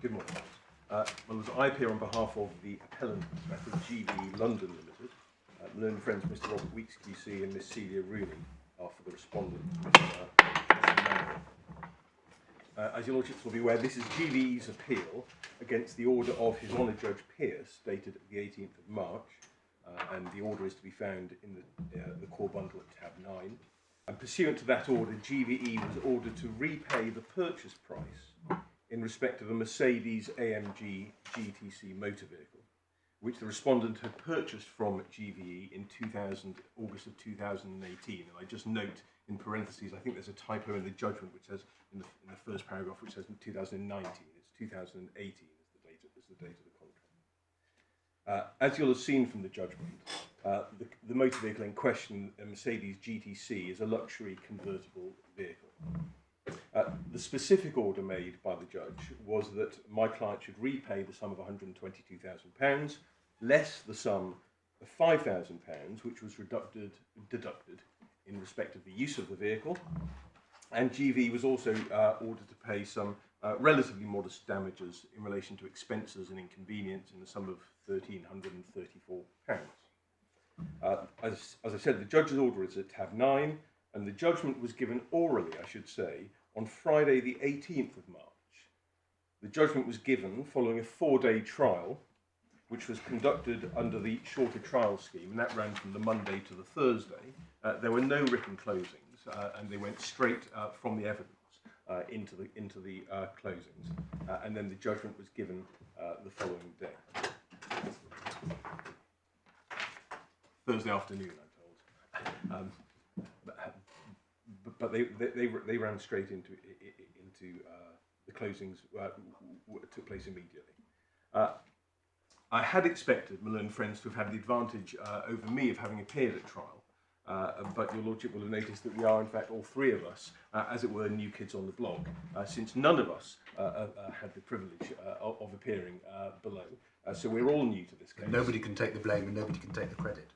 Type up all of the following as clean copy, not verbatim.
Good morning. I appear on behalf of the Appellant at GVE London Ltd. Learned friends Mr. Robert Weeks QC and Miss Celia Rooney are for the respondent, Mr. Manning. As your lordships will be aware, this is GVE's appeal against the order of His Honour Judge Pearce, dated the 18th of March, and the order is to be found in the core bundle at tab 9. And pursuant to that order, GVE was ordered to repay the purchase price in respect of a Mercedes AMG GTC motor vehicle, which the respondent had purchased from GVE in August of 2018. And I just note in parentheses, I think there's a typo in the judgment which says, in the first paragraph, which says in 2019. It's 2018 is the date of the contract. As you'll have seen from the judgment, the motor vehicle in question, a Mercedes GTC, is a luxury convertible vehicle. The specific order made by the judge was that my client should repay the sum of £122,000, less the sum of £5,000, which was deducted in respect of the use of the vehicle, and GV was also ordered to pay some relatively modest damages in relation to expenses and inconvenience in the sum of £1,334. As I said, the judge's order is at tab 9, and the judgment was given orally, I should say, on Friday the 18th of March. The judgment was given following a 4-day trial, which was conducted under the shorter trial scheme, and that ran from the Monday to the Thursday. There were no written closings, and they went straight from the evidence into the closings, and then the judgment was given the following day. Thursday afternoon, I'm told. But they ran straight into the closings, took place immediately. I had expected my learned friends to have had the advantage over me of having appeared at trial, but your lordship will have noticed that we are in fact all three of us, as it were, new kids on the block, since none of us had the privilege of appearing below. So we're all new to this case. Nobody can take the blame and nobody can take the credit.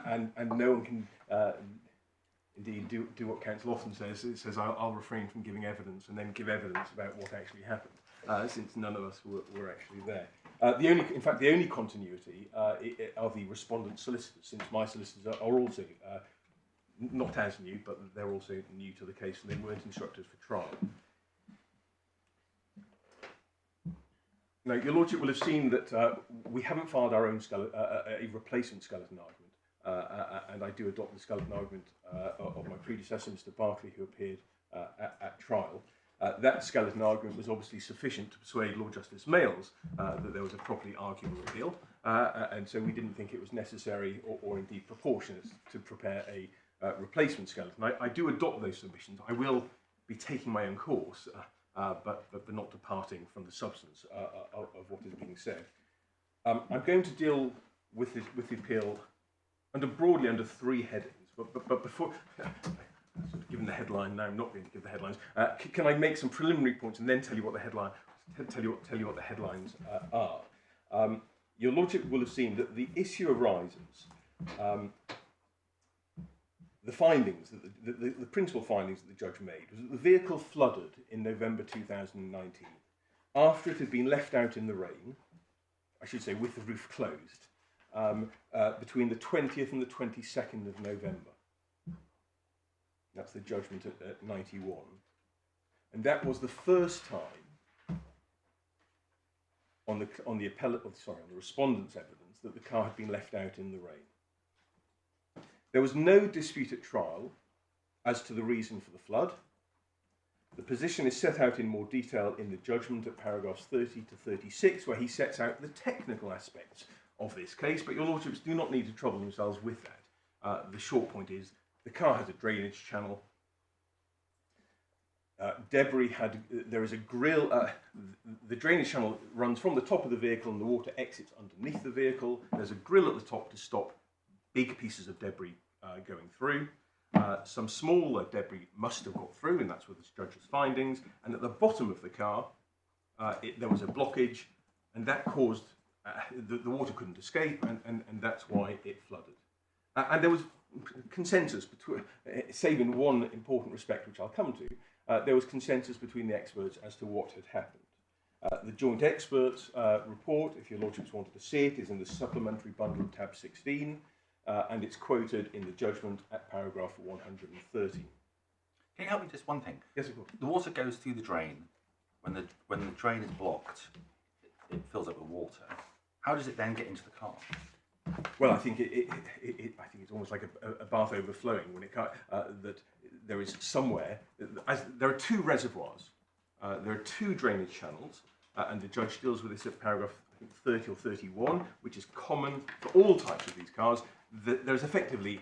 And no one can indeed do what counsel often says. It says, I'll refrain from giving evidence and then give evidence about what actually happened, since none of us were actually there. The only continuity are the respondent solicitors, since my solicitors are also not as new, but they're also new to the case and they weren't instructed for trial. Now, your lordship will have seen that we haven't filed our own a replacement skeleton argument, and I do adopt the skeleton argument of my predecessor, Mr. Barclay, who appeared at trial. That skeleton argument was obviously sufficient to persuade Lord Justice Males that there was a properly arguable appeal, and so we didn't think it was necessary or indeed proportionate to prepare a replacement skeleton. I do adopt those submissions. I will be taking my own course, but not departing from the substance of what is being said. I'm going to deal with the appeal broadly under 3 headings, but before, sort of given the headline now, I'm not going to give the headlines. Can I make some preliminary points and then tell you what the headline, tell you what the headlines are? Your lordship will have seen that the issue arises. The findings, the principal findings that the judge made was that the vehicle flooded in November 2019 after it had been left out in the rain, I should say with the roof closed, between the 20th and the 22nd of November. That's the judgment at 91. And that was the first time on the respondent's evidence that the car had been left out in the rain. There was no dispute at trial as to the reason for the flood. The position is set out in more detail in the judgment at paragraphs 30 to 36, where he sets out the technical aspects of this case, but your lordships do not need to trouble themselves with that. The short point is the car has a drainage channel. There is a grill. The drainage channel runs from the top of the vehicle and the water exits underneath the vehicle. There's a grill at the top to stop big pieces of debris going through. Some smaller debris must have got through, and that's with the judge's findings. And at the bottom of the car, there was a blockage, and that caused the water couldn't escape, and that's why it flooded. And there was consensus between, save in one important respect, which I'll come to, there was consensus between the experts as to what had happened. The joint experts report, if your lordships wanted to see it, is in the supplementary bundle of tab 16, and it's quoted in the judgment at paragraph 130. Can you help me just one thing? Yes, of course. The water goes through the drain. When the drain is blocked, it fills up with water. How does it then get into the car? Well, I think I think it's almost like a bath overflowing when it that there is somewhere. There are two reservoirs, there are two drainage channels, and the judge deals with this at paragraph I think 30 or 31, which is common for all types of these cars. There's effectively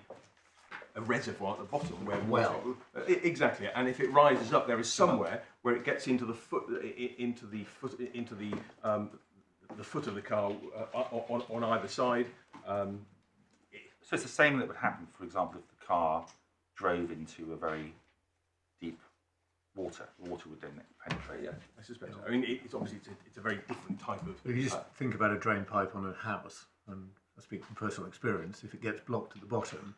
a reservoir at the bottom where water, exactly, and if it rises up, there is somewhere where it gets into the foot of the car on either side. So it's the same that would happen, for example, if the car drove into a very deep water. The water would then penetrate. Yeah, I suspect so. I mean, it's obviously it's a very different type of. If you just think about a drain pipe on a house, and I speak from personal experience, if it gets blocked at the bottom,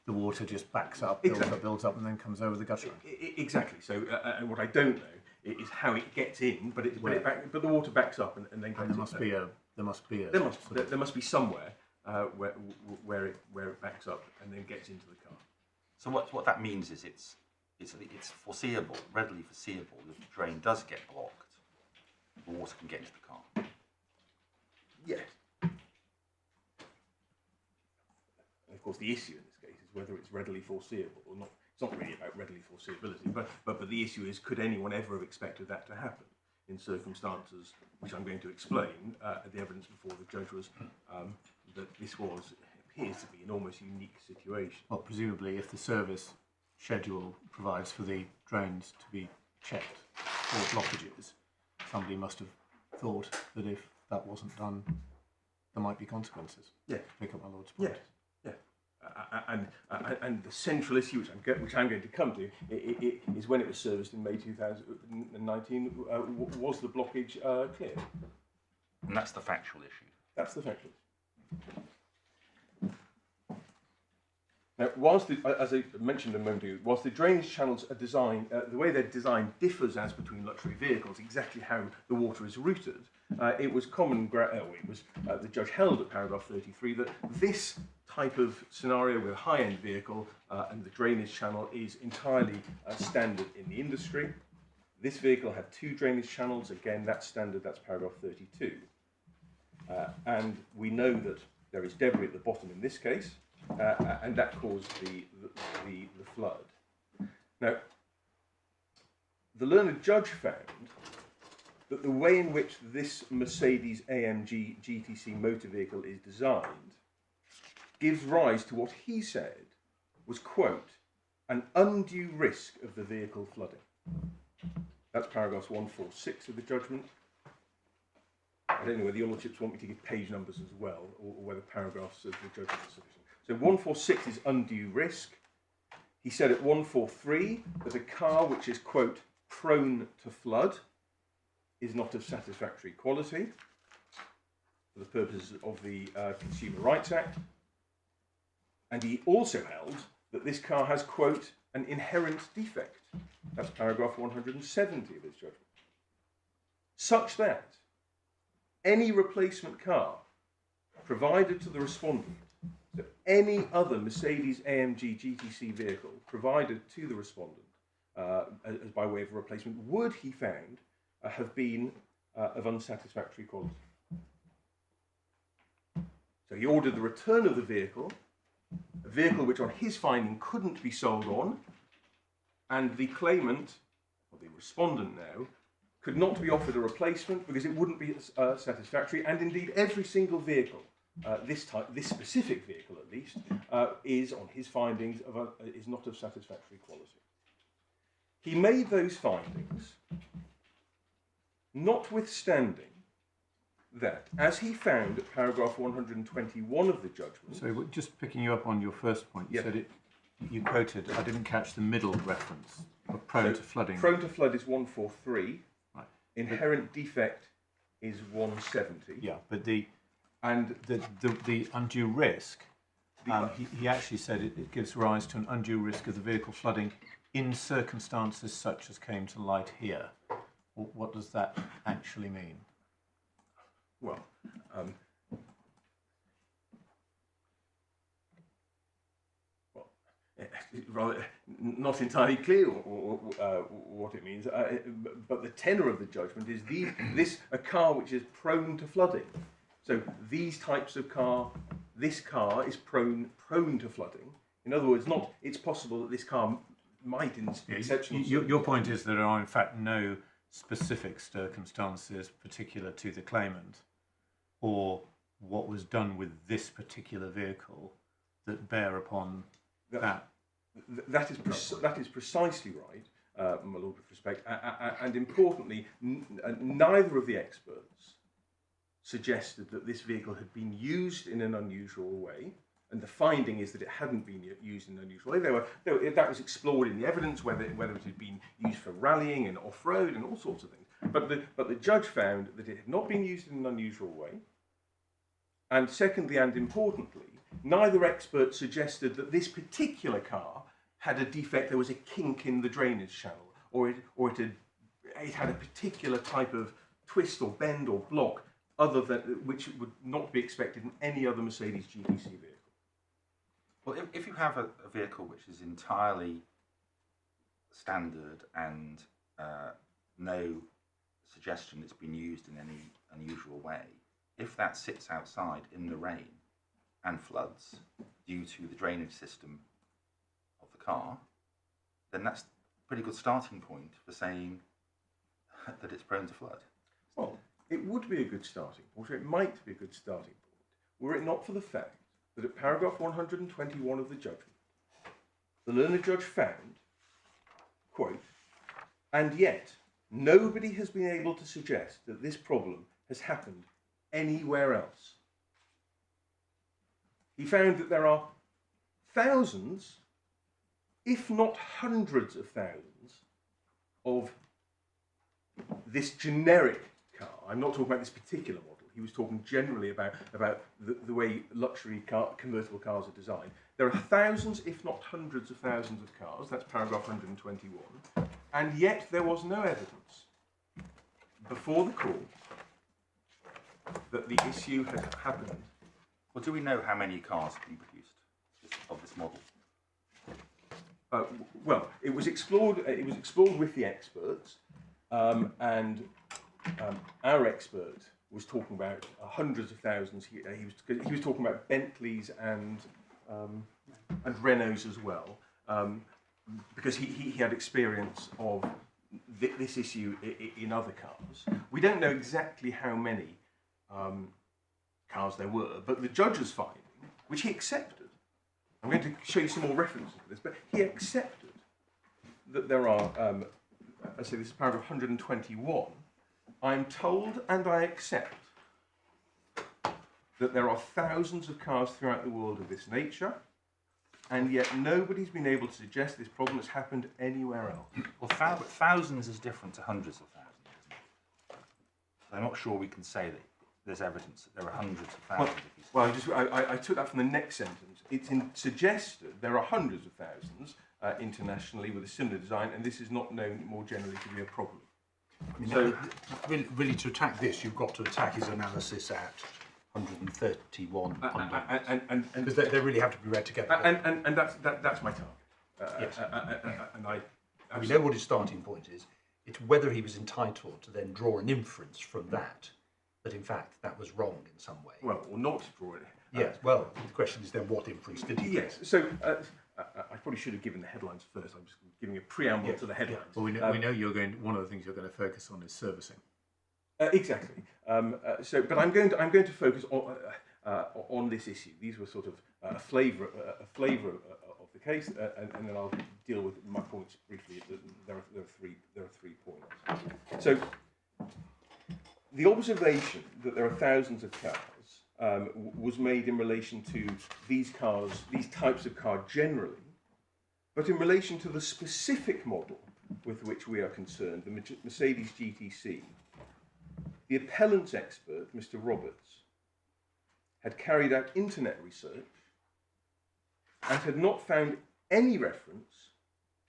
the water just backs up, builds up, and then comes over the gutter. Exactly. So, and what I don't know is how it gets in, but the water backs up and then. And there must be there must be somewhere where it backs up and then gets into the car. So what that means is it's foreseeable, readily foreseeable, that the drain does get blocked, the water can get into the car. Yes. And of course, the issue in this case is whether it's readily foreseeable or not. It's not really about readily foreseeability, but the issue is, could anyone ever have expected that to happen in circumstances which I'm going to explain? The evidence before the judge was that this appears to be an almost unique situation. Well, presumably, if the service schedule provides for the drains to be checked for blockages, somebody must have thought that if that wasn't done, there might be consequences. Yeah. To pick up my lord's point. Yeah. And the central issue, which I'm going to come to, is when it was serviced in May 2019, was the blockage clear? And that's the factual issue. That's the factual issue. Now, whilst as I mentioned a moment ago, whilst the drainage channels are designed, the way they're designed differs as between luxury vehicles, exactly how the water is routed, it was the judge held at paragraph 33 that this type of scenario with a high-end vehicle and the drainage channel is entirely standard in the industry. This vehicle had two drainage channels. Again, that's standard. That's paragraph 32. And we know that there is debris at the bottom in this case, and that caused the flood. Now, the learned judge found that the way in which this Mercedes AMG GTC motor vehicle is designed gives rise to what he said was, quote, an undue risk of the vehicle flooding. That's paragraphs 146 of the judgment. I don't know whether your lordships want me to give page numbers as well, or whether paragraphs of the judgment are sufficient. So 146 is undue risk. He said at 143 that a car which is, quote, prone to flood is not of satisfactory quality for the purposes of the Consumer Rights Act. And he also held that this car has, quote, an inherent defect. That's paragraph 170 of his judgment. Such that any replacement car provided to the respondent, so any other Mercedes AMG GTC vehicle provided to the respondent as by way of a replacement would, he found, have been of unsatisfactory quality. So he ordered the return of the vehicle, a vehicle which on his finding couldn't be sold on, and the claimant, or the respondent now, could not be offered a replacement because it wouldn't be satisfactory, and indeed every single vehicle, this specific vehicle at least, is on his findings is not of satisfactory quality. He made those findings notwithstanding that, as he found at paragraph 121 of the judgment. So just picking you up on your first point, you said it. You quoted. I didn't catch the middle reference. Of prone to flooding. Prone to flood is 143. Right. Inherent defect is 170. Yeah, but the undue risk. He actually said it gives rise to an undue risk of the vehicle flooding in circumstances such as came to light here. What does that actually mean? Well, rather not entirely clear what it means, but the tenor of the judgment is a car which is prone to flooding. So these types of car, this car is prone to flooding. In other words, it's possible that this car might, in exceptional your point is that there are in fact no specific circumstances particular to the claimant or what was done with this particular vehicle that bear upon that. That is precisely right, my Lord, with respect. And importantly, neither of the experts suggested that this vehicle had been used in an unusual way. And the finding is that it hadn't been used in an unusual way. That was explored in the evidence, whether it had been used for rallying and off-road and all sorts of things. But the judge found that it had not been used in an unusual way. And secondly, and importantly, neither expert suggested that this particular car had a defect. There was a kink in the drainage channel, or it had a particular type of twist or bend or block, which would not be expected in any other Mercedes GTC vehicle. Well, if you have a vehicle which is entirely standard and no suggestion it's been used in any unusual way, if that sits outside in the rain and floods due to the drainage system of the car, then that's a pretty good starting point for saying that it's prone to flood. Well, it would be a good starting point, or it might be a good starting point, were it not for the fact that at paragraph 121 of the judgment, the learned judge found, quote, "And yet nobody has been able to suggest that this problem has happened anywhere else." He found that there are thousands, if not hundreds of thousands, of this generic car. I'm not talking about this particular model. He was talking generally about the way luxury convertible cars are designed. There are thousands, if not hundreds of thousands of cars. That's paragraph 121. And yet there was no evidence before the court that the issue had happened. Well, do we know how many cars have been produced of this model? Well, it was explored. It was explored with the experts, and our expert was talking about hundreds of thousands. He was talking about Bentleys and Renaults as well, because he had experience of this issue in other cars. We don't know exactly how many cars there were, but the judge's finding, which he accepted, I'm going to show you some more references to this, but he accepted that there are, I say this is paragraph 121, I'm told and I accept that there are thousands of cars throughout the world of this nature, and yet nobody's been able to suggest this problem has happened anywhere else. Well, thousands is different to hundreds of thousands, isn't it? So I'm not sure we can say that there's evidence that there are hundreds of thousands. I took that from the next sentence. It's suggested there are hundreds of thousands internationally with a similar design, and this is not known more generally to be a problem. I mean, so, really, to attack this, you've got to attack his analysis at 131. Because they really have to be read together. And that's my target. Yes. And we know what his starting point is. It's whether he was entitled to then draw an inference from that in fact that was wrong in some way. Well, or not draw it. Yes. Well, the question is then what inference did he? Yes. So I probably should have given the headlines first. I'm just giving a preamble to the headlines. Well, we know you're going. One of the things you're going to focus on is servicing. Exactly. But I'm going to focus on this issue. These were sort of a flavour of the case, and then I'll deal with my points briefly. There are three points. So the observation that there are thousands of cars was made in relation to these cars, these types of car generally, but in relation to the specific model with which we are concerned, the Mercedes GTC. The appellant's expert, Mr. Roberts, had carried out internet research and had not found any reference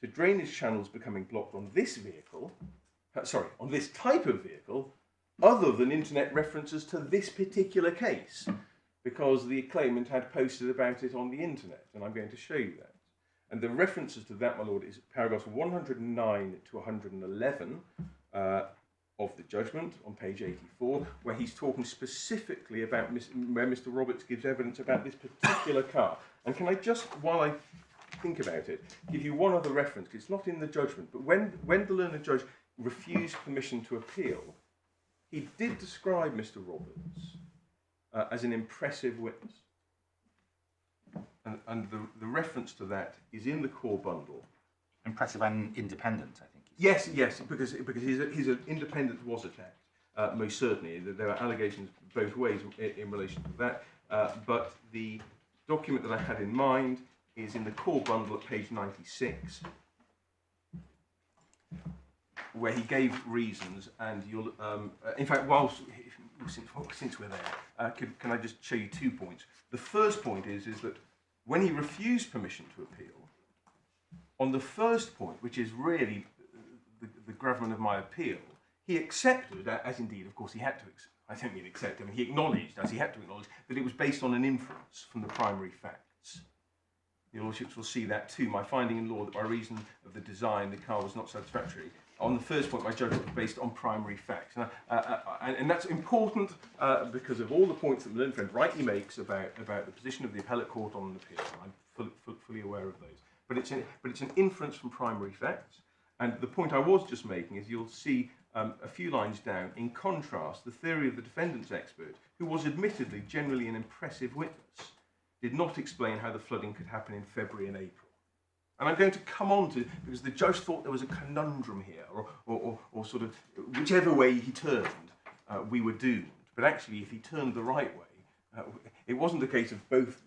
to drainage channels becoming blocked on this vehicle on this type of vehicle, other than internet references to this particular case, because the claimant had posted about it on the internet, and I'm going to show you that. And the references to that, my lord, is paragraphs 109 to 111 of the judgment on page 84, where he's talking specifically about where Mr. Roberts gives evidence about this particular car. And can I just, while I think about it, give you one other reference, because it's not in the judgment, but when the learned judge refused permission to appeal, he did describe Mr. Roberts as an impressive witness. And the reference to that is in the core bundle. Impressive and independent, I think. Yes, because his independence was attacked, most certainly. There are allegations both ways in relation to that. But the document that I had in mind is in the core bundle at page 96, where he gave reasons, and you'll, in fact, since we're there, can I just show you 2 points? The first point is that when he refused permission to appeal, on the first point, which is really the gravamen of my appeal, he accepted, as indeed, of course, he had to, I don't mean accept, I mean, he acknowledged, as he had to acknowledge, that it was based on an inference from the primary facts. Your Lordships will see that too. My finding in law that by reason of the design, the car was not satisfactory. On the first point, my judgment was based on primary facts. And that's important because of all the points that the learned friend rightly makes about the position of the appellate court on an appeal. I'm fully aware of those. But it's an inference from primary facts. And the point I was just making is you'll see a few lines down, in contrast, the theory of the defendant's expert, who was admittedly generally an impressive witness, did not explain how the flooding could happen in February and April. And I'm going to come on to, because the judge thought there was a conundrum here, or sort of, whichever way he turned, we were doomed. But actually, if he turned the right way, it wasn't a case of both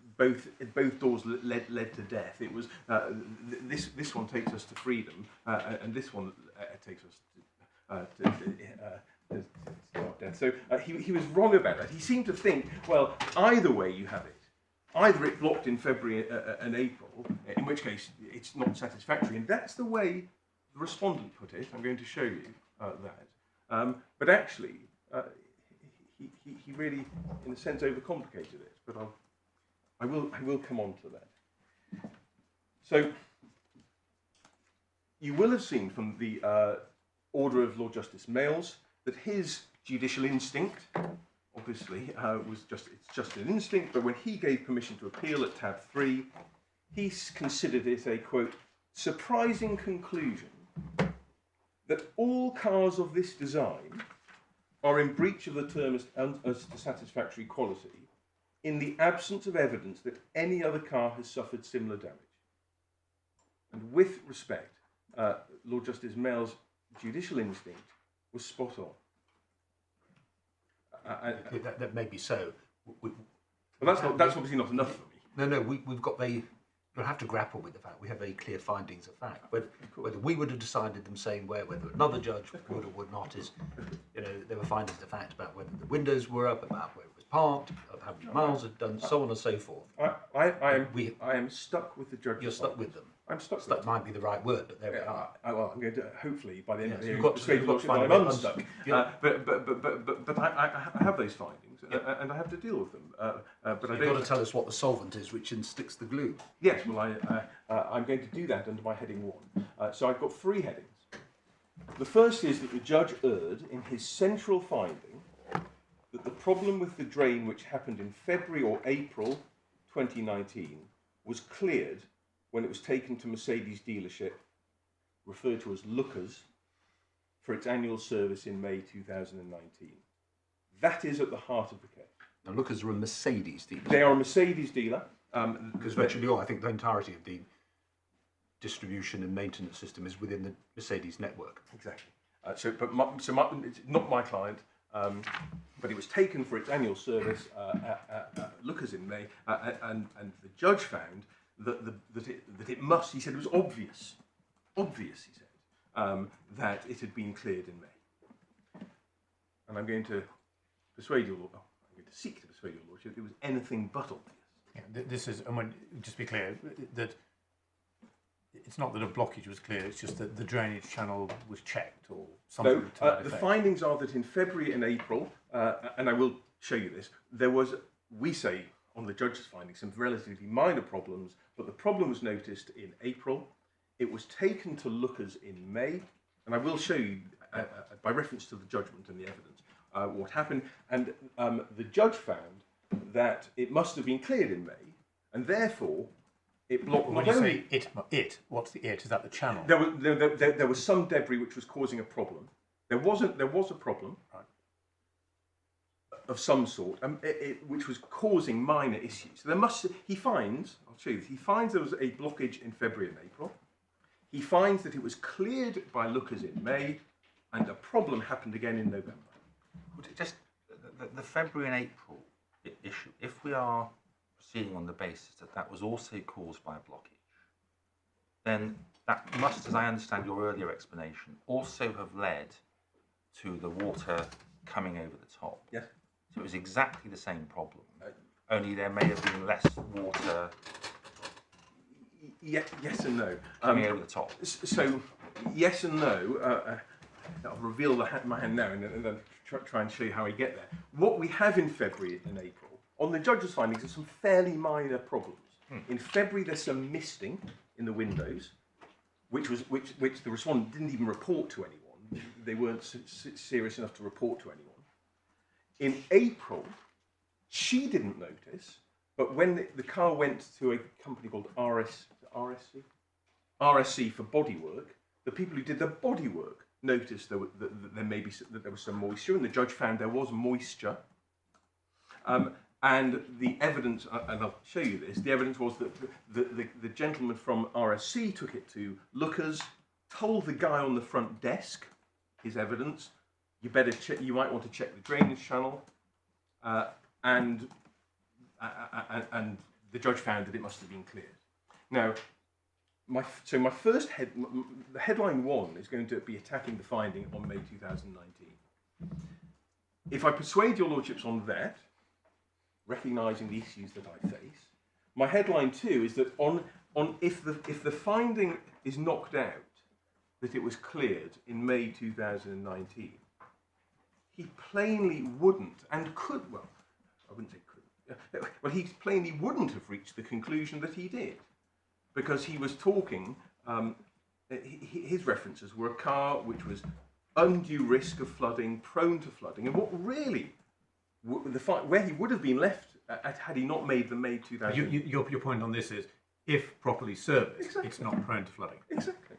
doors led to death. It was this one takes us to freedom, and this one takes us to not death. So he was wrong about that. He seemed to think, well, either way you have it. Either it blocked in February and April, in which case it's not satisfactory, and that's the way the respondent put it. I'm going to show you that. But actually, he really, in a sense, overcomplicated it. But I will come on to that. So you will have seen from the Order of Lord Justice Males that his judicial instinct, obviously, it's just an instinct, but when he gave permission to appeal at tab 3, he considered it a, quote, surprising conclusion that all cars of this design are in breach of the term as to satisfactory quality in the absence of evidence that any other car has suffered similar damage. And with respect, Lord Justice Males' judicial instinct was spot on. That may be so. Well, that's obviously not enough for me. No, we've got you'll have to grapple with the fact we have very clear findings of fact. Whether we would have decided them same way, whether another judge would or would not, is, there were findings of fact about whether the windows were up, about where it was parked, of how many miles it had done, so on and so forth. I am stuck with the judge's. You're stuck with them. I'm stuck. Stuck might be the right word, but there we are. Well, I'm going to hopefully by the end of the You've hearing, got to find I'm a way unstuck. Yeah. But I have those findings, and I have to deal with them. But You've got to tell us what the solvent is which insticks the glue. Yes, well, I'm going to do that under my heading 1. So I've got 3 headings. The first is that the judge erred in his central finding that the problem with the drain, which happened in February or April 2019, was cleared when it was taken to Mercedes dealership, referred to as Lookers, for its annual service in May 2019. That is at the heart of the case. Now, Lookers are a Mercedes dealer. They are a Mercedes dealer. Because virtually all, I think the entirety of the distribution and maintenance system is within the Mercedes network. Exactly. It's not my client, but it was taken for its annual service at Lookers in May, and the judge found that it must, he said it was obvious, he said, that it had been cleared in May. And I'm going to seek to persuade your lordship it was anything but obvious. Yeah, this is, and just be clear, that it's not that a blockage was clear, it's just that the drainage channel was checked or something to that The effect. findings are that in February and April, and I will show you this, there was, we say on the judge's findings, some relatively minor problems, but the problem was noticed in April. It was taken to lookers in May, and I will show you, by reference to the judgment and the evidence, what happened. And the judge found that it must have been cleared in May, and therefore it blocked. When you say it, what's the it? Is that the channel? There was some debris which was causing a problem. There was a problem, right, of some sort, which was causing minor issues. So he finds, I'll show you this, he finds there was a blockage in February and April. He finds that it was cleared by lookers in May, and a problem happened again in November. Just the February and April issue, if we are proceeding on the basis that that was also caused by a blockage, then that must, as I understand your earlier explanation, also have led to the water coming over the top. Yes. So it was exactly the same problem, only there may have been less water Yes and no. coming over the top. So, yes and no. I'll reveal my hand now and then try and show you how I get there. What we have in February and April, on the judge's findings, are some fairly minor problems. In February, there's some misting in the windows, which the respondent didn't even report to anyone. They weren't serious enough to report to anyone. In April, she didn't notice, but when the car went to a company called RSC for bodywork, the people who did the bodywork noticed that there was some moisture, and the judge found there was moisture. And the evidence, and I'll show you this, the evidence was that the gentleman from RSC took it to lookers, told the guy on the front desk, his evidence, you might want to check the drainage channel, and the judge found that it must have been cleared. Now, my first headline 1 is going to be attacking the finding on May 2019. If I persuade your lordships on that, recognising the issues that I face, my headline 2 is that if the finding is knocked out that it was cleared in May 2019, he plainly wouldn't and could, well, I wouldn't say could, well, he plainly wouldn't have reached the conclusion that he did, because he was talking, his references were a car which was undue risk of flooding, prone to flooding, and what really, where he would have been left had he not made the May 2000. Your point on this is, if properly serviced, Exactly. it's not prone to flooding. Exactly.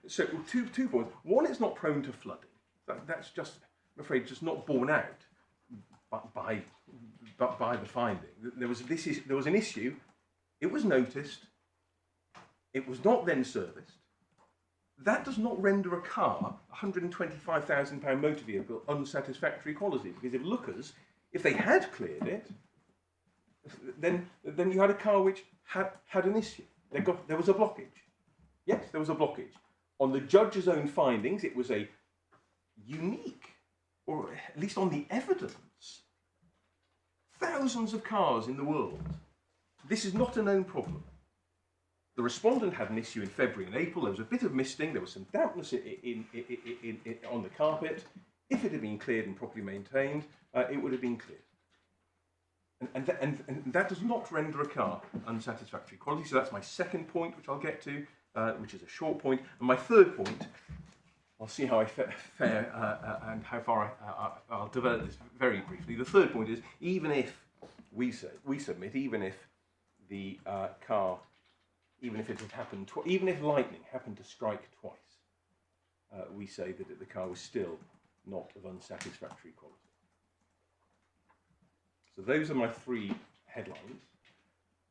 So 2 points. 1, it's not prone to flooding. That's just, I'm afraid, just not borne out by the finding. There was an issue. It was noticed. It was not then serviced. That does not render a car, a £125,000 motor vehicle, unsatisfactory quality, because if they had cleared it, then you had a car which had an issue. There was a blockage. Yes, there was a blockage. On the judge's own findings, it was a unique, or at least on the evidence, thousands of cars in the world. This is not a known problem. The respondent had an issue in February and April. There was a bit of misting. There was some dampness on the carpet. If it had been cleared and properly maintained, it would have been cleared. And that does not render a car unsatisfactory quality. So that's my second point, which I'll get to, which is a short point. And my third point, I'll see how I fare and how far I'll develop this very briefly. The third point is, even if we submit, even if the car, even if it had happened, even if lightning happened to strike twice, we say that the car was still not of unsatisfactory quality. So those are my 3 headlines.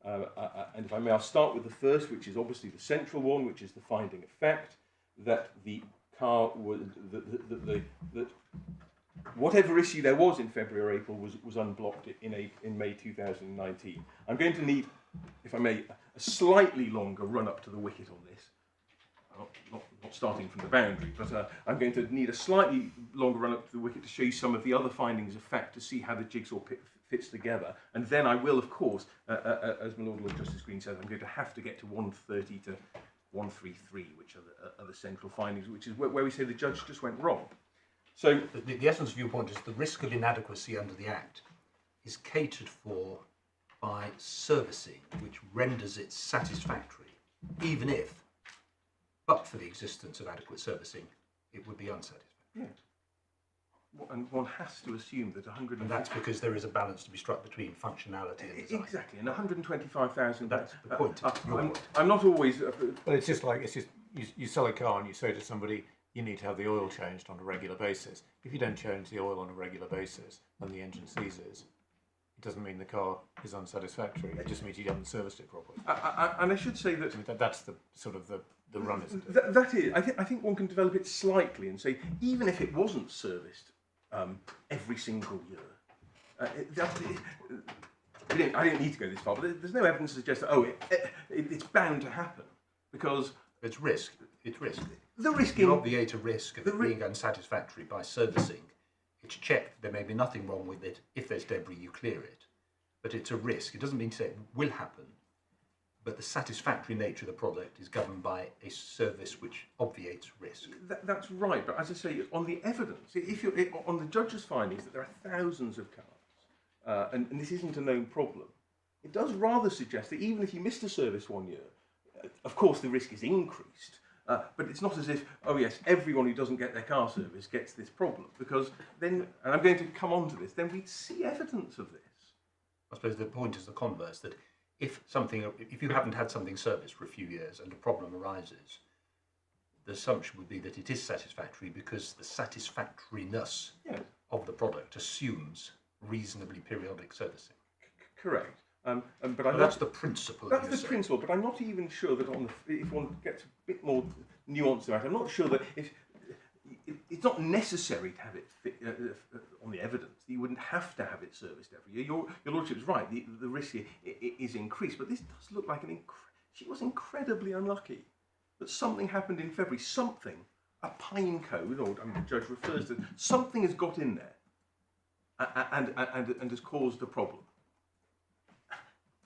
And if I may, I'll start with the first, which is obviously the central one, which is the finding of fact that the car was that whatever issue there was in February or April was unblocked in May 2019. I'm going to need, if I may, a slightly longer run up to the wicket on this. Not starting from the boundary, but I'm going to need a slightly longer run up to the wicket to show you some of the other findings of fact to see how the jigsaw fits together, and then I will, of course, as my Lord Justice Green says, I'm going to have to get to 130 to 133, which are the central findings, which is where we say the judge just went wrong. So the essence of your point is the risk of inadequacy under the Act is catered for by servicing, which renders it satisfactory, even if, but for the existence of adequate servicing, it would be unsatisfactory. yeah. And one has to assume that 100 And that's because there is a balance to be struck between functionality and design. exactly, and 125,000. That's the point. I'm not always. Well, it's just like you sell a car and you say to somebody, you need to have the oil changed on a regular basis. If you don't change the oil on a regular basis and the engine seizes, it doesn't mean the car is unsatisfactory. It just means you haven't serviced it properly. And I should say that I mean, that's the sort of the run, isn't it? that is. I think one can develop it slightly and say, even if it wasn't serviced every single year, I don't need to go this far, but there's no evidence to suggest that it's bound to happen, because It's risk. It's risk. the risk You in obviate a risk of it being unsatisfactory by servicing. It's checked. There may be nothing wrong with it. If there's debris, you clear it. But it's a risk. It doesn't mean to say it will happen. But the satisfactory nature of the product is governed by a service which obviates risk. that's right, but as I say, on the evidence, if you're on the judge's findings that there are thousands of cars, and this isn't a known problem, it does rather suggest that even if you missed a service 1 year, of course the risk is increased, but it's not as if, oh yes, everyone who doesn't get their car service gets this problem, because then, and I'm going to come on to this, then we'd see evidence of this. I suppose the point is the converse, that if you haven't had something serviced for a few years and a problem arises, the assumption would be that it is satisfactory because the satisfactoriness of the product assumes reasonably periodic servicing. Correct. But that's the principle. That's the principle, but I'm not even sure that if one gets a bit more nuanced about it, I'm not sure that it's not necessary to have it on the evidence. You wouldn't have to have it serviced every year. Your Lordship's right. The risk here is increased, but this does look like she was incredibly unlucky that something happened in February. Something, a pine cone, or the judge refers to, something has got in there and has caused a problem.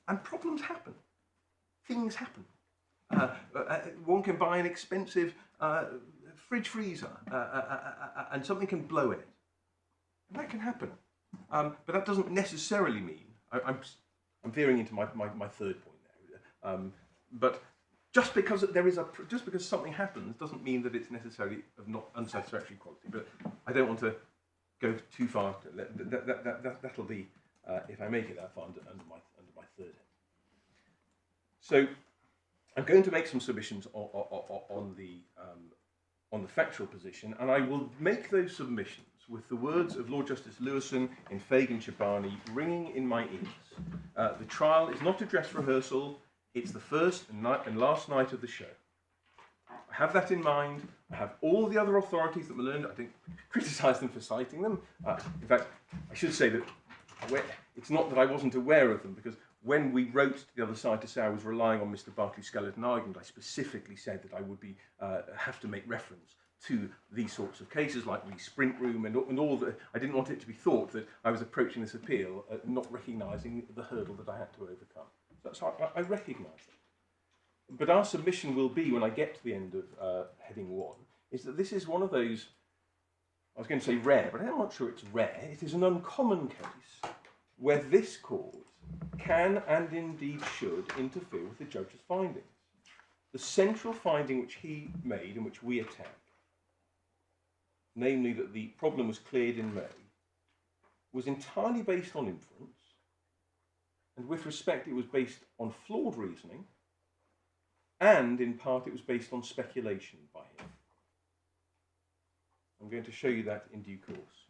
And problems happen. Things happen. One can buy an expensive fridge freezer and something can blow in it. And that can happen. But that doesn't necessarily mean, I'm veering into my third point there. But just because something happens doesn't mean that it's necessarily of not unsatisfactory quality. But I don't want to go too far. That'll be, if I make it that far, under my third head. So I'm going to make some submissions on the factual position, and I will make those submissions with the words of Lord Justice Lewison in Fagan Chobani ringing in my ears. The trial is not a dress rehearsal, it's the first and last night of the show. I have that in mind. I have all the other authorities that were learned. I don't criticise them for citing them. In fact, I should say that it's not that I wasn't aware of them, because when we wrote to the other side to say I was relying on Mr. Barclay's skeleton argument, I specifically said that I would have to make reference to these sorts of cases, like the sprint room and all the. I didn't want it to be thought that I was approaching this appeal not recognising the hurdle that I had to overcome. So I recognise it. But our submission will be, when I get to the end of heading 1, is that this is one of those, I was going to say rare, but I'm not sure it's rare. It is an uncommon case where this court can and indeed should interfere with the judge's findings. The central finding which he made and which we attack, namely that the problem was cleared in May, was entirely based on inference, and with respect it was based on flawed reasoning, and in part it was based on speculation by him. I'm going to show you that in due course.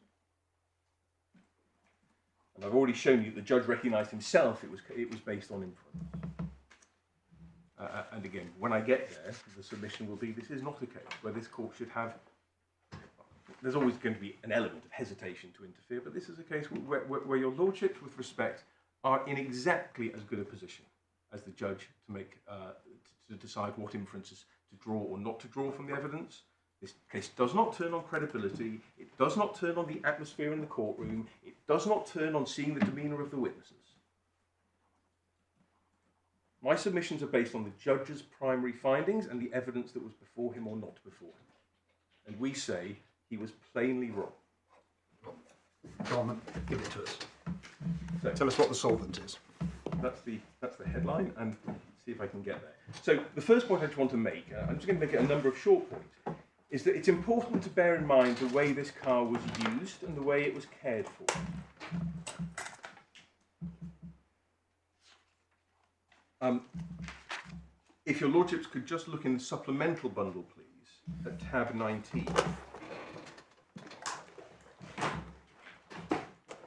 And I've already shown you that the judge recognised himself it was based on inference. And again, when I get there, the submission will be, this is not a case where this court should have, there's always going to be an element of hesitation to interfere, but this is a case where your lordships, with respect, are in exactly as good a position as the judge to decide what inferences to draw or not to draw from the evidence. This case does not turn on credibility, it does not turn on the atmosphere in the courtroom, it does not turn on seeing the demeanour of the witnesses. My submissions are based on the judge's primary findings and the evidence that was before him or not before him. And we say he was plainly wrong. John, give it to us. So, Tell us what the solvent is. that's the headline, and see if I can get there. So the first point I just want to make, I'm just going to make it a number of short points, is that it's important to bear in mind the way this car was used and the way it was cared for. If your lordships could just look in the supplemental bundle, please, at tab 19.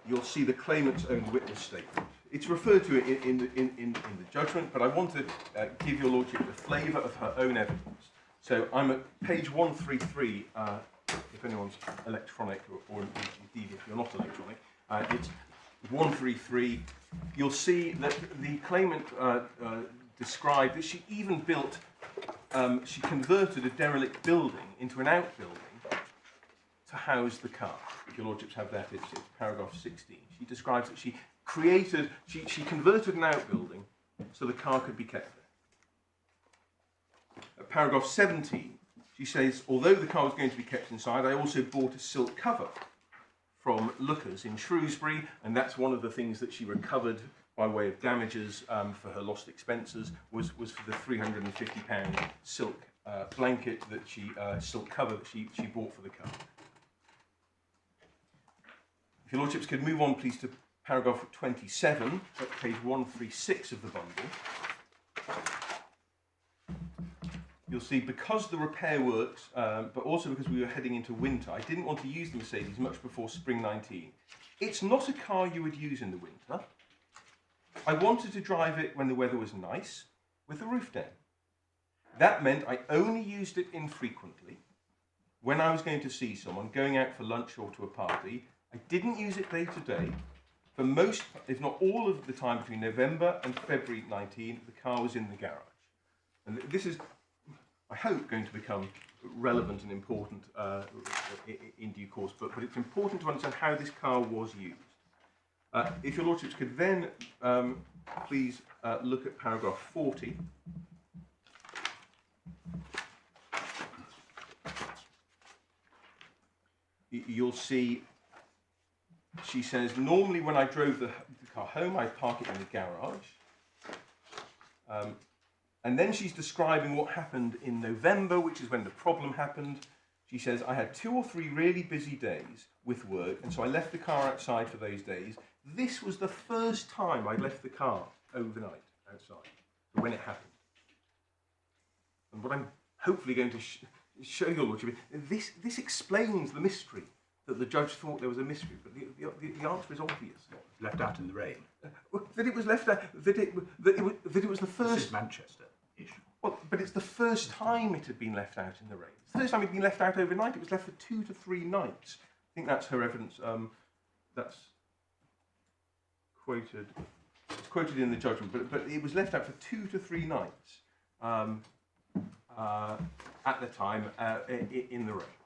You'll see the claimant's own witness statement. It's referred to in the judgment, but I want to give your lordship the flavour of her own evidence. So I'm at page 133, if anyone's electronic, or indeed if you're not electronic. It's 133. You'll see that the claimant described that she even built, she converted a derelict building into an outbuilding to house the car. If your lordships have that, it's paragraph 16. She describes that she created, she converted an outbuilding so the car could be kept there. At paragraph 17, she says, although the car was going to be kept inside, I also bought a silk cover from Lookers in Shrewsbury, and that's one of the things that she recovered by way of damages for her lost expenses was for the £350 silk blanket that silk cover that she bought for the car. If your lordships could move on, please, to paragraph 27, at page 136 of the bundle. You'll see, because the repair works, but also because we were heading into winter, I didn't want to use the Mercedes much before spring 19. It's not a car you would use in the winter. I wanted to drive it when the weather was nice, with the roof down. That meant I only used it infrequently. When I was going to see someone, going out for lunch or to a party, I didn't use it day to day. For most, if not all of the time between November and February 19, the car was in the garage. And this is, I hope, going to become relevant and important in due course, but it's important to understand how this car was used. If your lordships could then please look at paragraph 40. You'll see she says, normally when I drove the car home, I'd park it in the garage. And then she's describing what happened in November, which is when the problem happened. She says, I had 2 or 3 really busy days with work, and so I left the car outside for those days. This was the first time I left the car overnight outside, when it happened. And what I'm hopefully going to show your lordship is this explains the mystery, that the judge thought there was a mystery, but the answer is obvious. Left out in the rain. That it was left out, that it was the first... This is Manchester-ish. Well, but it's the first time it had been left out in the rain. It's the first time it had been left out overnight. It was left for 2 to 3 nights. I think that's her evidence. That's quoted. It's quoted in the judgment, but it was left out for 2 to 3 nights at the time in the rain.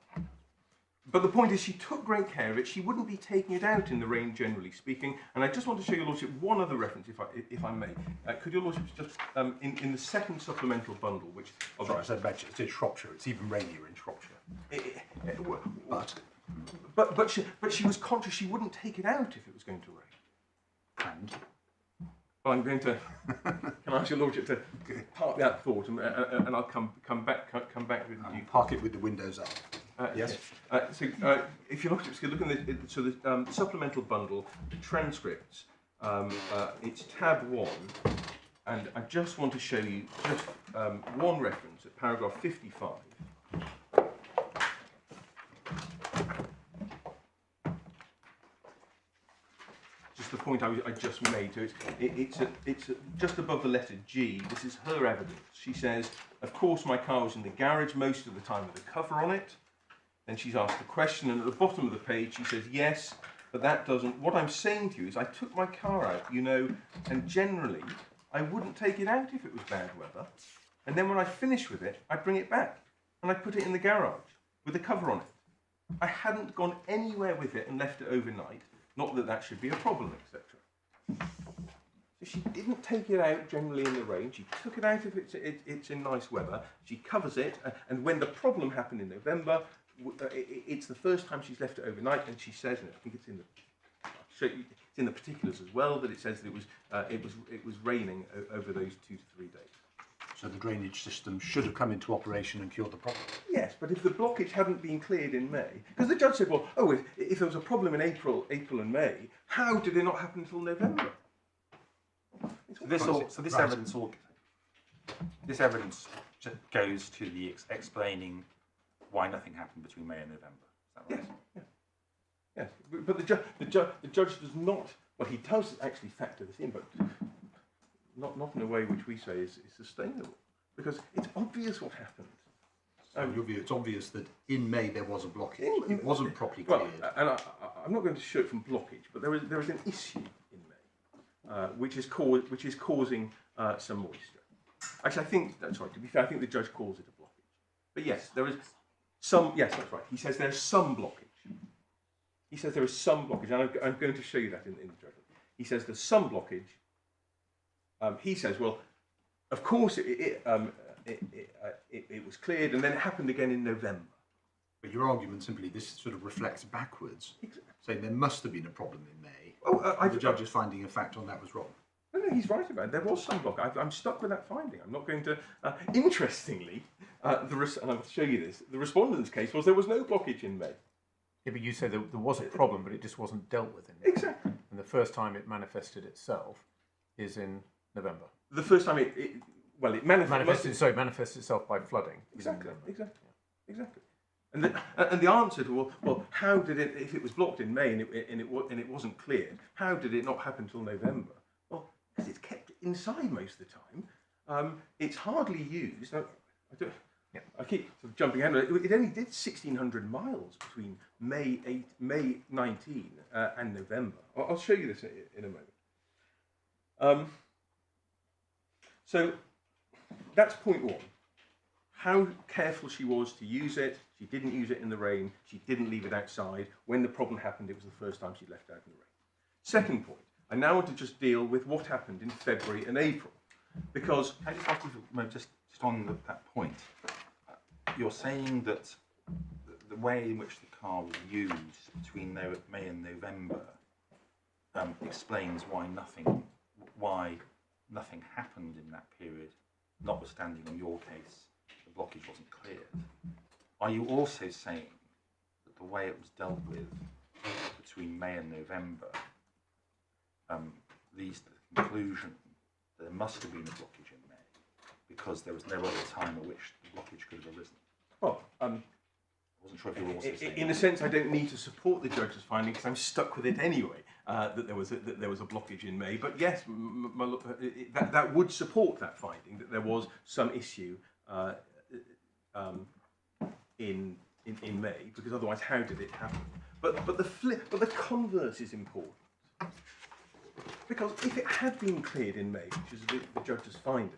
But the point is, she took great care of it. She wouldn't be taking it out in the rain, generally speaking. And I just want to show your lordship one other reference, if I may. Could your lordship just, in the second supplemental bundle, which... Sorry, I said Manchester. It's in Shropshire. It's even rainier in Shropshire. But she was conscious she wouldn't take it out if it was going to rain. And? Well, I'm going to... Can I ask your lordship to park that thought, and I'll come back with you. Park it with the windows up. Yes. So, if your lordships could look at the supplemental bundle, the transcripts, it's tab 1, and I just want to show you just one reference at paragraph 55. Just the point I just made. So it's just above the letter G. This is her evidence. She says, of course my car was in the garage most of the time with a cover on it. Then she's asked the question, and at the bottom of the page she says, yes, but that doesn't... What I'm saying to you is I took my car out, you know, and generally I wouldn't take it out if it was bad weather. And then when I finish with it, I'd bring it back and I'd put it in the garage with a cover on it. I hadn't gone anywhere with it and left it overnight. Not that that should be a problem, etc. So she didn't take it out generally in the rain. She took it out if it's in nice weather. She covers it, and when the problem happened in November, it's the first time she's left it overnight, and she says, and I think it's in the particulars as well, that it says that it was raining over those 2 to 3 days. So the drainage system should have come into operation and cured the problem. Yes, but if the blockage hadn't been cleared in May, because the judge said, well, oh, if there was a problem in April and May, how did it not happen until November? This evidence goes to the explaining why nothing happened between May and November. Is that right? Yes. But the judge does not. Well, he does actually factor this in, but not in a way which we say is sustainable, because it's obvious what happened. So in your view, it's obvious that in May there was a blockage. It wasn't properly cleared. Well, and I'm not going to show it from blockage, but there is an issue in May, which is causing some moisture. Actually, I think to be fair, I think the judge calls it a blockage. But yes, there is some. Yes, that's right. He says there's some blockage. He says there is some blockage, and I'm going to show you that in the judgment. He says there's some blockage. He says, well, of course it was cleared, and then it happened again in November. But your argument simply, this sort of reflects backwards, saying there must have been a problem in May. The judge's finding of fact on that was wrong. No, he's right about it. There was some blockage. I'm stuck with that finding. I'm not going to. Interestingly, and I'll show you this. The respondent's case was there was no blockage in May. Yeah, but you said there was a problem, but it just wasn't dealt with in May. Exactly. And the first time it manifested itself is in November. The first time it manifests itself by flooding. Exactly. And the answer to well, how did it, if it was blocked in May and it wasn't cleared, how did it not happen till November? Well, because it's kept inside most of the time. It's hardly used. I keep sort of jumping ahead. It only did 1,600 miles between May 19 and November. I'll show you this in a moment. So that's point one. How careful she was to use it. She didn't use it in the rain. She didn't leave it outside. When the problem happened, it was the first time she left it out in the rain. Second point, I now want to just deal with what happened in February and April. Because just on that point, you're saying that the way in which the car was used between May and November explains why nothing happened in that period, notwithstanding in your case the blockage wasn't cleared. Are you also saying that the way it was dealt with between May and November leads to the conclusion that there must have been a blockage in May because there was no other time at which the blockage could have arisen? Well, I wasn't sure if you were also saying in a sense, I don't need to support the judge's finding because I'm stuck with it anyway. That there was a blockage in May, but yes, that would support that finding that there was some issue in May, because otherwise, how did it happen? But the converse is important, because if it had been cleared in May, which is the judge's finding,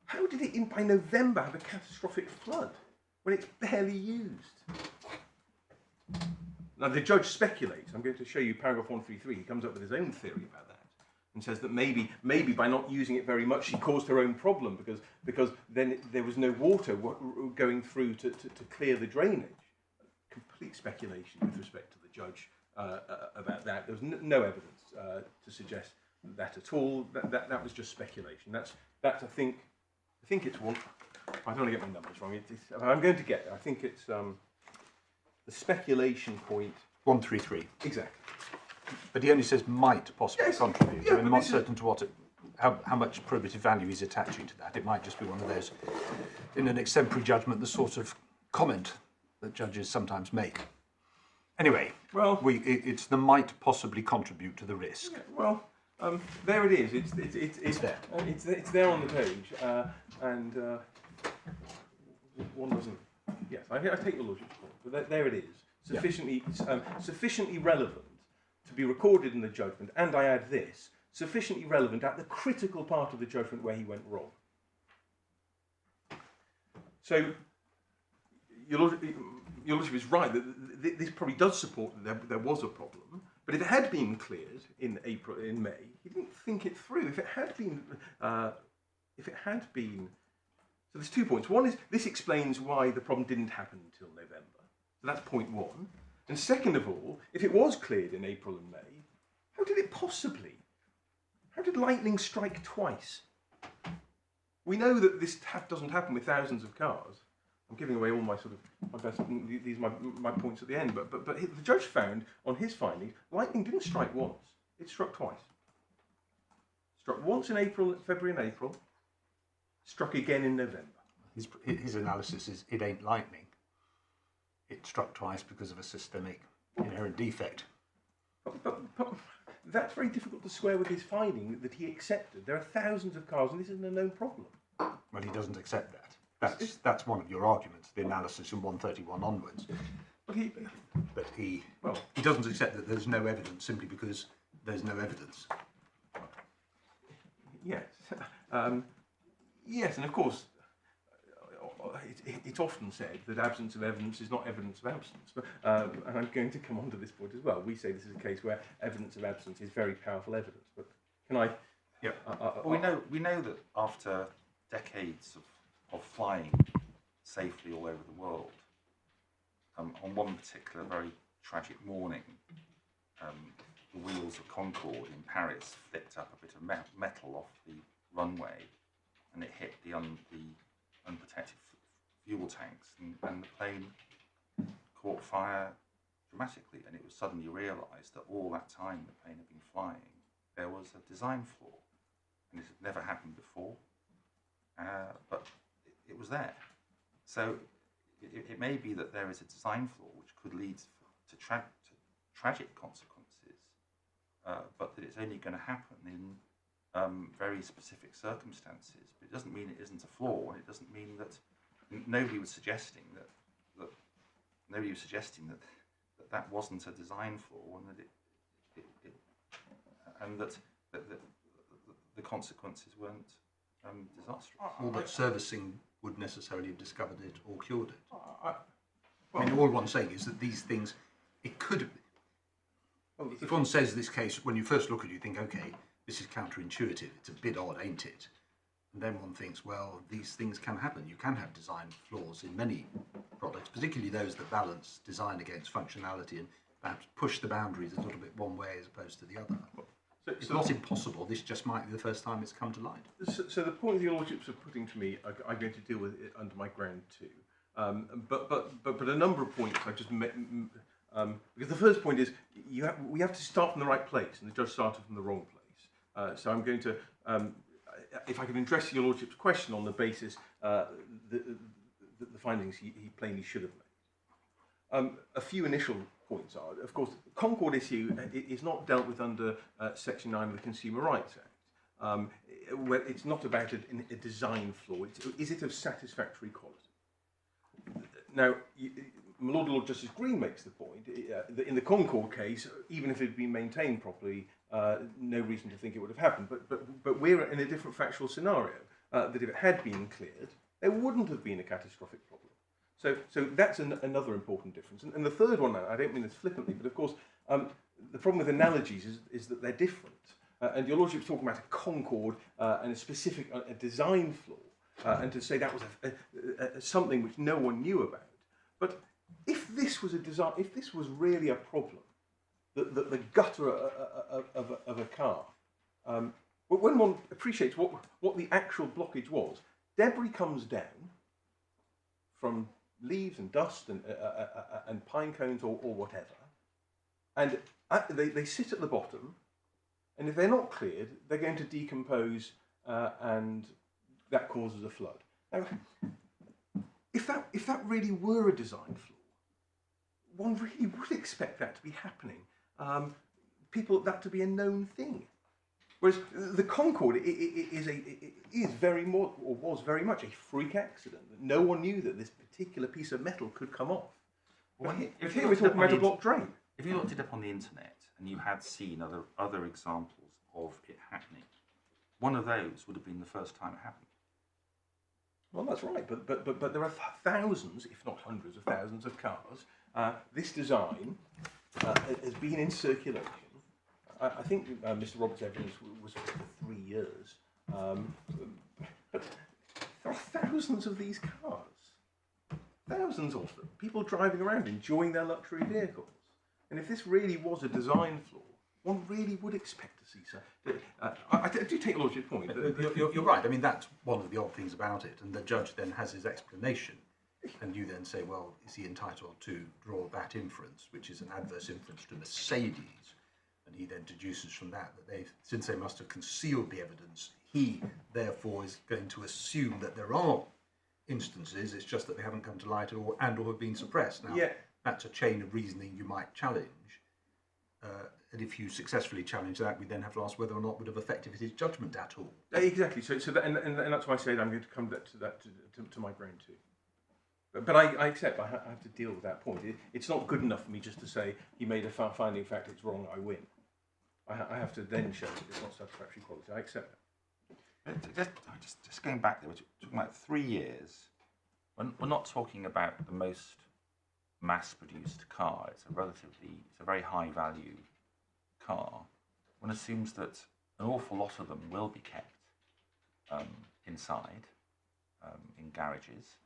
how did it by November have a catastrophic flood when it's barely used? Now, the judge speculates. I'm going to show you paragraph 133. He comes up with his own theory about that and says that maybe by not using it very much, she caused her own problem because then there was no water going through to clear the drainage. Complete speculation with respect to the judge about that. There was no evidence to suggest that at all. That was just speculation. That's I think it's one. I don't want to get my numbers wrong. I'm going to get there. I think it's the speculation point. 133. Exactly. But he only says might possibly contribute. Yeah, I'm not certain to what how much probative value he's attaching to that. It might just be one of those, in an exemplary judgment, the sort of comment that judges sometimes make. Anyway, well, it's the might possibly contribute to the risk. Yeah, well, there it is. It's there. It's there on the page, and one doesn't. Yes, I take your logic, but there it is. Sufficiently relevant to be recorded in the judgment, and I add this: sufficiently relevant at the critical part of the judgment where he went wrong. So, your your lordship is right that this probably does support that there was a problem. But if it had been cleared in May, he didn't think it through. If it had been, so there's 2 points. One is this explains why the problem didn't happen until November. So that's point one. And second of all, if it was cleared in April and May, how did it possibly? How did lightning strike twice? We know that this doesn't happen with thousands of cars. I'm giving away all my best. These are my points at the end. But the judge found on his findings, lightning didn't strike once; it struck twice. Struck once in February and April. Struck again in November. His analysis is it ain't lightning. It struck twice because of a systemic inherent defect. But that's very difficult to square with his finding that he accepted. There are thousands of cars, and this isn't a known problem. Well, he doesn't accept that. That's one of your arguments, the analysis from 131 onwards. But he doesn't accept that there's no evidence simply because there's no evidence. Yes. Yes, and of course, it's often said that absence of evidence is not evidence of absence. But, and I'm going to come on to this point as well. We say this is a case where evidence of absence is very powerful evidence. But can I? Yeah. Well, we know that after decades of flying safely all over the world, on one particular very tragic morning, the wheels of Concorde in Paris flipped up a bit of metal off the runway, and it hit the unprotected fuel tanks, and the plane caught fire dramatically. And it was suddenly realised that all that time the plane had been flying, there was a design flaw, and this had never happened before, but it was there. So it may be that there is a design flaw which could lead to tragic consequences, but that it's only going to happen in very specific circumstances. But it doesn't mean it isn't a flaw, and it doesn't mean that nobody was suggesting that that wasn't a design flaw, and that the consequences weren't disastrous. Or that servicing would necessarily have discovered it or cured it. I mean, all I'm saying is that these things, it could have. If one says this case, when you first look at it, you think, okay, this is counterintuitive, it's a bit odd, ain't it? And then one thinks, well, these things can happen. You can have design flaws in many products, particularly those that balance design against functionality and perhaps push the boundaries a little bit one way as opposed to the other. It's not impossible, this just might be the first time it's come to light. So the point your lordships are putting to me, I'm going to deal with it under my ground too. But a number of points I just met, because the first point is we have to start from the right place, and the judge started from the wrong place. So I'm going to, if I can address your lordship's question on the basis the findings he plainly should have made. A few initial points are, of course, the Concorde issue is not dealt with under Section 9 of the Consumer Rights Act, where it's not about a design flaw. Is it of satisfactory quality? Now, my Lord Justice Green makes the point that in the Concorde case, even if it had been maintained properly, no reason to think it would have happened. But we're in a different factual scenario, that if it had been cleared, there wouldn't have been a catastrophic problem. So that's another important difference. And the third one, I don't mean this flippantly, but of course, the problem with analogies is that they're different. And your lordship's talking about a Concorde and a specific a design flaw, and to say that was something which no one knew about. But if this was a design, if this was really a problem, the gutter of a car, when one appreciates what the actual blockage was, debris comes down from leaves and dust and pine cones or whatever, and they sit at the bottom, and if they're not cleared, they're going to decompose, and that causes a flood. Now, if that really were a design flaw, one really would expect that to be happening. That to be a known thing. Whereas the Concorde is very more, or was very much, a freak accident. No one knew that this particular piece of metal could come off. Well, if here we're talking about a block drain. If you looked it up on the internet and you had seen other examples of it happening, one of those would have been the first time it happened. Well, that's right, but there are thousands, if not hundreds of thousands of cars. This design has been in circulation. I think Mr. Roberts' evidence was for 3 years. But there are thousands of these cars. Thousands of them. People driving around enjoying their luxury vehicles. And if this really was a design flaw, one really would expect to see so. I do take your lordship's point. You're right. I mean, that's one of the odd things about it. And the judge then has his explanation. And you then say, well, is he entitled to draw that inference, which is an adverse inference to Mercedes? And he then deduces from that that since they must have concealed the evidence, he therefore is going to assume that there are instances. It's just that they haven't come to light or have been suppressed. Now, that's a chain of reasoning you might challenge. And if you successfully challenge that, we then have to ask whether or not it would have affected his judgment at all. Exactly. So that, and that's why I said I'm going to come to my brain too. But I accept I have to deal with that point. It's not good enough for me just to say he made a finding of fact, it's wrong, I win. I have to then show that it's not satisfactory quality. I accept that. Just going back there, we're talking about 3 years. We're not talking about the most mass-produced car. It's a very high-value car. One assumes that an awful lot of them will be kept inside, in garages.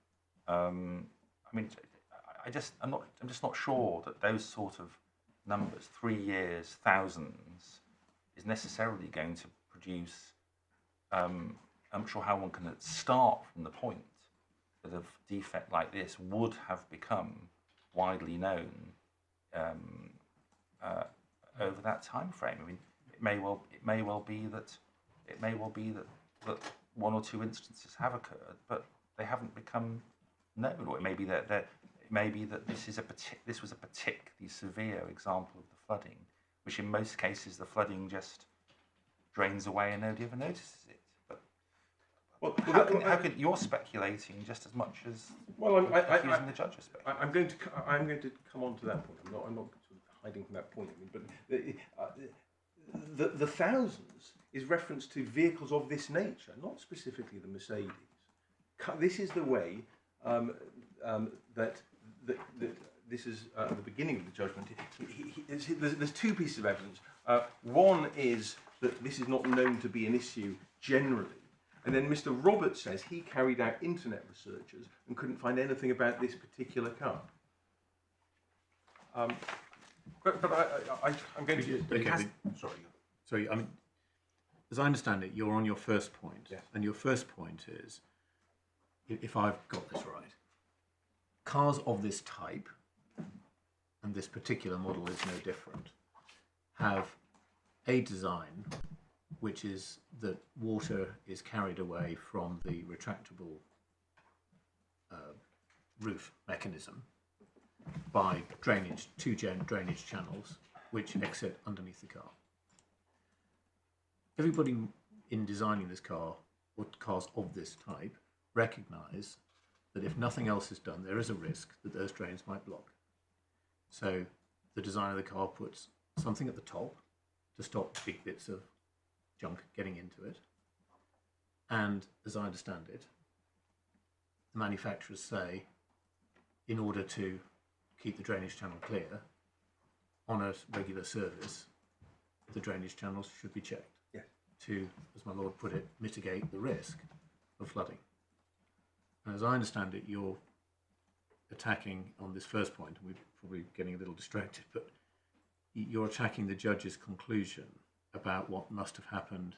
I mean, I'm just not sure that those sort of numbers, 3 years, thousands, is necessarily going to produce. I'm not sure how one can start from the point that a defect like this would have become widely known over that time frame. I mean, it may well be that 1 or 2 instances have occurred, but they haven't become known. Or it may be that this was a particularly severe example of the flooding, which in most cases the flooding just drains away and nobody ever notices it. But how can you're speculating just as much as accusing the judge of speculating? I'm going to come on to that point. I'm not sort of hiding from that point. I mean, but the thousands is reference to vehicles of this nature, not specifically the Mercedes. This is the way that this is at the beginning of the judgment. There's 2 pieces of evidence. One is that this is not known to be an issue generally. And then Mr. Roberts says he carried out internet researches and couldn't find anything about this particular car. But I'm going to... Okay, sorry, I mean, as I understand it, you're on your first point. Yes. And your first point is, if I've got this right, cars of this type, and this particular model is no different, have a design which is that water is carried away from the retractable roof mechanism by drainage, 2 drainage channels which exit underneath the car. Everybody in designing this car, or cars of this type, recognise that if nothing else is done, there is a risk that those drains might block. So the design of the car puts something at the top to stop big bits of junk getting into it. And as I understand it, the manufacturers say, in order to keep the drainage channel clear, on a regular service, the drainage channels should be checked. Yeah. To, as my lord put it, mitigate the risk of flooding. And as I understand it, you're attacking on this first point, and we're probably getting a little distracted, but you're attacking the judge's conclusion about what must have happened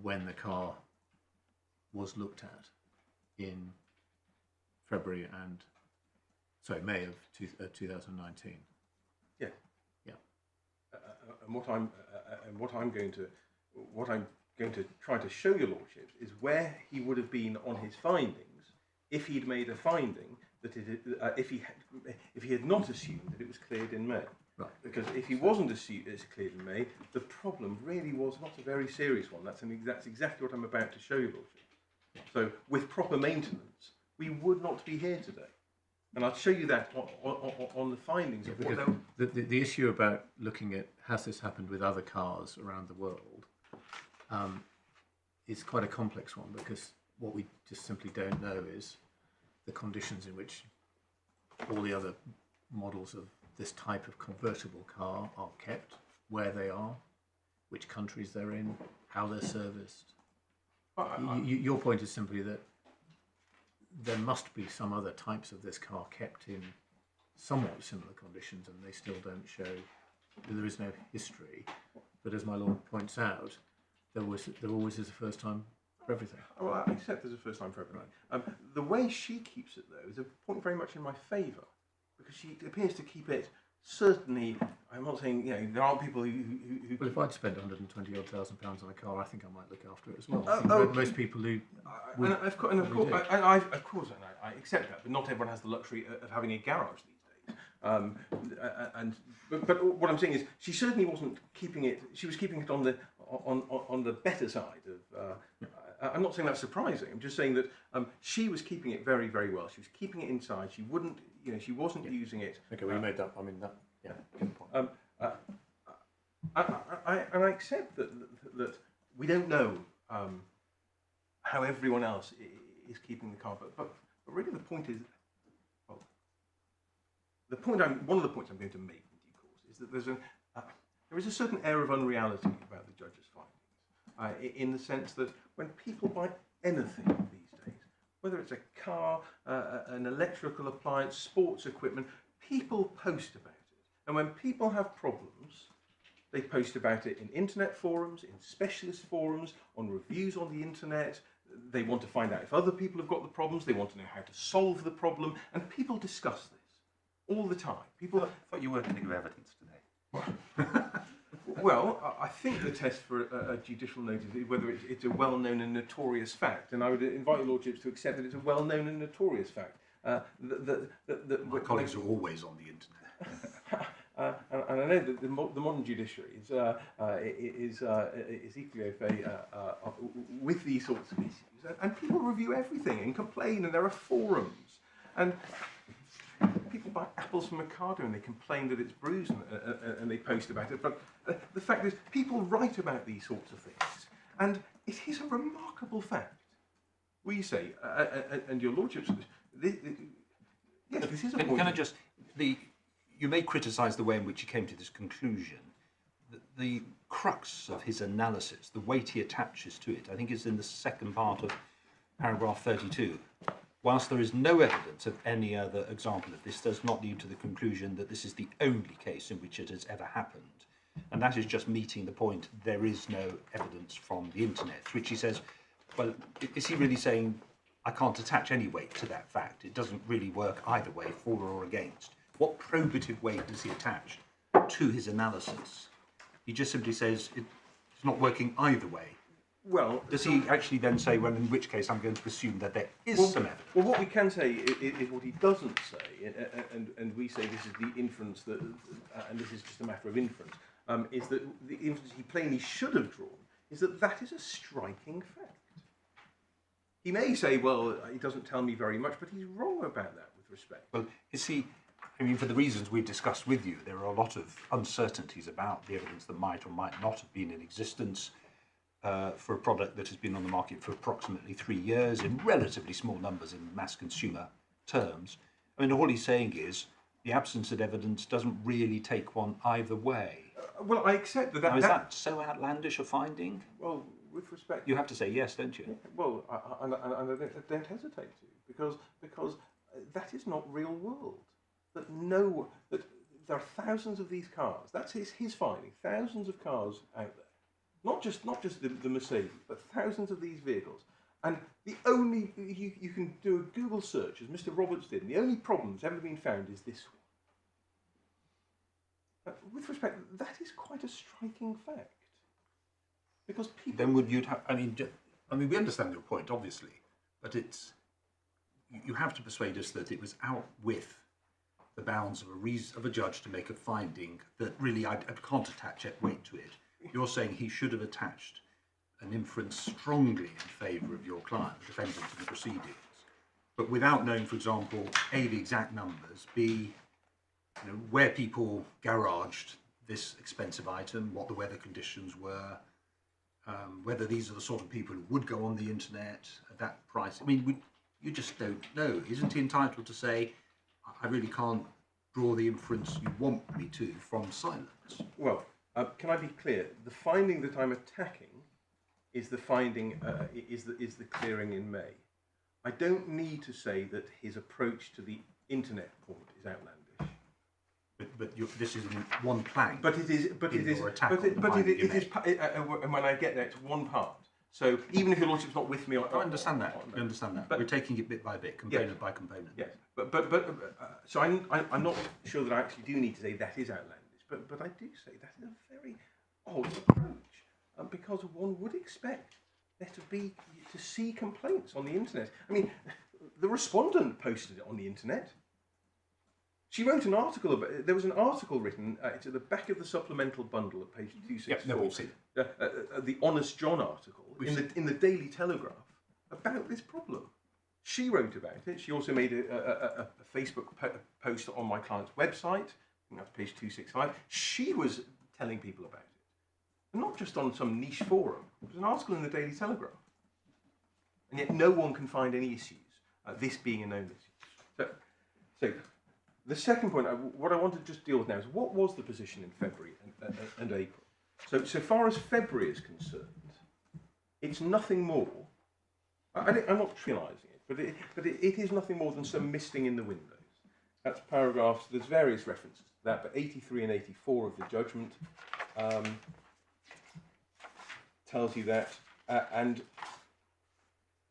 when the car was looked at in May of 2019. Yeah. Yeah. And what I'm going to try to show your lordships is where he would have been on his findings if he'd made a finding that if he had not assumed that it was cleared in May. Right. Because if he wasn't assumed it's cleared in May, the problem really was not a very serious one. That's exactly what I'm about to show you, lordship. So with proper maintenance, we would not be here today. And I'll show you that on the findings of what the issue about looking at has this happened with other cars around the world is quite a complex one, because what we just simply don't know is the conditions in which all the other models of this type of convertible car are kept, where they are, which countries they're in, how they're serviced. Your point is simply that there must be some other types of this car kept in somewhat similar conditions, and they still don't show that there is no history. But as my lord points out, there always is a first time for everything. Well, I accept there's a first time for everything. The way she keeps it, though, is a point very much in my favour, because she appears to keep it. Certainly, I'm not saying, you know, there aren't people who Well, if I'd spent 120 odd thousand pounds on a car, I think I might look after it as well. Most people who would, of course, I accept that, but not everyone has the luxury of having a garage these days. But what I'm saying is, she certainly wasn't keeping it. She was keeping it on the better side of. I'm not saying that's surprising. I'm just saying that she was keeping it very, very well. She was keeping it inside. She wouldn't, you know, she wasn't using it. Okay, well, you made that. I mean, that. Yeah, good point. I accept that we don't know how everyone else is keeping the car, but really the point is, well, one of the points I'm going to make in due course is that there is a certain air of unreality about the judge's findings, in the sense that when people buy anything these days, whether it's a car, an electrical appliance, sports equipment, people post about it. And when people have problems, they post about it in internet forums, in specialist forums, on reviews on the internet. They want to find out if other people have got the problems. They want to know how to solve the problem. And people discuss this all the time. People I thought you weren't going to give evidence today. Well, I think the test for a judicial notice is whether it's a well-known and notorious fact. And I would invite your lordships to accept that it's a well-known and notorious fact. My colleagues are always on the internet. And I know that the modern judiciary is equally au fait with these sorts of issues, and people review everything and complain, and there are forums, and people buy apples from Ocado and they complain that it's bruised and they post about it. But the fact is, people write about these sorts of things, and it is a remarkable fact. We say, and your lordships, yes, this is a point. Can I just you may criticise the way in which he came to this conclusion. The crux of his analysis, the weight he attaches to it, I think is in the second part of paragraph 32. Whilst there is no evidence of any other example of this, does not lead to the conclusion that this is the only case in which it has ever happened. And that is just meeting the point, there is no evidence from the internet, to which he says, well, is he really saying, I can't attach any weight to that fact? It doesn't really work either way, for or against. What probative weight does he attach to his analysis? He just simply says it's not working either way. Well, does he actually then say, well, in which case I'm going to assume that there is some evidence? Well, what we can say is what he doesn't say, and we say this is the inference that, and this is just a matter of inference, is that the inference he plainly should have drawn is that is a striking fact. He may say, well, he doesn't tell me very much, but he's wrong about that with respect. Well, is he? I mean, for the reasons we've discussed with you, there are a lot of uncertainties about the evidence that might or might not have been in existence for a product that has been on the market for approximately 3 years in relatively small numbers in mass consumer terms. I mean, all he's saying is the absence of evidence doesn't really take one either way. Well, I accept that. Now, is that so outlandish a finding? Well, with respect, you have to say yes, don't you? Well, I don't hesitate to, because that is not real world. That there are thousands of these cars. That's his finding. Thousands of cars out there, not just the Mercedes, but thousands of these vehicles. And the only you can do a Google search, as Mr. Roberts did. And the only problem that's ever been found is this one. With respect, that is quite a striking fact. Because people. Then would you have? I mean, we understand your point, obviously, but you have to persuade us that it was out with the bounds of a judge to make a finding that really I can't attach weight to it. You're saying he should have attached an inference strongly in favour of your client, the defendant in the proceedings, but without knowing, for example, A, the exact numbers, B, where people garaged this expensive item, what the weather conditions were, whether these are the sort of people who would go on the internet at that price. I mean, you just don't know. Isn't he entitled to say, I really can't draw the inference you want me to from silence? Well, can I be clear? The finding that I'm attacking is the finding is the clearing in May. I don't need to say that his approach to the internet point is outlandish. But this is one plank. But it is. But it is. And when I get there, it's one part. So even if your lordship's not with me, I understand that. I understand that. But we're taking it bit by bit, component by component. Yes. But so I'm not sure that I actually do need to say that is outlandish. But I do say that is a very odd approach, because one would expect there to see complaints on the internet. I mean, the respondent posted it on the internet. She wrote an article about it. There was an article written, it's at the back of the supplemental bundle at page 264. Yep, no, we've seen it. The Honest John article in the Daily Telegraph about this problem. She wrote about it. She also made a Facebook post on my client's website. I think that's page 265. She was telling people about it. And not just on some niche forum. It was an article in the Daily Telegraph. And yet no one can find any issues, this being a known issue. So the second point, what I want to just deal with now is what was the position in February and April. So far as February is concerned, it's nothing more. I'm not trivialising it, but it is nothing more than some misting in the windows. That's paragraphs. There's various references to that, but 83 and 84 of the judgment tells you that, and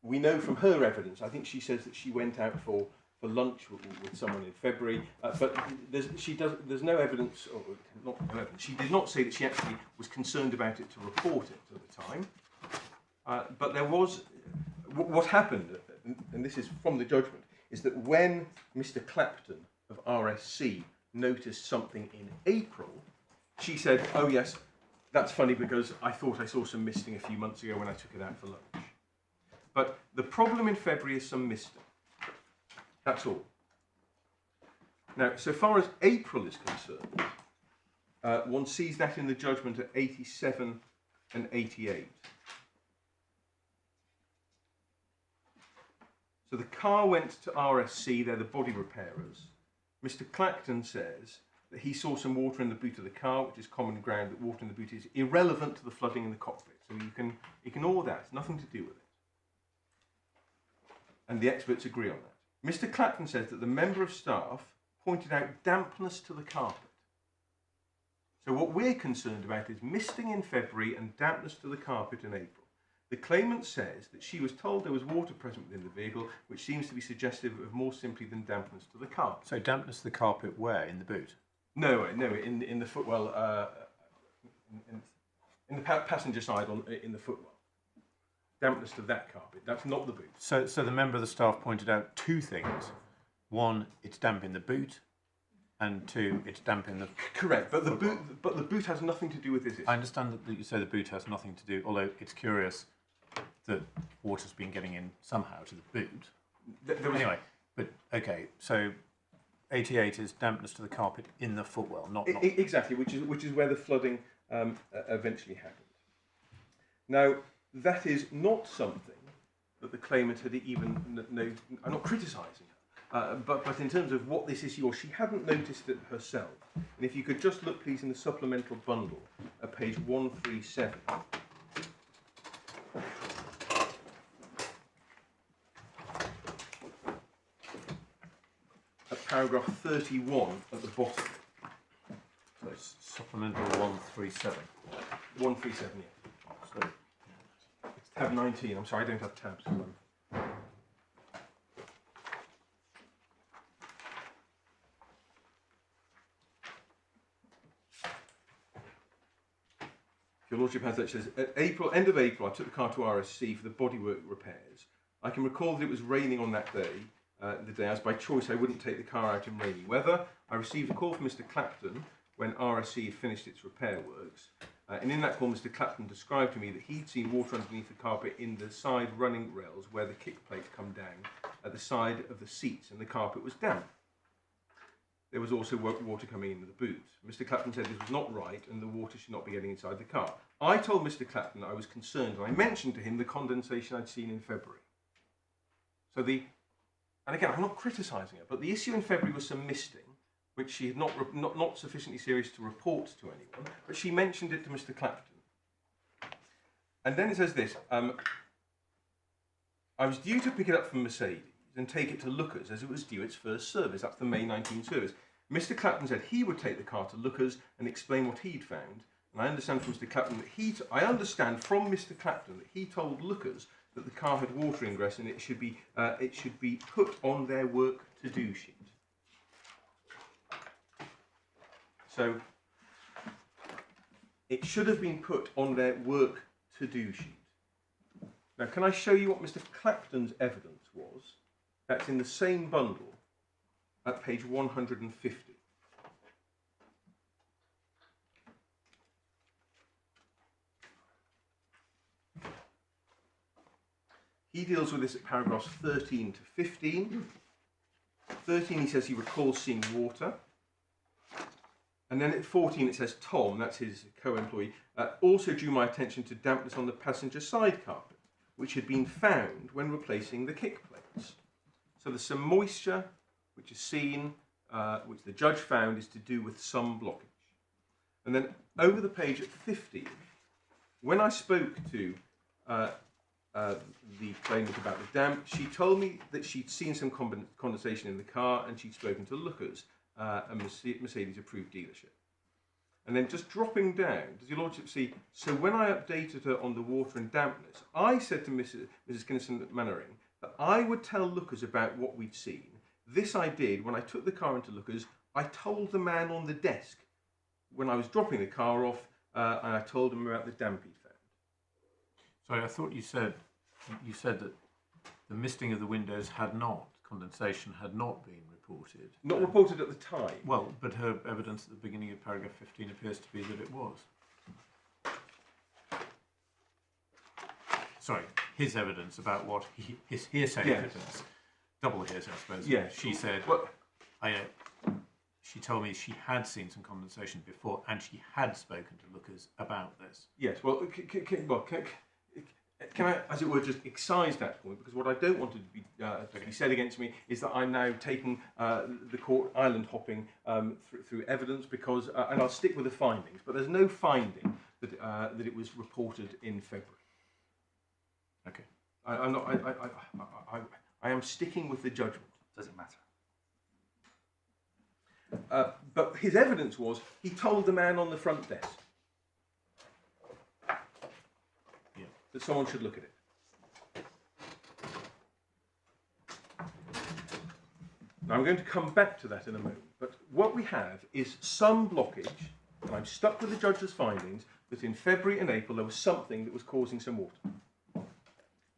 we know from her evidence. I think she says that she went out for lunch with someone in February, but there's no evidence, or not no evidence. She did not say that she actually was concerned about it to report it at the time. But there was what happened, and this is from the judgment, is that when Mr. Clapton of RSC noticed something in April, she said, "Oh yes, that's funny because I thought I saw some misting a few months ago when I took it out for lunch." But the problem in February is some misting. That's all. Now, so far as April is concerned, one sees that in the judgment at 87 and 88. So the car went to RSC, they're the body repairers. Mr. Clacton says that he saw some water in the boot of the car, which is common ground that water in the boot is irrelevant to the flooding in the cockpit. So you can ignore that, it's nothing to do with it. And the experts agree on that. Mr. Clapton says that the member of staff pointed out dampness to the carpet. So what we're concerned about is misting in February and dampness to the carpet in April. The claimant says that she was told there was water present within the vehicle, which seems to be suggestive of more simply than dampness to the carpet. So dampness to the carpet where? In the boot? No, in the footwell, in the passenger side in the footwell. Dampness to that carpet. That's not the boot. So the member of the staff pointed out two things. One, it's damp in the boot, and two, it's damp in the. Correct, but the boot has nothing to do with this issue. I understand that you say the boot has nothing to do. Although it's curious that water's been getting in somehow to the boot. Anyway, but okay. So 88 is dampness to the carpet in the footwell, not exactly, which is where the flooding eventually happened. Now, that is not something that the claimant had even known. I'm not criticising her, but in terms of what this issue, or she hadn't noticed it herself. And if you could just look, please, in the supplemental bundle at page 137. At paragraph 31 at the bottom. So it's supplemental 137. 137, yeah. So, tab 19. I'm sorry, I don't have tabs. Your Lordship has that. It says, end of April, I took the car to RSC for the bodywork repairs. I can recall that it was raining on that day. The day, as by choice I wouldn't take the car out in rainy weather. I received a call from Mr. Clapton when RSC had finished its repair works. And in that call, Mr. Clapton described to me that he'd seen water underneath the carpet in the side running rails where the kick plates come down at the side of the seats, and the carpet was damp. there was also water coming into the boot. Mr. Clapton said this was not right and the water should not be getting inside the car. I told Mr. Clapton I was concerned, and I mentioned to him the condensation I'd seen in February. So and again, I'm not criticising her, but the issue in February was some misting, which she had not sufficiently serious to report to anyone, but she mentioned it to Mr. Clapton. And then it says this, I was due to pick it up from Mercedes and take it to Lookers as it was due its first service. That's the May 19 service. Mr. Clapton said he would take the car to Lookers and explain what he'd found. And I understand from Mr. Clapton that he told Lookers that the car had water ingress and it should be put on their work to do sheet. So it should have been put on their work to do sheet. Now, can I show you what Mr. Clapton's evidence was? That's in the same bundle at page 150. He deals with this at paragraphs 13 to 15. 13, he says he recalls seeing water. And then at 14, it says Tom, that's his co-employee, also drew my attention to dampness on the passenger side carpet, which had been found when replacing the kick plates. So there's some moisture, which is seen, which the judge found is to do with some blockage. And then over the page at 15, when I spoke to the claimant about the damp, she told me that she'd seen some condensation in the car and she'd spoken to Lookers, a Mercedes approved dealership. And then just dropping down, does your lordship see, so when I updated her on the water and dampness, I said to Mrs. Kynaston-Mainwaring that I would tell Lookers about what we'd seen. This I did when I took the car into Lookers. I told the man on the desk when I was dropping the car off, and I told him about the damp he'd found. Sorry, I thought you said that the misting of the windows condensation had not been reported. Not reported at the time. Well, but her evidence at the beginning of paragraph 15 appears to be that it was. Sorry, his evidence about what his hearsay evidence, double hearsay, I suppose. Yeah. She said, she told me she had seen some condensation before and she had spoken to Lookers about this. Yes, well, can I, as it were, just excise that point? Because what I don't want to be said against me is that I'm now taking the court island hopping through evidence, because, and I'll stick with the findings, but there's no finding that that it was reported in February. Okay. I am sticking with the judgment. Does it matter? But his evidence was he told the man on the front desk that someone should look at it. Now I'm going to come back to that in a moment, but what we have is some blockage, and I'm stuck with the judge's findings, that in February and April there was something that was causing some water.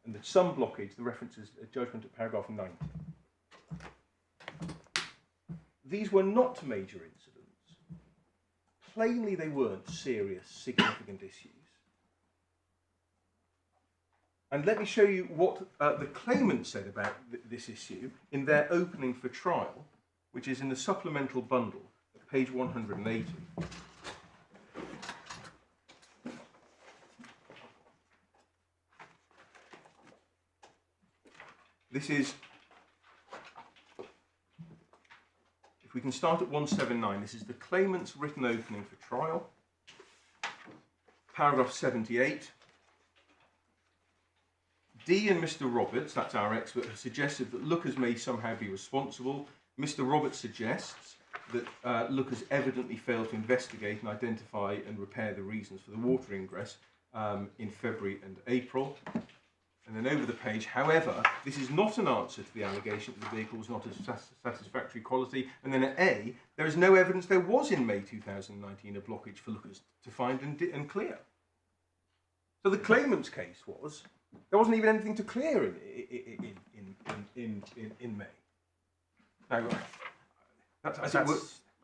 And that some blockage, the reference is a judgment at paragraph 90. These were not major incidents. Plainly they weren't serious, significant issues. And let me show you what the claimant said about this issue in their opening for trial, which is in the supplemental bundle at page 180. This is, if we can start at 179, this is the claimant's written opening for trial, paragraph 78. D and Mr. Roberts, that's our expert, have suggested that Lookers may somehow be responsible. Mr. Roberts suggests that Lookers evidently failed to investigate and identify and repair the reasons for the water ingress in February and April. And then over the page, however, this is not an answer to the allegation that the vehicle was not of satisfactory quality. And then at A, there is no evidence there was in May 2019 a blockage for Lookers to find and clear. So the claimant's case was, there wasn't even anything to clear in May. Now,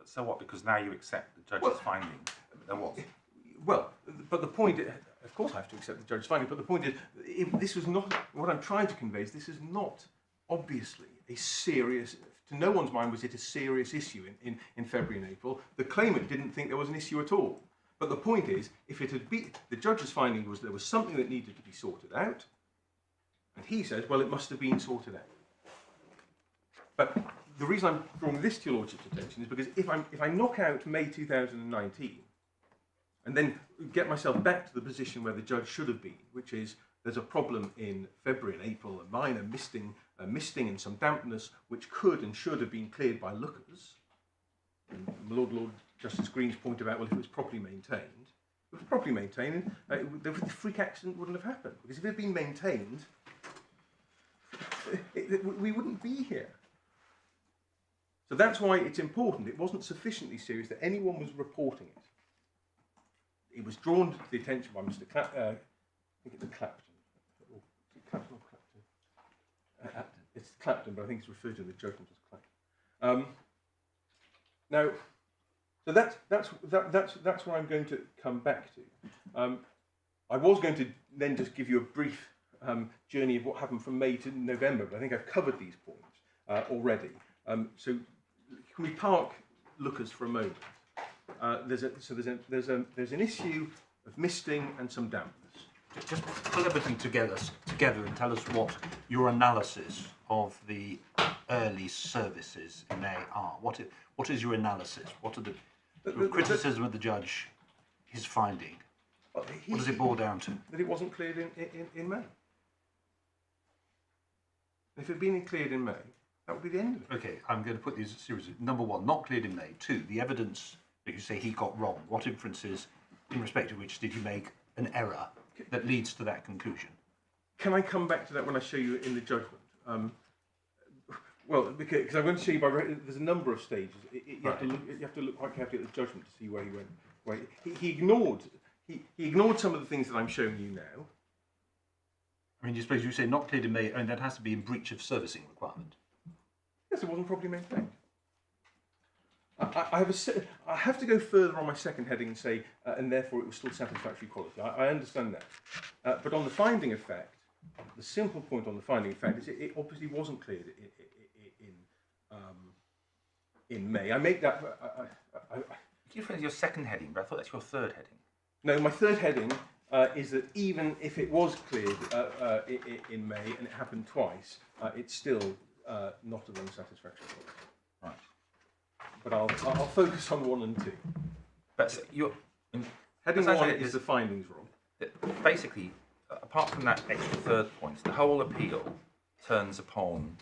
so what? Because now you accept the judge's finding. There was. Well, but the point, of course I have to accept the judge's finding, but the point is, this was not, what I'm trying to convey is this is not obviously a serious, to no one's mind was it a serious issue in February and April. The claimant didn't think there was an issue at all. But the point is, if it had been, the judge's finding was there was something that needed to be sorted out, and he says, well, it must have been sorted out. But the reason I'm drawing this to your lordship's attention is because if I knock out May 2019, and then get myself back to the position where the judge should have been, which is there's a problem in February and April, a minor misting and some dampness, which could and should have been cleared by lookers. And Lord Justice Green's point about, well, if it was properly maintained, if it was properly maintained, the freak accident wouldn't have happened. Because if it had been maintained, we wouldn't be here. So that's why it's important. It wasn't sufficiently serious that anyone was reporting it. It was drawn to the attention by Mr. I think it's Clapton. Is it Clapton or Clapton? It's Clapton, but I think it's referred to in the judgment as Clapton. Now, so that's where I'm going to come back to. I was going to then just give you a brief journey of what happened from May to November, but I think I've covered these points already. So can we park lookers for a moment? There's an issue of misting and some dampness. Just pull everything together and tell us what your analysis of the early services in May are. What is your analysis? What are the criticism of the judge, his finding? What does it boil down to? That it wasn't cleared in May. If it had been cleared in May, that would be the end of it. Okay, I'm going to put these seriously. Number one, not cleared in May. Two, the evidence that you say he got wrong. What inferences, in respect of which, did you make an error that leads to that conclusion? Can I come back to that when I show you in the judgment? Well, because I'm going to show you there's a number of stages. You have to look quite carefully at the judgment to see where he went. He ignored some of the things that I'm showing you now. I mean, you suppose you say not cleared in May, and that has to be in breach of servicing requirement. Yes, it wasn't properly maintained. I have to go further on my second heading and say, and therefore it was still satisfactory quality. I understand that. But on the finding of fact, the simple point on the finding of fact is it obviously wasn't cleared in May. I make that... You phrase your second heading, but I thought that's your third heading. No, my third heading is that even if it was cleared in May and it happened twice, it's still not of unsatisfactory quality. Right. But I'll focus on 1 and 2. But Heading 1 is the findings wrong. Basically, apart from that extra third point, the whole appeal turns upon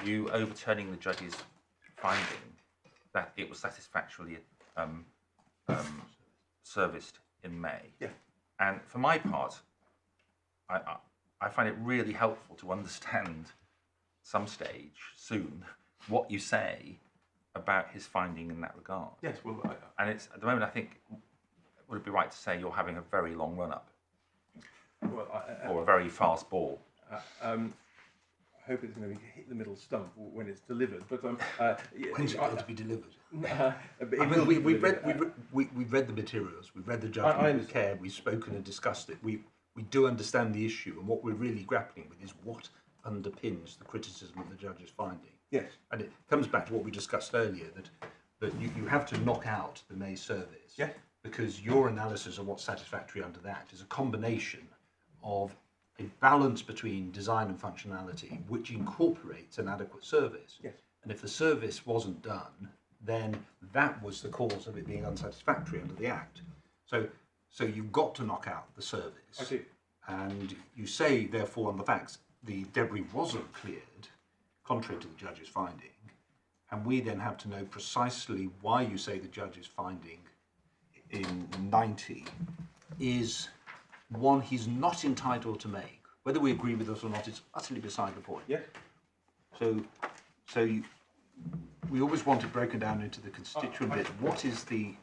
you overturning the judge's finding that it was satisfactorily serviced in May. Yeah. And for my part, I find it really helpful to understand some stage soon what you say about his finding in that regard. Yes, well, and it's at the moment I think would it be right to say you're having a very long run up, or a very fast ball. I hope it's going to hit the middle stump when it's delivered. But when's it going to be delivered? We've read the materials, we've read the judgment with care, we've spoken and discussed it. We do understand the issue, and what we're really grappling with is what underpins the criticism of the judge's finding. Yes. And it comes back to what we discussed earlier, that you have to knock out the May service. Yeah. Because your analysis of what's satisfactory under that is a combination of a balance between design and functionality, which incorporates an adequate service. Yes. And if the service wasn't done, then that was the cause of it being unsatisfactory under the Act. So you've got to knock out the service. I do. And you say, therefore, on the facts, the debris wasn't cleared, contrary to the judge's finding, and we then have to know precisely why you say the judge's finding in 90 is one he's not entitled to make. Whether we agree with this or not is utterly beside the point. Yeah. We always want it broken down into the constituent bit. What is the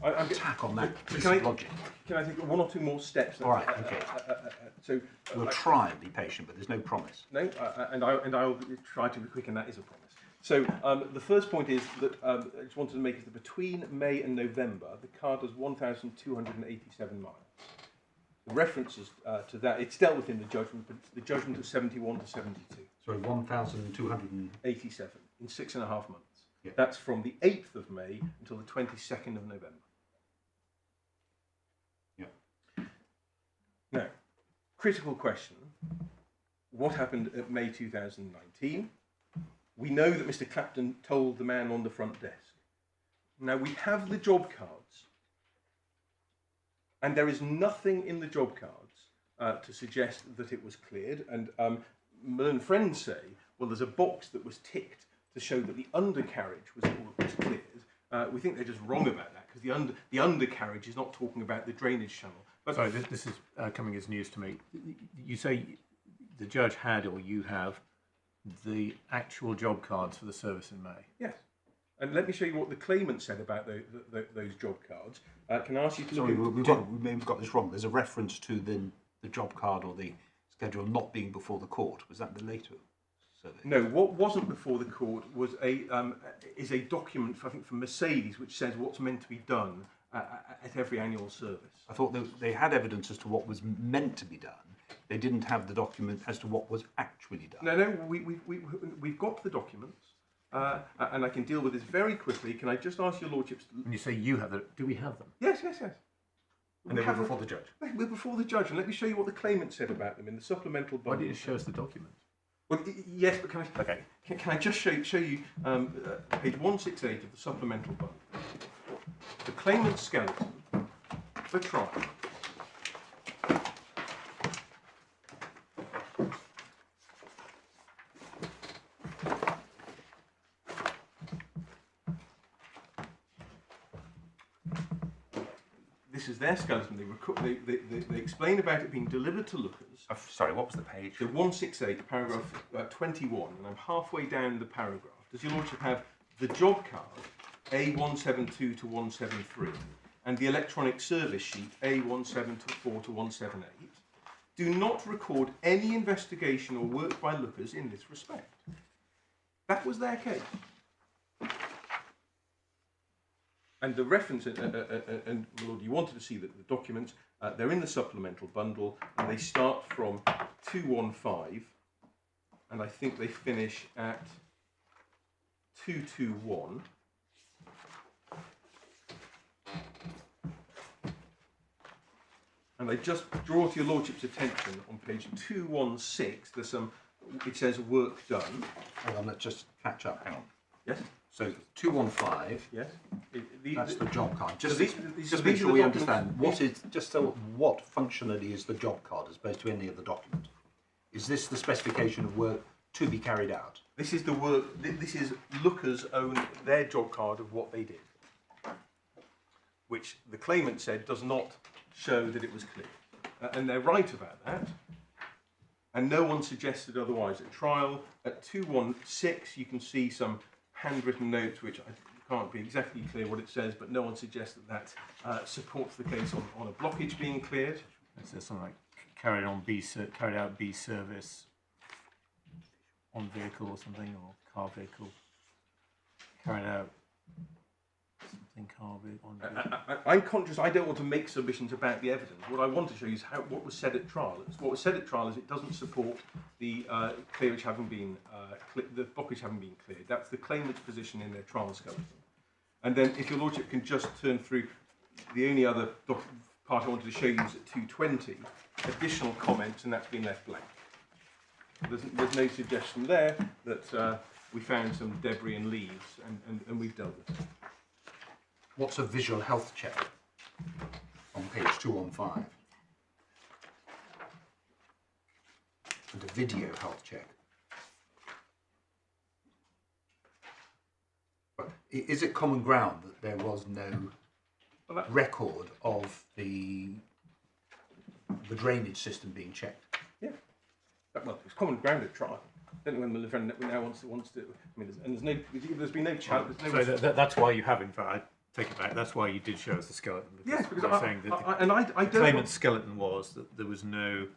attack on that piece of logic? Can I take 1 or 2 more steps? All right, okay. So we'll try and be patient, but there's no promise. No, and I'll try to be quick, and that is a promise. So the first point is that I just wanted to make is that between May and November, the car does 1,287 miles. the references to that, it's dealt with in the judgment, but it's the judgment of 71 to 72. Sorry, 1,200. 87 in 6.5 months. Yeah. That's from the 8th of May until the 22nd of November. Yeah. Now, critical question. What happened at May 2019? We know that Mr. Clapton told the man on the front desk. Now, we have the job cards, and there is nothing in the job cards to suggest that it was cleared. And Malone friends say, well, there's a box that was ticked to show that the undercarriage was cleared. We think they're just wrong about that, because the undercarriage is not talking about the drainage channel. But sorry, this is coming as news to me. You say the judge had, or you have, the actual job cards for the service in May. Yes. And let me show you what the claimant said about those job cards. Can I ask you to Sorry, look we may have got this wrong. There's a reference to the job card or the schedule not being before the court. Was that the later survey? No, what wasn't before the court was is a document, I think, from Mercedes, which says what's meant to be done at every annual service. I thought they had evidence as to what was meant to be done. They didn't have the document as to what was actually done. No, we've got the documents, and I can deal with this very quickly. Can I just ask your lordships? When you say you have them, do we have them? Yes. And they were before the judge. We're before the judge, and let me show you what the claimant said about them in the supplemental bundle. Why did you show us the documents? Well, yes, but can I just show you page 168 of the supplemental bundle? The claimant's skeleton for trial. This is their skeleton. They explain about it being delivered to lookers. Sorry, what was the page? The 168, paragraph 21, and I'm halfway down the paragraph. Does your lordship have the job card, A172 to 173, and the electronic service sheet, A174 to 178, do not record any investigation or work by lookers in this respect? That was their case. And the reference, and Lord, you wanted to see that the documents, they're in the supplemental bundle, and they start from 215, and I think they finish at 221. And I just draw to your lordship's attention on page 216, there's some, it says work done. Hang on, let's just catch up. Hang on. Yes? So 215. Yes. That's the job card. Just, these just are make sure the we documents. understand what is. Just so what functionally is the job card as opposed to any of the documents? Is this the specification of work to be carried out? This is the work. This is lookers own their job card of what they did, which the claimant said does not show that it was clear, and they're right about that. And no one suggested otherwise at trial. At 216, you can see some handwritten notes, which I can't be exactly clear what it says, but no one suggests that supports the case on a blockage being cleared. It says something like carried out B service on vehicle or something, or car vehicle. Carried out something car vehicle on vehicle. I'm conscious I don't want to make submissions about the evidence. What I want to show you is what was said at trial. What was said at trial is it doesn't support the clearage having been the blockage having been cleared. That's the claimant's position in their trial skeleton. And then, if your lordship can just turn through, the only other part I wanted to show you is at 220, additional comments, and that's been left blank. There's no suggestion there that we found some debris and leaves, and we've dealt with it. What's a visual health check on page 215? And a video health check. Is it common ground that there was no record of the drainage system being checked? Yeah. Well, it's common ground at trial. I don't know when the friend now wants to. I mean, and there's been no challenge. So that's why you have, in fact, I take it back. That's why you did show us the skeleton. Yes, because you're saying that I the don't. claimant's skeleton was that there was no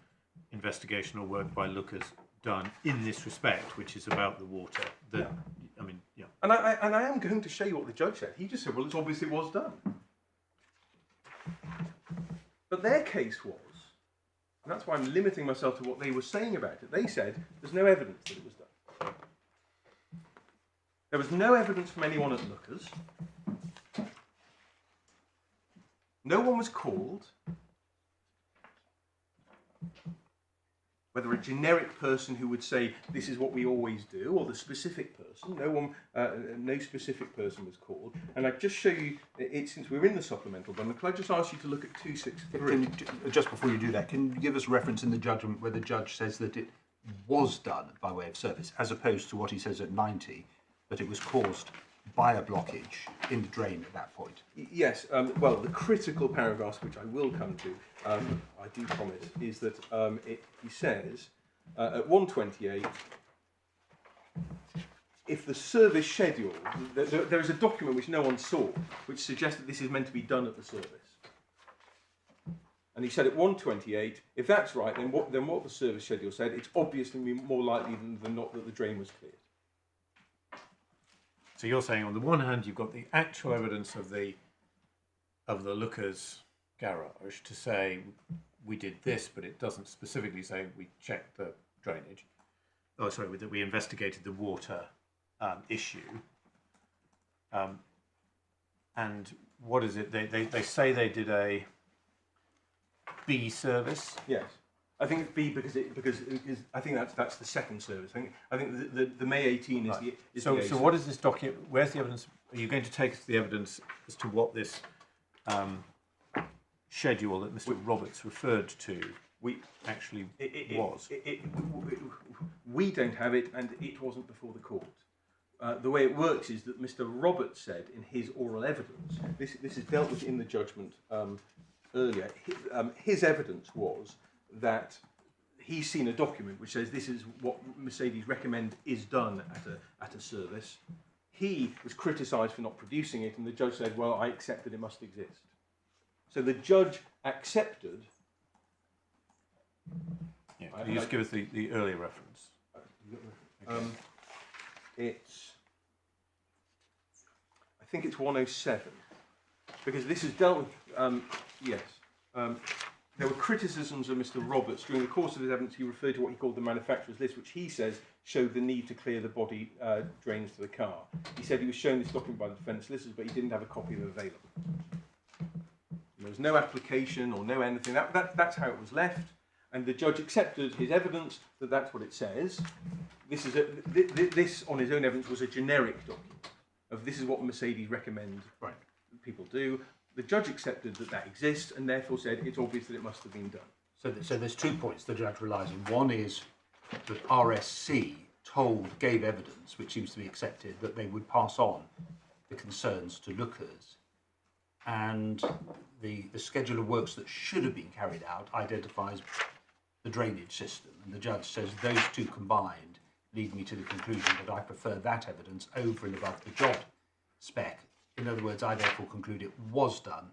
investigation or work by lookers done in this respect, which is about the water. That, I mean, yeah. And I am going to show you what the judge said. He just said, well, it's obviously was done. But their case was And that's why I'm limiting myself to what they were saying about it. They said there's no evidence that it was done. There was no evidence from anyone at Lookers. No one was called. Whether a generic person who would say this is what we always do, or the specific person, no specific person was called. And I'd just show you it since we're in the supplemental bundle. Could I just ask you to look at 263? Just before you do that, can you give us reference in the judgment where the judge says that it was done by way of service, as opposed to what he says at 90, that it was caused by a blockage in the drain at that point? Yes, well, the critical paragraphs, which I will come to, I do promise, is that he says at 128, if the service schedule, there is a document which no one saw, which suggests that this is meant to be done at the service. And he said at 128, if that's right, then what the service schedule said, it's obviously more likely than not that the drain was cleared. So you're saying on the one hand you've got the actual evidence of the Lookers garage to say we did this, but it doesn't specifically say we checked the drainage. Oh, sorry, that we investigated the water issue. And what is it? They say they did a B service. Yes. I think it's B because I think that's the second service. I think the May 18 is right. the So A what is this document? Where's the evidence? Are you going to take us to the evidence as to what this schedule that Mr. Roberts referred to actually was? We don't have it, and it wasn't before the court. The way it works is that Mr. Roberts said in his oral evidence, this is dealt with in the judgment earlier. His evidence was that he's seen a document which says this is what Mercedes recommend is done at a service. He was criticised for not producing it, and the judge said, well, I accept that it must exist. So the judge accepted. Yeah, can you just give us the earlier reference? I think it's 107, because this is dealt with, yes. There were criticisms of Mr. Roberts. During the course of his evidence, he referred to what he called the manufacturer's list, which he says showed the need to clear the body drains to the car. He said he was shown this document by the defendant's solicitors, but he didn't have a copy of it available. There was no application or no anything. That's how it was left, and the judge accepted his evidence that that's what it says. This, on his own evidence, was a generic document of this is what Mercedes recommend people do. The judge accepted that exists, and therefore said it's obvious that it must have been done. So there's 2 points the judge relies on. One is that RSC gave evidence, which seems to be accepted, that they would pass on the concerns to Lookers, and the schedule of works that should have been carried out identifies the drainage system, and the judge says those two combined lead me to the conclusion that I prefer that evidence over and above the job spec. In other words, I therefore conclude it was done,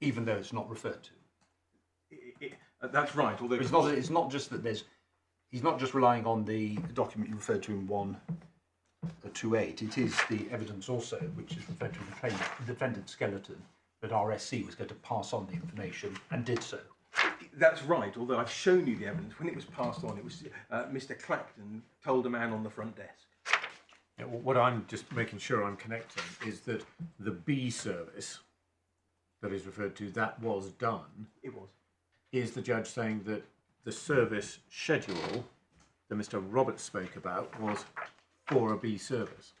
even though it's not referred to. That's right. Although it's not just that he's not just relying on the document you referred to in 128. It is the evidence also, which is referred to in the defendant skeleton, that RSC was going to pass on the information and did so. That's right. Although I've shown you the evidence when it was passed on, it was Mr. Clacton told a man on the front desk. Yeah, well, what I'm just making sure I'm connecting is that the B service that is referred to, that was done. It was. Is the judge saying that the service schedule that Mr. Roberts spoke about was for a B service?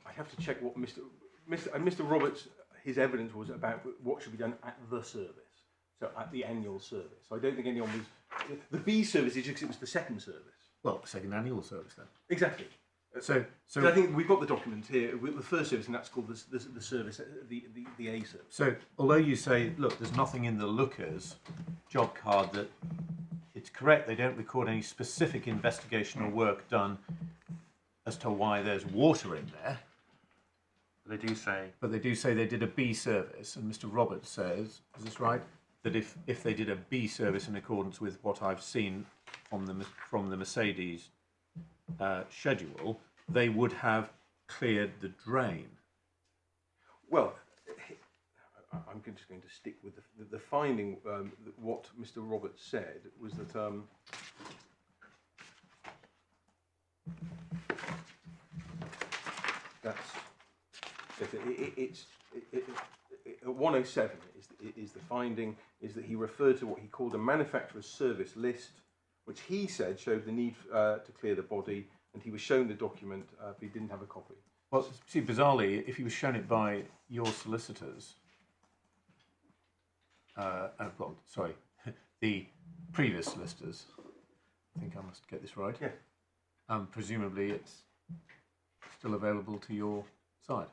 I have to check what Mr. Roberts, his evidence was about what should be done at the service. So at the annual service. So I don't think anyone was. The B service is just because it was the second service. Well, the second annual service then. Exactly. So I think we've got the document here with the first service, and that's called the service, the A service. So although you say, look, there's nothing in the Lookers job card that it's correct, they don't record any specific investigation or work done as to why there's water in there. But they do say they did a B service, and Mr. Roberts says, is this right, that if they did a B service in accordance with what I've seen from the Mercedes schedule, they would have cleared the drain. Well, I'm just going to stick with the finding. What Mr. Roberts said was that it's 107 is the finding is that he referred to what he called a manufacturer's service list, which he said showed the need to clear the body, and he was shown the document, but he didn't have a copy. Well, see, bizarrely, if he was shown it by your solicitors, well, sorry, the previous solicitors, I think I must get this right. Yeah. Presumably, it's still available to your side.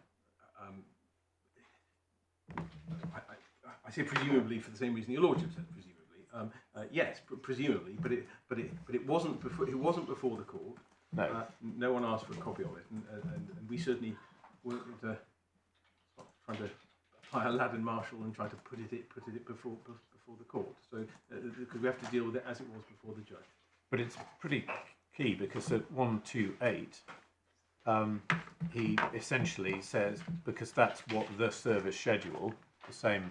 I say presumably for the same reason your lordship said presumably. Yes, presumably, but it wasn't before. It wasn't before the court. No. No one asked for a copy of it, and we certainly weren't trying to apply Aladdin Marshall and try to put it before the court. So because we have to deal with it as it was before the judge. But it's pretty key because at 128, he essentially says, because that's what the service schedule, the same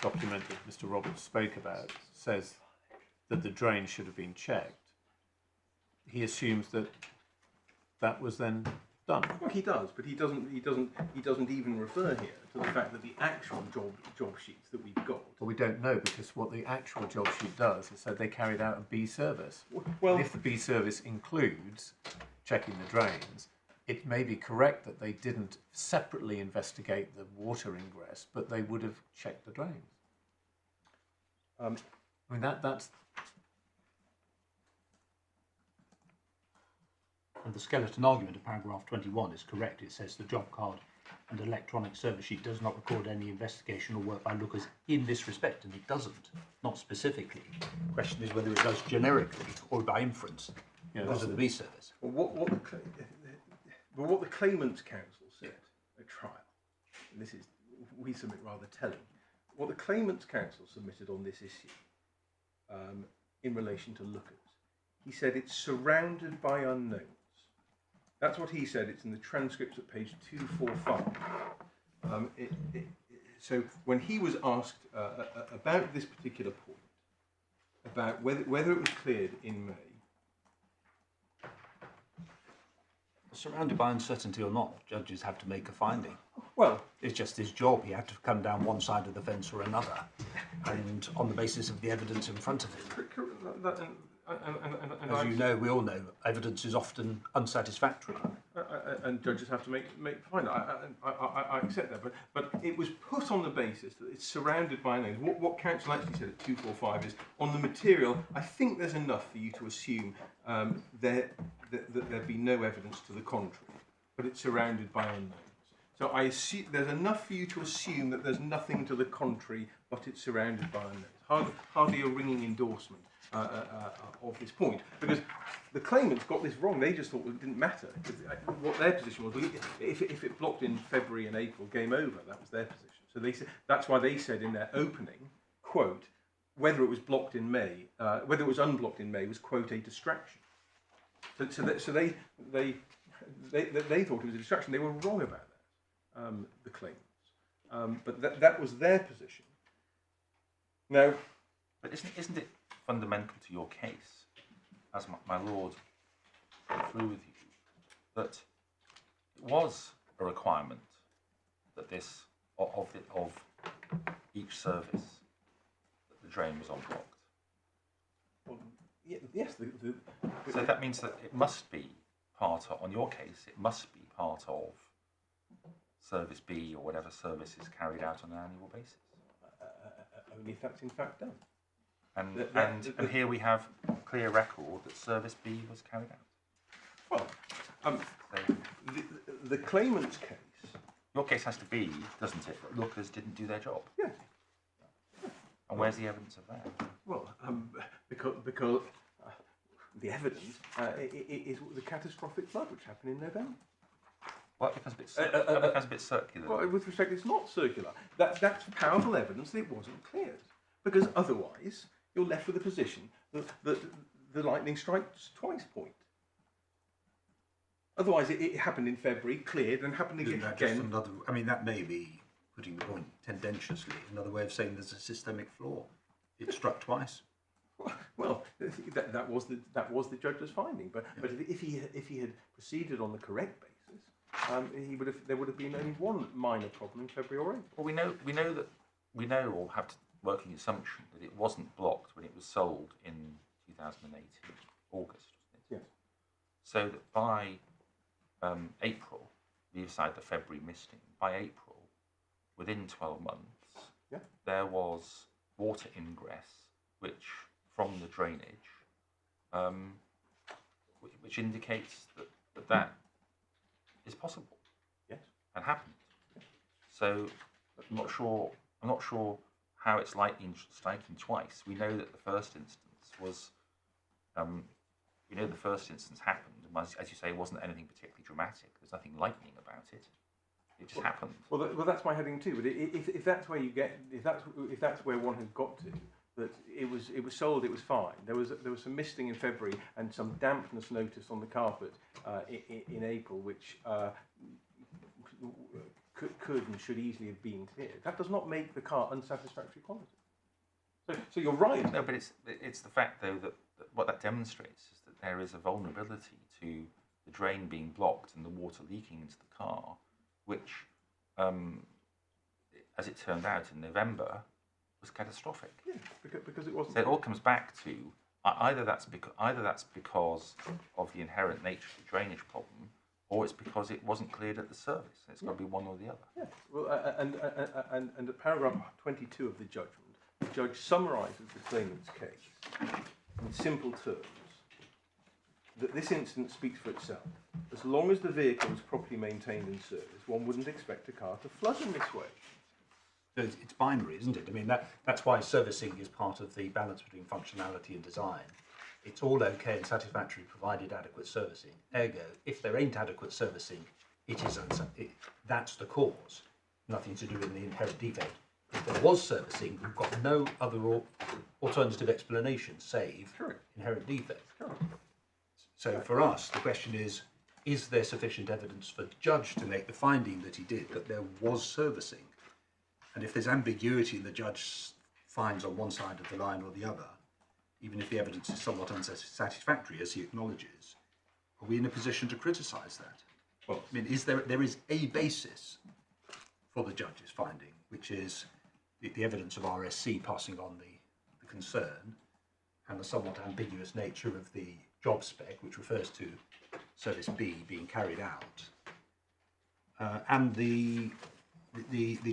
document that Mr. Roberts spoke about, says that the drain should have been checked. He assumes that that was then done. Well, he does, but he doesn't even refer here to the fact that the actual job sheets that we've got. Well, we don't know, because what the actual job sheet does is that they carried out a B service. Well, and if the B service includes checking the drains, it may be correct that they didn't separately investigate the water ingress, but they would have checked the drains. I mean, that's... And the skeleton argument of paragraph 21 is correct. It says the job card and electronic service sheet does not record any investigation or work by lookers in this respect, and it doesn't, not specifically. The question is whether it does generically or by inference because of the B service. Well, what the Claimant's counsel said at trial, and this is, we submit rather telling, what the Claimant's counsel submitted on this issue in relation to lookers, he said it's surrounded by unknowns. That's what he said. It's in the transcripts at page 245. So when he was asked about this particular point, about whether it was cleared in May, Surrounded by uncertainty or not, judges have to make a finding. well, It's just his job. He had to come down one side of the fence or another, and on the basis of the evidence in front of him. As you know, we all know, evidence is often unsatisfactory. and judges have to make fine. I accept that, but it was put on the basis that it's surrounded by unknowns. What counsel actually said at 245 is, on the material, I think there's enough for you to assume that there'd be no evidence to the contrary, but it's surrounded by unknowns. So I assume there's enough for you to assume that there's nothing to the contrary, but it's surrounded by unknowns. Hardly a ringing endorsement of this point, because the claimants got this wrong. They just thought it didn't matter. What their position was, if it blocked in February and April, game over. That was their position. So they said, that's why they said in their opening, quote, whether it was blocked in May, whether it was unblocked in May was, quote, a distraction. So they thought it was a distraction. They were wrong about that, the claimants. But that was their position. Now, but isn't it fundamental to your case, as my lord went through with you, that it was a requirement that this of each service that the drain was unblocked? well, yes. So that means that it must be part of, on your case, it must be part of service B or whatever service is carried out on an annual basis. Only if that's in fact done. And here we have clear record that service B was carried out. Well, the claimant's case. Your case has to be, doesn't it, that lookers didn't do their job? Yeah. And where's the evidence of that? Well, because the evidence is the catastrophic flood which happened in November. Well, it becomes a bit circular. Well, with respect, it's not circular. That's powerful evidence that it wasn't cleared. Because otherwise, you're left with a position that the lightning strikes twice point. Otherwise, it happened in February, cleared, and happened again. Isn't that just another? I mean, that may be putting the point tendentiously, another way of saying there's a systemic flaw. It struck twice. Well, that was the judge's finding. But if he had proceeded on the correct basis, there would have been only one minor problem in February or April. Well, we know or have to working assumption that it wasn't blocked when it was sold in 2018 August, wasn't it? Yes. So that by April, leave aside the February misting, by April, within 12 months, there was water ingress, which from the drainage, which indicates that is possible. Yes. And happened. Yes. So I'm not sure how it's striking twice. We know that the first instance was, the first instance happened. As you say, it wasn't anything particularly dramatic. There's nothing lightning about it. It just happened. Well, that's my heading too. But if that's where you get, if that's where one had got to, that it was sold, it was fine. There was some misting in February and some dampness notice on the carpet in April, which could and should easily have been cleared. That does not make the car unsatisfactory quality. So you're right. No, but it's the fact though that what that demonstrates is that there is a vulnerability to the drain being blocked and the water leaking into the car, which, as it turned out in November, was catastrophic. Yeah, because it wasn't. So it all comes back to either that's because of the inherent nature of the drainage problem, or it's because it wasn't cleared at the service. It's got to be one or the other. Yeah. Well, and at paragraph 22 of the judgment, the judge summarises the claimant's case in simple terms. That this instance speaks for itself. As long as the vehicle is properly maintained in service, one wouldn't expect a car to flood in this way. So it's binary, isn't it? I mean, that's why servicing is part of the balance between functionality and design. It's all okay and satisfactory provided adequate servicing. Ergo, if there ain't adequate servicing, that's the cause. Nothing to do with the inherent defect. If there was servicing, we've got no other alternative explanation save inherent defect. So for us, the question is there sufficient evidence for the judge to make the finding that he did, that there was servicing? And if there's ambiguity and the judge finds on one side of the line or the other, even if the evidence is somewhat unsatisfactory, as he acknowledges, are we in a position to criticise that? Well, I mean, there is a basis for the judge's finding, which is the evidence of RSC passing on the concern and the somewhat ambiguous nature of the job spec, which refers to Service B being carried out, and the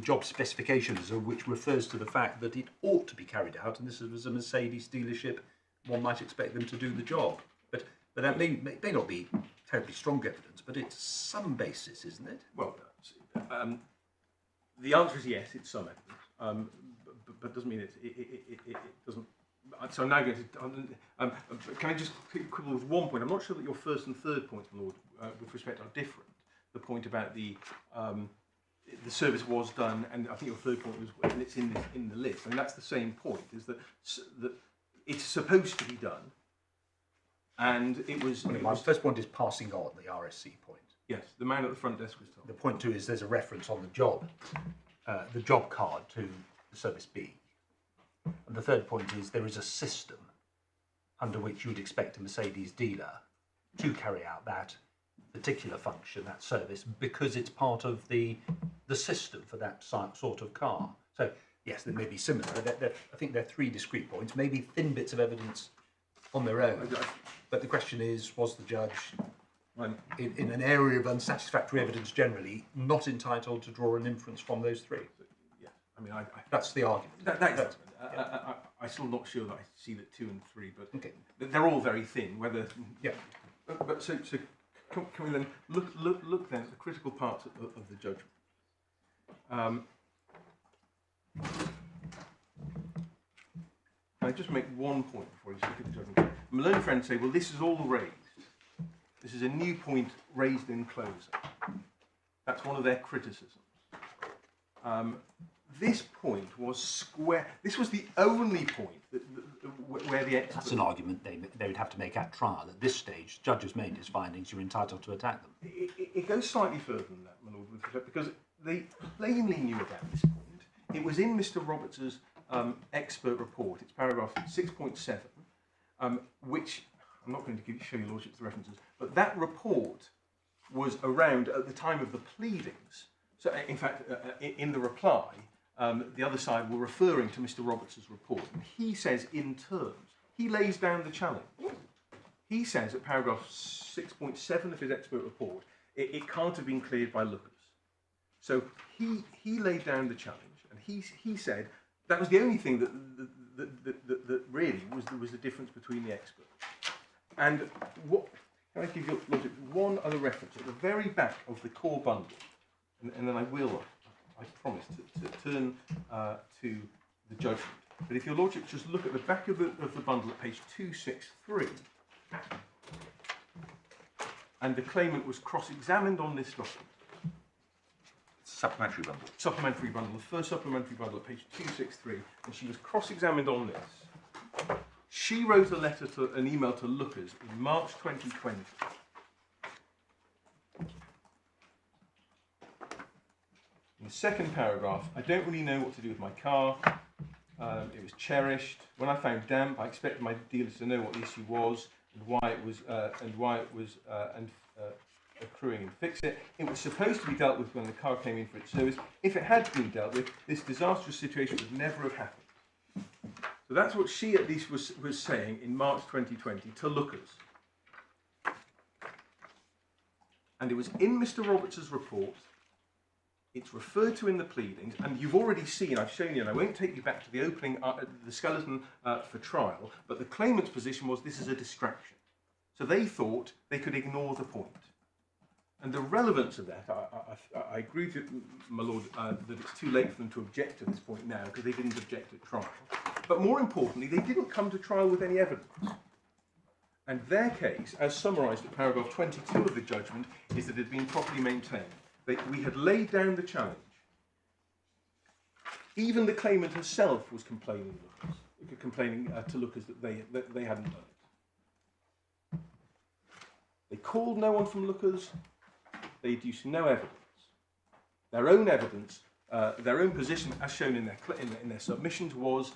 job specifications, which refers to the fact that it ought to be carried out, and this is a Mercedes dealership, one might expect them to do the job. But that may not be terribly strong evidence, but it's some basis, isn't it? Well, the answer is yes, it's some evidence, but doesn't mean it doesn't. So I'm now going to. Can I just quibble with one point? I'm not sure that your first and third points, my Lord, with respect, are different. The point about the service was done, and I think your third point was, and it's in the list. I mean, that's the same point. Is that it's supposed to be done, and it was. My first point is passing on the RSC point. Yes, the man at the front desk was told. The point two is there's a reference on the job card to the Service B. And the third point is there is a system under which you would expect a Mercedes dealer to carry out that particular function, that service, because it's part of the system for that sort of car. So, yes, they may be similar. I think they're three discrete points, maybe thin bits of evidence on their own. But the question is, was the judge, in an area of unsatisfactory evidence generally, not entitled to draw an inference from those three? Yeah, I mean, that's the argument. I'm still not sure that I see that 2 and 3, but okay. They're all very thin. Whether But so can we then look then at the critical parts of the judgment? Can I just make one point before you look at the judgment? My learned friends say, well, this is all raised. This is a new point raised in closing. That's one of their criticisms. This point was square. This was the only point where the expert. That's an argument they would have to make at trial. At this stage, judge has made his findings. You're entitled to attack them. It goes slightly further than that, my lord, because they plainly knew about this point. It was in Mr. Roberts' expert report. It's paragraph 6.7, which I'm not going to show you Lordship's the references, but that report was around at the time of the pleadings. So, in fact, in the reply, the other side were referring to Mr. Roberts' report. And he says, in terms, he lays down the challenge. He says at paragraph 6.7 of his expert report, it can't have been cleared by lookers. So he laid down the challenge, and he said that was the only thing that really was the difference between the experts. And what can I give you logic? One other reference at the very back of the core bundle, and then I promise to turn to the judgment. But if your lordship just look at the back of the bundle at page 263, and the claimant was cross-examined on this document. Supplementary bundle. Supplementary bundle, the first supplementary bundle at page 263, and she was cross-examined on this. She wrote an email to lookers in March 2020. In the second paragraph, I don't really know what to do with my car. It was cherished. When I found damp, I expected my dealers to know what the issue was and why it was accruing and fix it. It was supposed to be dealt with when the car came in for its service. If it had been dealt with, this disastrous situation would never have happened. So that's what she at least was saying in March 2020 to lookers. And it was in Mr. Roberts' report. It's referred to in the pleadings, and you've already seen, I've shown you, and I won't take you back to the opening, the skeleton for trial, but the claimant's position was this is a distraction. So they thought they could ignore the point. And the relevance of that, I agree with you, my lord, that it's too late for them to object to this point now, because they didn't object at trial. But more importantly, they didn't come to trial with any evidence. And their case, as summarised at paragraph 22 of the judgment, is that it had been properly maintained. We had laid down the challenge. Even the claimant herself was complaining to lookers that they hadn't done it. They called no one from lookers. They adduced no evidence. Their own evidence, their own position, as shown in their submissions, was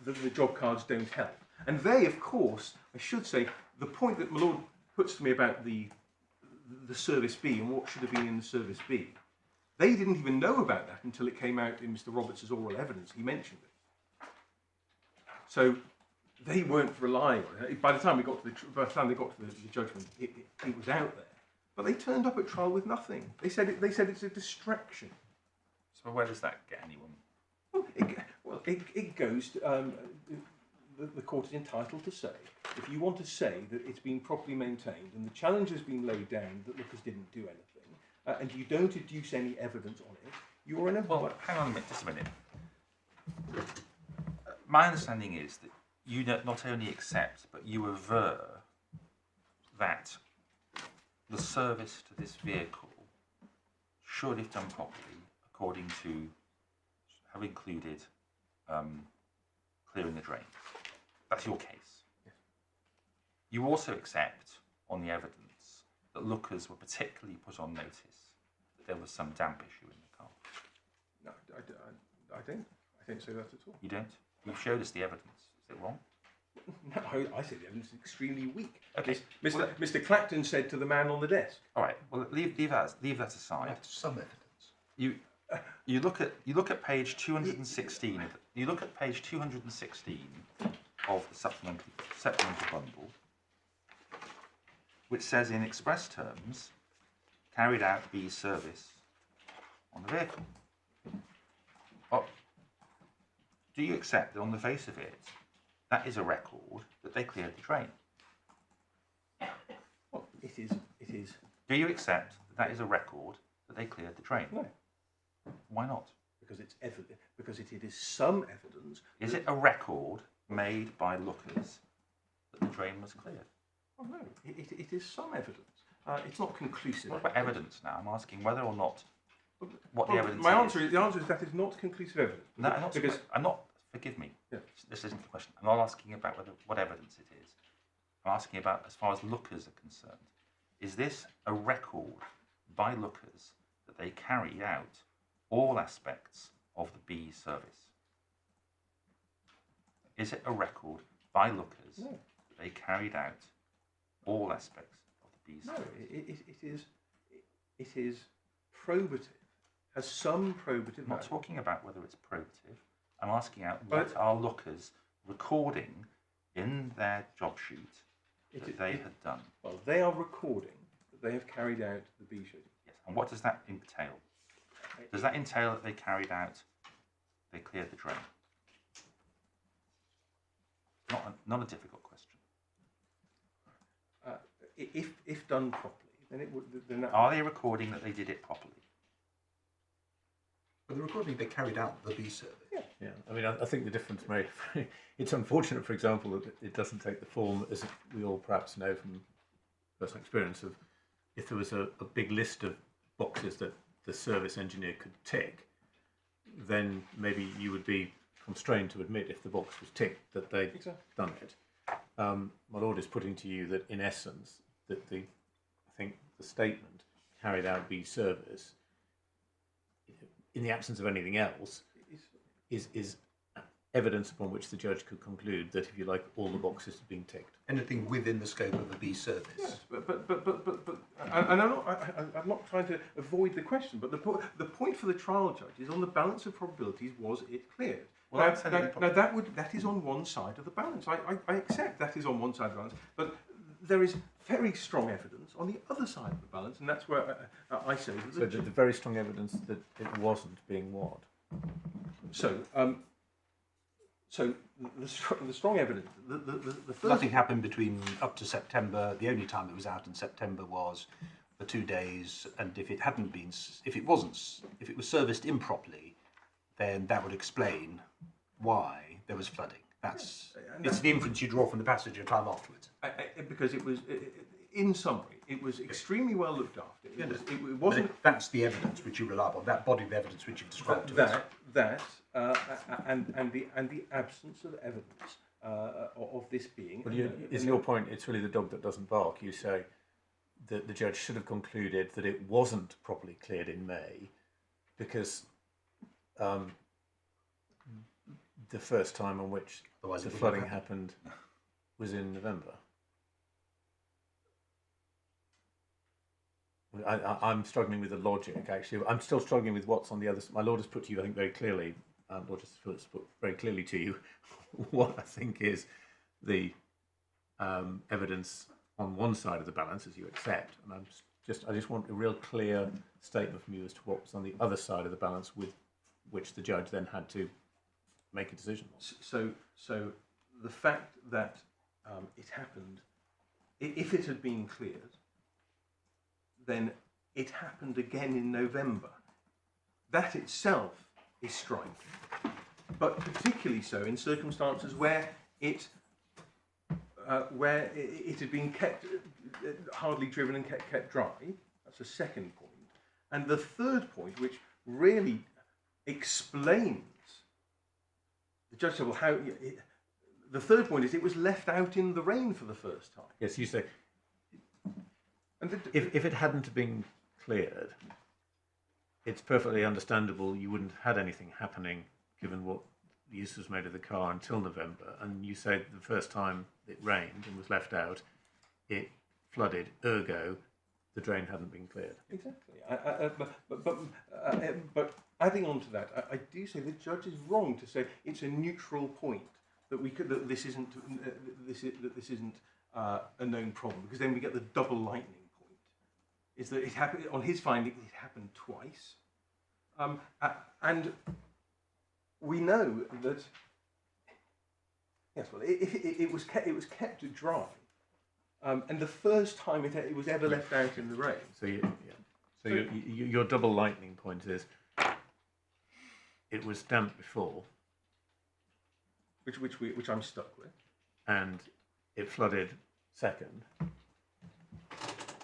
that the job cards don't help. And they, of course, I should say, the point that my lord puts to me about the Service B and what should have been in the Service B, they didn't even know about that until it came out in Mr. Roberts' oral evidence. He mentioned it. So they weren't relying on it. By the time they got to the judgment, it was out there. But they turned up at trial with nothing. They said it's a distraction. So where does that get anyone? Well, it goes to, the court is entitled to say, if you want to say that it's been properly maintained and the challenge has been laid down that lookers didn't do anything, and you don't adduce any evidence on it, you're in a... Well, hang on a minute, just a minute. My understanding is that you not only accept, but you aver that the service to this vehicle should, if done properly, according to, have included clearing the drain. That's your case. Yes. You also accept, on the evidence, that lookers were particularly put on notice that there was some damp issue in the car. No, I don't. I don't say that at all. You don't? You've showed us the evidence. Is it wrong? No, I say the evidence is extremely weak. Okay. Mr. Clapton said to the man on the desk. All right. Well, leave that aside. That's some evidence. You look at page 216. You look at page 216 of the supplementary bundle, which says in express terms, carried out B service on the vehicle. Well, do you accept that on the face of it, that is a record that they cleared the drain? Well, it is. Do you accept that is a record that they cleared the drain? No. Why not? Because it's evident. Because it is some evidence. Is it a record made by lookers that the drain was cleared? Oh no, it is some evidence. It's not conclusive. What about evidence now? I'm asking whether or not what the evidence the is. answer is that is not conclusive evidence. No, I'm not. Forgive me. Yeah. This isn't the question. I'm not asking about what evidence it is. I'm asking about as far as lookers are concerned. Is this a record by lookers that they carried out all aspects of the B service? Is it a record by lookers No. that they carried out all aspects of the B No, service? it is probative. Has some probative I'm not value. talking about whether it's probative. I'm asking out what are lookers recording in their job sheet that they had done. Well, they are recording that they have carried out the B schedule. Yes. And what does that entail? Does that entail that they carried out, they cleared the drain? Not a difficult question. If done properly, then it would. Then that, Are they recording that they did it properly? But the recording, they carried out the B service. Yeah, I mean, I think the difference may. It's unfortunate, for example, that it doesn't take the form, as we all perhaps know from personal experience, of if there was a big list of boxes that the service engineer could tick, then maybe you would be constrained to admit, if the box was ticked, that they'd done it. My Lord is putting to you that, in essence, that I think the statement carried out B service, in the absence of anything else, is evidence upon which the judge could conclude that, if you like, all the boxes have been ticked. Anything within the scope of a B service. yes, and I'm not trying to avoid the question, but the point for the trial judge is, on the balance of probabilities, was it cleared? Well, Now that is on one side of the balance. I accept that is on one side of the balance, but there is very strong evidence on the other side of the balance, and that's where I say that. So the very strong evidence that it wasn't being what? So the strong evidence. The first. Nothing happened between up to September. The only time it was out in September was for 2 days, and if it hadn't been, if it was serviced improperly, then that would explain why there was flooding. It's the inference you draw from the passage of time afterwards. Because it was, in summary, it was extremely well looked after. It wasn't. That's the evidence which you rely upon. That body of evidence which you've described to us. And the absence of evidence of this being. Well, is your point, it's really the dog that doesn't bark? You say that the judge should have concluded that it wasn't properly cleared in May because the first time on which the flooding happened was in November. I'm struggling with the logic, actually. I'm still struggling with what's on the other side. My Lord has put to you, I think, very clearly, Lord Justice Phillips put very clearly to you what I think is the evidence on one side of the balance, as you accept. And I just want a real clear statement from you as to what was on the other side of the balance, with which the judge then had to make a decision on. So the fact that it happened, if it had been cleared, then it happened again in November. That itself is striking, but particularly so in circumstances where it had been kept hardly driven and kept dry. That's a second point. And the third point, which really explains the judge said, well, how? The third point is it was left out in the rain for the first time. Yes, you say. And if it hadn't been cleared, it's perfectly understandable you wouldn't have had anything happening, given what the use was made of the car, until November. And you said the first time it rained and was left out, it flooded, ergo the drain hadn't been cleared. Exactly. But adding on to that, I do say the judge is wrong to say it's a neutral point that this isn't a known problem, because then we get the double lightning point. Is that it happened on his finding? It happened twice, and we know that yes, well, it was kept dry. And the first time it was ever left out in the rain. So your double lightning point is it was damp before, which I'm stuck with, and it flooded second.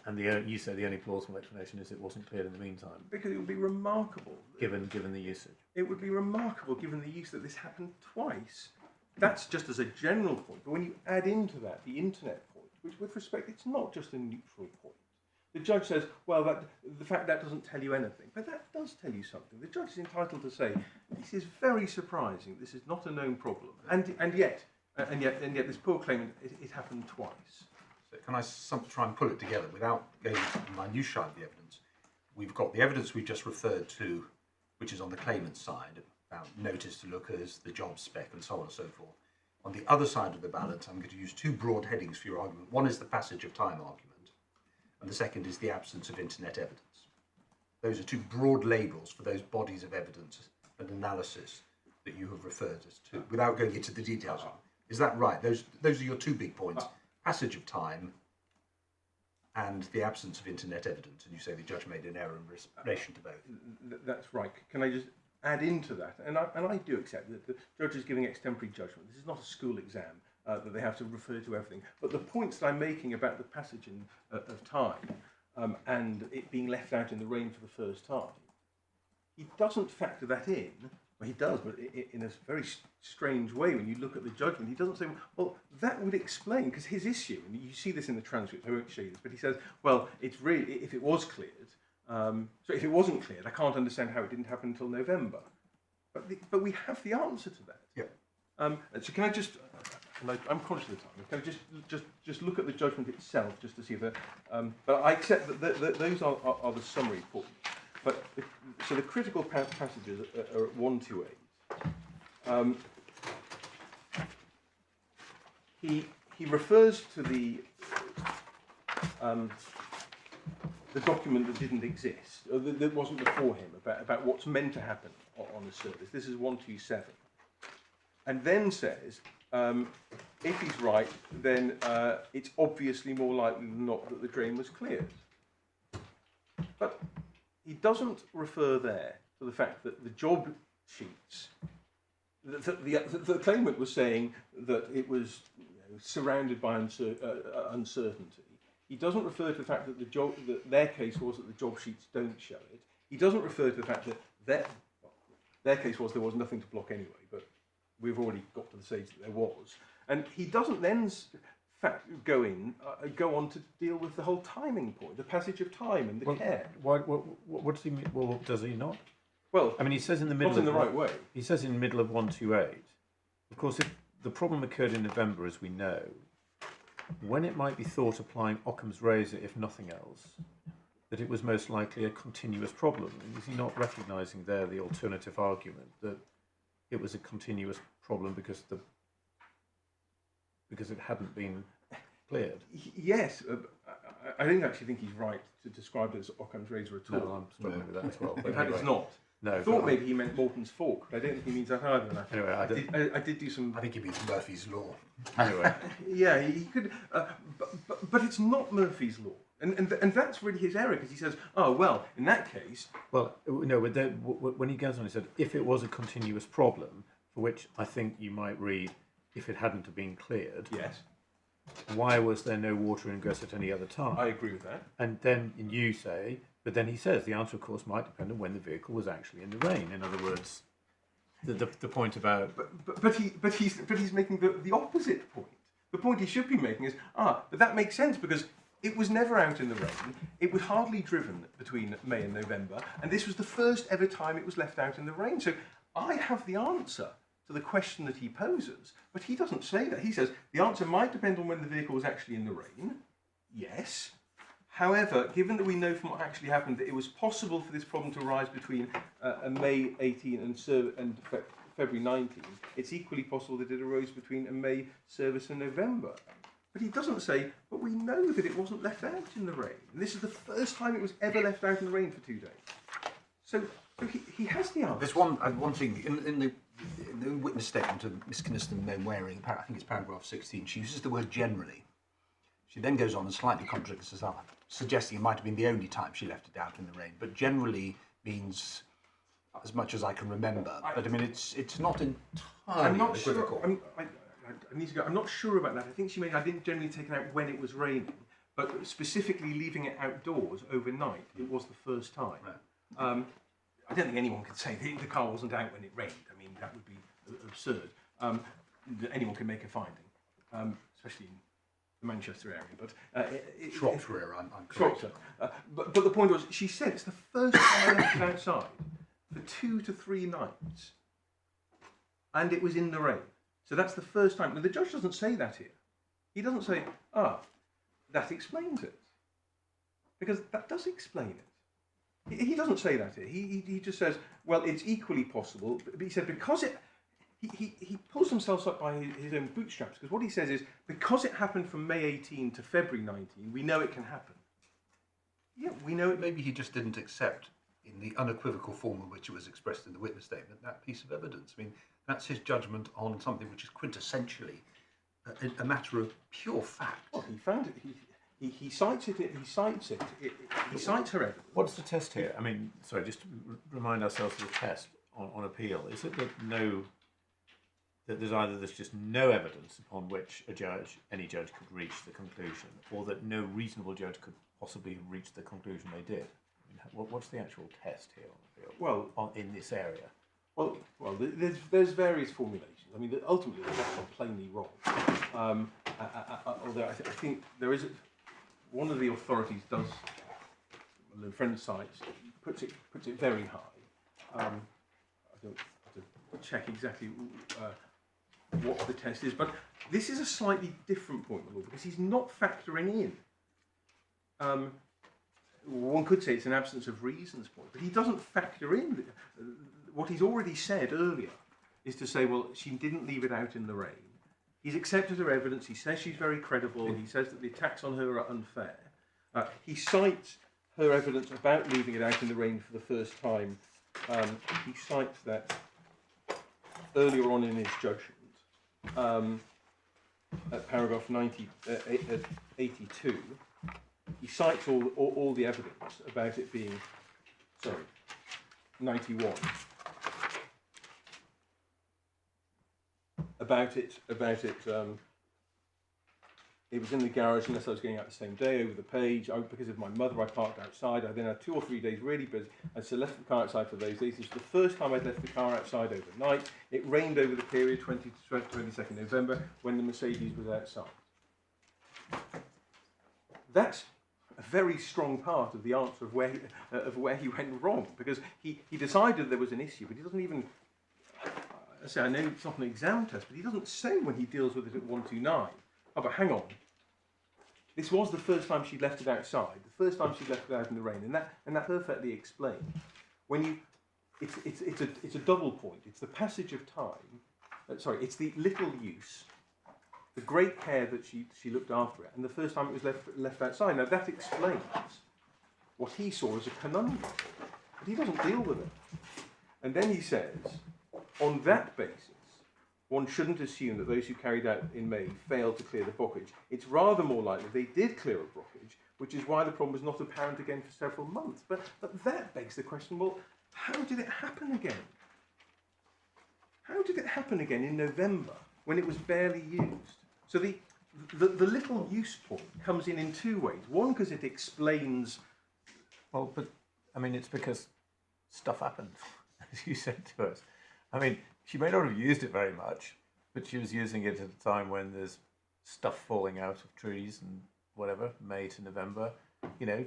And you say the only plausible explanation is it wasn't cleared in the meantime. Because it would be remarkable, given the usage. It would be remarkable given the use that this happened twice. That's just as a general point. But when you add into that the internet point, which with respect, it's not just a neutral point. The judge says, well, the fact that doesn't tell you anything, but that does tell you something. The judge is entitled to say, this is very surprising. This is not a known problem, and yet this poor claimant, it happened twice. So can I try and pull it together without going into the minutiae of the evidence? We've got the evidence we've just referred to, which is on the claimant's side, about notice to lookers, the job spec, and so on and so forth. On the other side of the balance, I'm going to use two broad headings for your argument. One is the passage of time argument, and the second is the absence of internet evidence. Those are two broad labels for those bodies of evidence and analysis that you have referred us to, without going into the details. Is that right? Those are your two big points. Passage of time and the absence of internet evidence. And you say the judge made an error in relation to both. That's right. Can I just add into that? And I do accept that the judge is giving extemporary judgment. This is not a school exam that they have to refer to everything. But the points that I'm making about the passage of time and it being left out in the rain for the first time, he doesn't factor that in. Well, he does, but in a very strange way. When you look at the judgment, he doesn't say, well, that would explain, because his issue, and you see this in the transcript, I won't show you this, but he says, well, it's really, if it was cleared, so if it wasn't cleared, I can't understand how it didn't happen until November. But we have the answer to that. Yeah. So can I just, I'm conscious of the time, can I just look at the judgment itself, just to see that, but I accept that those are the summary points. But so the critical passages are at 1 to 8. He refers to the document that didn't exist, or that wasn't before him, about what's meant to happen on the service. This is 127, and then says, if he's right, then it's obviously more likely than not that the drain was cleared. But he doesn't refer there to the fact that the job sheets, the claimant was saying that it was surrounded by uncertainty. He doesn't refer to the fact that their case was that the job sheets don't show it. He doesn't refer to the fact that their case was there was nothing to block anyway, but we've already got to the stage that there was. And he doesn't then go on to deal with the whole timing point, the passage of time and the care. What does he mean? Well, does he not? Well, I mean, he says in the middle. Not in the right way. He says in the middle of 128. Of course, if the problem occurred in November, as we know, when it might be thought applying Occam's razor, if nothing else, that it was most likely a continuous problem. Is he not recognising there the alternative argument that it was a continuous problem because it hadn't been cleared? Yes, I don't actually think he's right to describe it as Occam's razor at all. No, I'm struggling with that as well. In fact, it's not. No, I thought maybe he meant Morton's fork, but I don't think he means that either. Anyway, I did do some. I think he means Murphy's Law. Anyway, Yeah, he could, but it's not Murphy's Law, and that's really his error, because he says, oh well, in that case. well, no. When he goes on, he said, if it was a continuous problem, for which I think you might read, if it hadn't have been cleared, Yes, why was there no water ingress at any other time? I agree with that. And then you say, but then he says the answer, of course, might depend on when the vehicle was actually in the rain. In other words, the point about. But he's making the opposite point. The point he should be making is, but that makes sense, because it was never out in the rain. It was hardly driven between May and November, and this was the first ever time it was left out in the rain. So I have the answer to the question that he poses, but he doesn't say that. He says the answer might depend on when the vehicle was actually in the rain. Yes. However, given that we know from what actually happened that it was possible for this problem to arise between May 18 and February 19, it's equally possible that it arose between a May service and November. But he doesn't say, but we know that it wasn't left out in the rain. And this is the first time it was ever left out in the rain for 2 days. So he has the answer. There's one thing in the witness statement of Miss Kynaston-Mainwaring, I think it's paragraph 16, she uses the word generally. She then goes on and slightly contradicts us, suggesting it might have been the only time she left it out in the rain. But generally means as much as I can remember. But I mean, it's not entirely I'm not equivocal. sure. I need to go. I'm not sure about that. I think she meant I didn't generally take it out when it was raining, but specifically leaving it outdoors overnight. It was the first time. Right. I don't think anyone could say the car wasn't out when it rained. I mean, that would be absurd. Anyone can make a finding, especially the Manchester area, but Shropshire, I'm correct. Shropshire. But the point was, she said it's the first time I left it outside for 2 to 3 nights, and it was in the rain. So that's the first time. Now, the judge doesn't say that here. He doesn't say, that explains it, because that does explain it. He doesn't say that here. He just says, well, it's equally possible. But he said because it. He pulls himself up by his own bootstraps, because what he says is, because it happened from May 18 to February 19, we know it can happen. Yeah, we know it. Maybe he just didn't accept, in the unequivocal form in which it was expressed in the witness statement, that piece of evidence. I mean, that's his judgment on something which is quintessentially a matter of pure fact. Well, he found it. He cites it. He cites it. He cites her evidence. What's the test here? I mean, sorry, just to remind ourselves of the test on appeal. Is it that there's just no evidence upon which any judge could reach the conclusion, or that no reasonable judge could possibly reach the conclusion they did? I mean, what's the actual test here on appeal? Well, in this area. Well, there's various formulations. I mean, ultimately, the judge got plainly wrong. Although I think there is one of the authorities does, the friend cites, puts it very high. I don't have to check exactly what the test is, but this is a slightly different point of law, because he's not factoring in. One could say it's an absence of reasons point, but he doesn't factor in what he's already said earlier, is to say, well, she didn't leave it out in the rain. He's accepted her evidence. He says she's very credible. He says that the attacks on her are unfair. He cites her evidence about leaving it out in the rain for the first time. He cites that earlier on in his judgment, at paragraph 82. He cites all the evidence about it being, 91. About it. It was in the garage unless I was going out the same day. Over the page, because of my mother, I parked outside. I then had 2 or 3 days really busy, and so left the car outside for those days. This was the first time I'd left the car outside overnight. It rained over the period 20 to 22nd November when the Mercedes was outside. That's a very strong part of the answer of where he went wrong, because he decided there was an issue, but he doesn't even. I know it's not an exam test, but he doesn't say when he deals with it at 129. Oh, but hang on. This was the first time she left it outside. The first time she left it out in the rain, and that perfectly explains. It's a double point. It's the passage of time. It's the little use, the great care that she looked after it, and the first time it was left outside. Now that explains what he saw as a conundrum, but he doesn't deal with it. And then he says, on that basis, one shouldn't assume that those who carried out in May failed to clear the blockage. It's rather more likely they did clear a blockage, which is why the problem was not apparent again for several months. But that begs the question, well, how did it happen again? How did it happen again in November when it was barely used? So the little use point comes in 2 ways. One, because it explains... Well, but, I mean, it's because stuff happened, as you said to us. I mean, she may not have used it very much, but she was using it at a time when there's stuff falling out of trees and whatever, May to November. You know,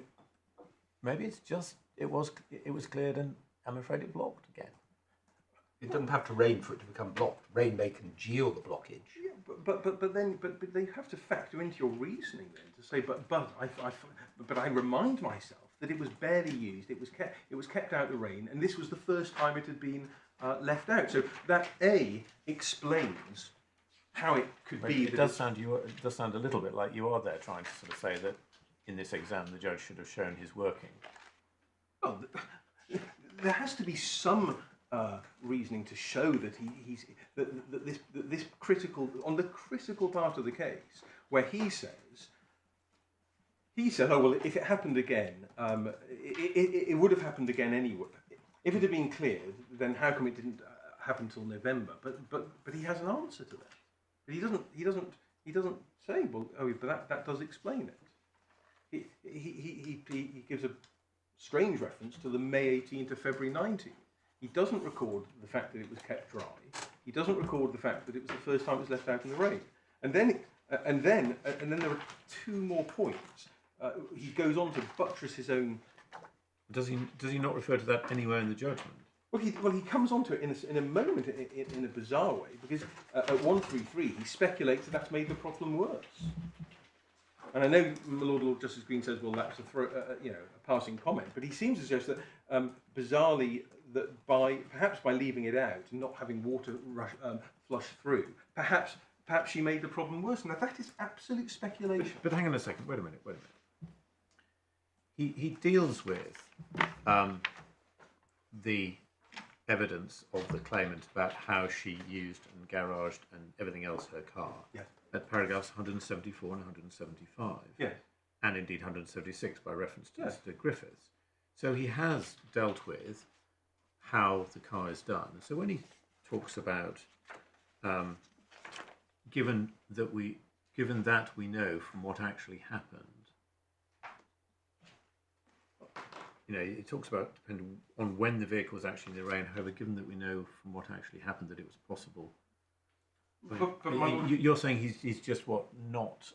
maybe it's just it was cleared, and I'm afraid it blocked again. It doesn't have to rain for it to become blocked. Rain may congeal the blockage. Yeah, but they have to factor into your reasoning then to say, but I remind myself that it was barely used. It was kept out of the rain, and this was the first time it had been left out. So that explains how it could be. It does sound a little bit like you are there trying to sort of say that in this exam the judge should have shown his working. Well, there has to be some reasoning to show that this critical, on the critical part of the case where he said, oh well, if it happened again, it would have happened again anyway. If it had been cleared, then how come it didn't happen until November? But he has an answer to that. But he doesn't say, well, oh, but that does explain it. He gives a strange reference to the May 18 to February 19. He doesn't record the fact that it was kept dry. He doesn't record the fact that it was the first time it was left out in the rain. And then And then there are two more points. He goes on to buttress his own. Does he not refer to that anywhere in the judgment? Well, he comes onto it in a moment in a bizarre way, because at 133 he speculates that that's made the problem worse. And I know Lord Justice Green says, well, that's a passing comment, but he seems to suggest that bizarrely that perhaps by leaving it out and not having water flush through, perhaps she made the problem worse. Now that is absolute speculation. But hang on a second. Wait a minute. He deals with the evidence of the claimant about how she used and garaged and everything else her car. Yes. At paragraphs 174 and 175. Yes. And indeed 176 by reference to Yes. Mr. Griffiths. So he has dealt with how the car is done. So when he talks about given that we know from what actually happened, it talks about depending on when the vehicle was actually in the rain. However, given that we know from what actually happened that it was possible. You're saying he's just not.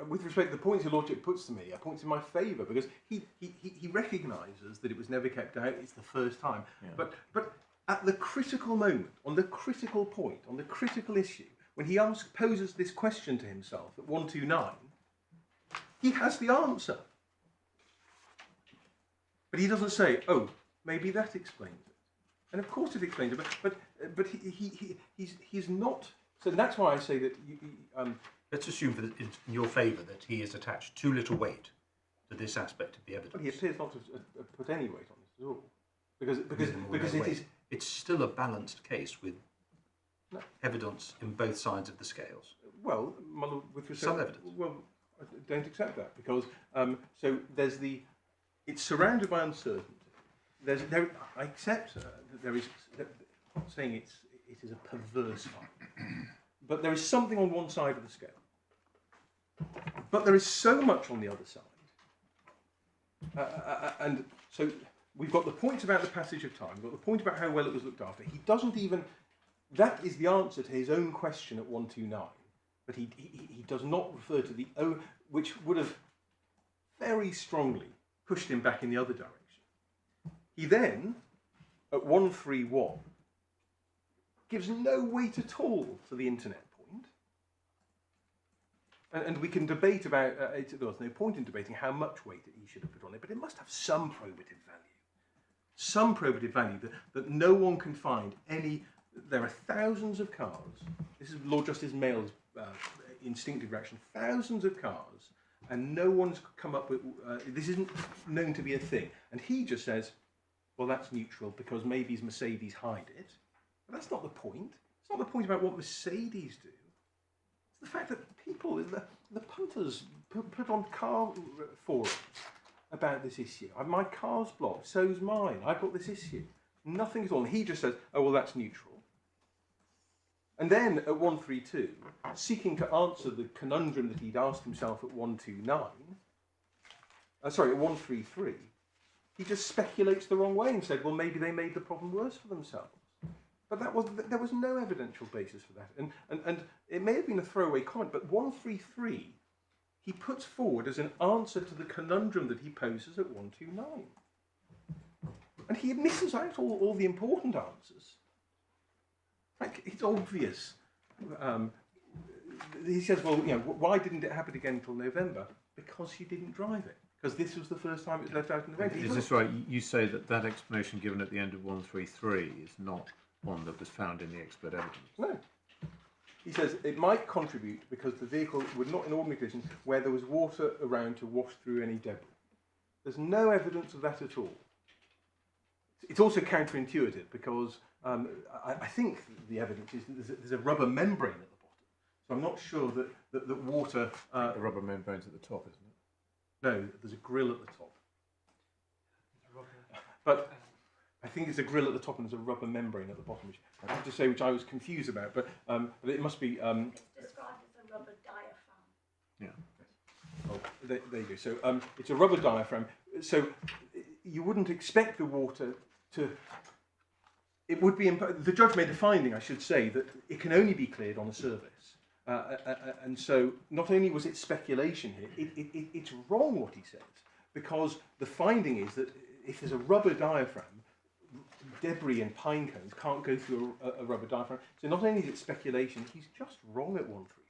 With respect to the points your lordship puts to me, are points in my favour, because he recognises that it was never kept out. It's the first time, yeah. But at the critical moment, on the critical point, on the critical issue, when he poses this question to himself at 129, he has the answer. But he doesn't say, "Oh, maybe that explains it," and of course it explains it. But he's not. So that's why I say that. Let's assume in your favour that he has attached too little weight to this aspect of the evidence. Well, he appears not to have put any weight on this at all, because it is. It's still a balanced case with evidence in both sides of the scales. Well, my lord, with respect, some evidence. Well, I don't accept that, because so there's the. It's surrounded by uncertainty. I accept that there is. I'm not saying it is a perverse finding, but there is something on one side of the scale. But there is so much on the other side, and so we've got the point about the passage of time. We've got the point about how well it was looked after. He doesn't even. That is the answer to his own question at 129, but he does not refer to the which would have very strongly pushed him back in the other direction. He then, at 131, gives no weight at all to the internet point. And we can debate about, there's no point in debating how much weight he should have put on it, but it must have some probative value. Some probative value that no one can find any. There are thousands of cars. This is Lord Justice Mayall's instinctive reaction. Thousands of cars. And no one's come up with, this isn't known to be a thing. And he just says, well, that's neutral because maybe Mercedes hide it. But that's not the point. It's not the point about what Mercedes do. It's the fact that people, the punters, put on car forums about this issue. My car's blocked, so's mine. I've got this issue. Nothing at all. And he just says, oh, well, that's neutral. And then at 132, seeking to answer the conundrum that he'd asked himself at 129, at 133, he just speculates the wrong way and said, well, maybe they made the problem worse for themselves. But there was no evidential basis for that. And it may have been a throwaway comment, but 133, he puts forward as an answer to the conundrum that he poses at 129. And he misses out all the important answers. Like, it's obvious. He says, well, why didn't it happen again until November? Because you didn't drive it. Because this was the first time it was left out in the rain. Is this right? You say that explanation given at the end of 133 is not one that was found in the expert evidence? No. He says it might contribute because the vehicle would not in ordinary conditions where there was water around to wash through any debris. There's no evidence of that at all. It's also counterintuitive because I think the evidence is that there's a rubber membrane at the bottom. So I'm not sure that water... the rubber membrane's at the top, isn't it? No, there's a grill at the top. But I think it's a grill at the top and there's a rubber membrane at the bottom, which I have to say, which I was confused about. But it must be... It's described as a rubber diaphragm. Yeah. Oh, there you go. So it's a rubber diaphragm. So you wouldn't expect the water to... It would be... The judge made a finding, I should say, that it can only be cleared on a service. And so not only was it speculation here, it's wrong what he says, because the finding is that if there's a rubber diaphragm, debris and pine cones can't go through a rubber diaphragm. So not only is it speculation, he's just wrong at 133.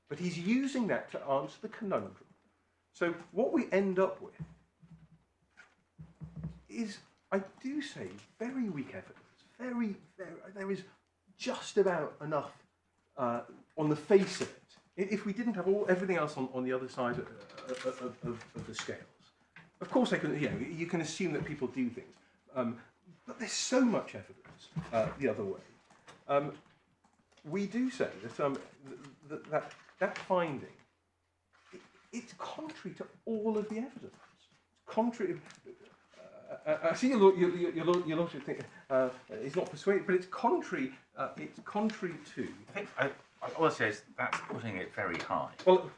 But he's using that to answer the conundrum. So what we end up with is, I do say, very weak evidence. There is just about enough on the face of it. If we didn't have everything else on the other side of the scales, of course you can assume that people do things, but there's so much evidence the other way. We do say that that finding, it's contrary to all of the evidence. It's contrary. I see you're also thinking it's not persuaded, but it's contrary. It's contrary to. I think I would say that's putting it very high. Well.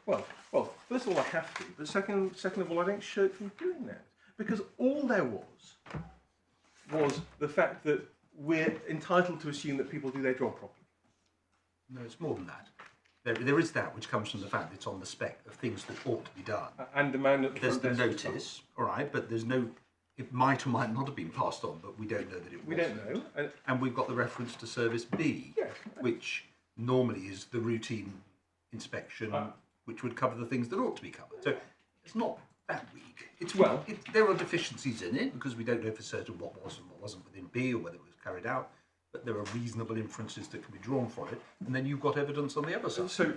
First of all, I have to, but second of all, I don't shirk from doing that, because all there was the fact that we're entitled to assume that people do their job properly. No, it's more than that. There is that which comes from the fact that it's on the spec of things that ought to be done. And the man at the there's front the desk notice, all right, but there's no. It might or might not have been passed on, but we don't know that it was. We don't know. And we've got the reference to Service B, Yeah. which normally is the routine inspection, which would cover the things that ought to be covered. So it's not that weak. There are deficiencies in it, because we don't know for certain what was and what wasn't within B, or whether it was carried out. But there are reasonable inferences that can be drawn from it, and then you've got evidence on the other side. So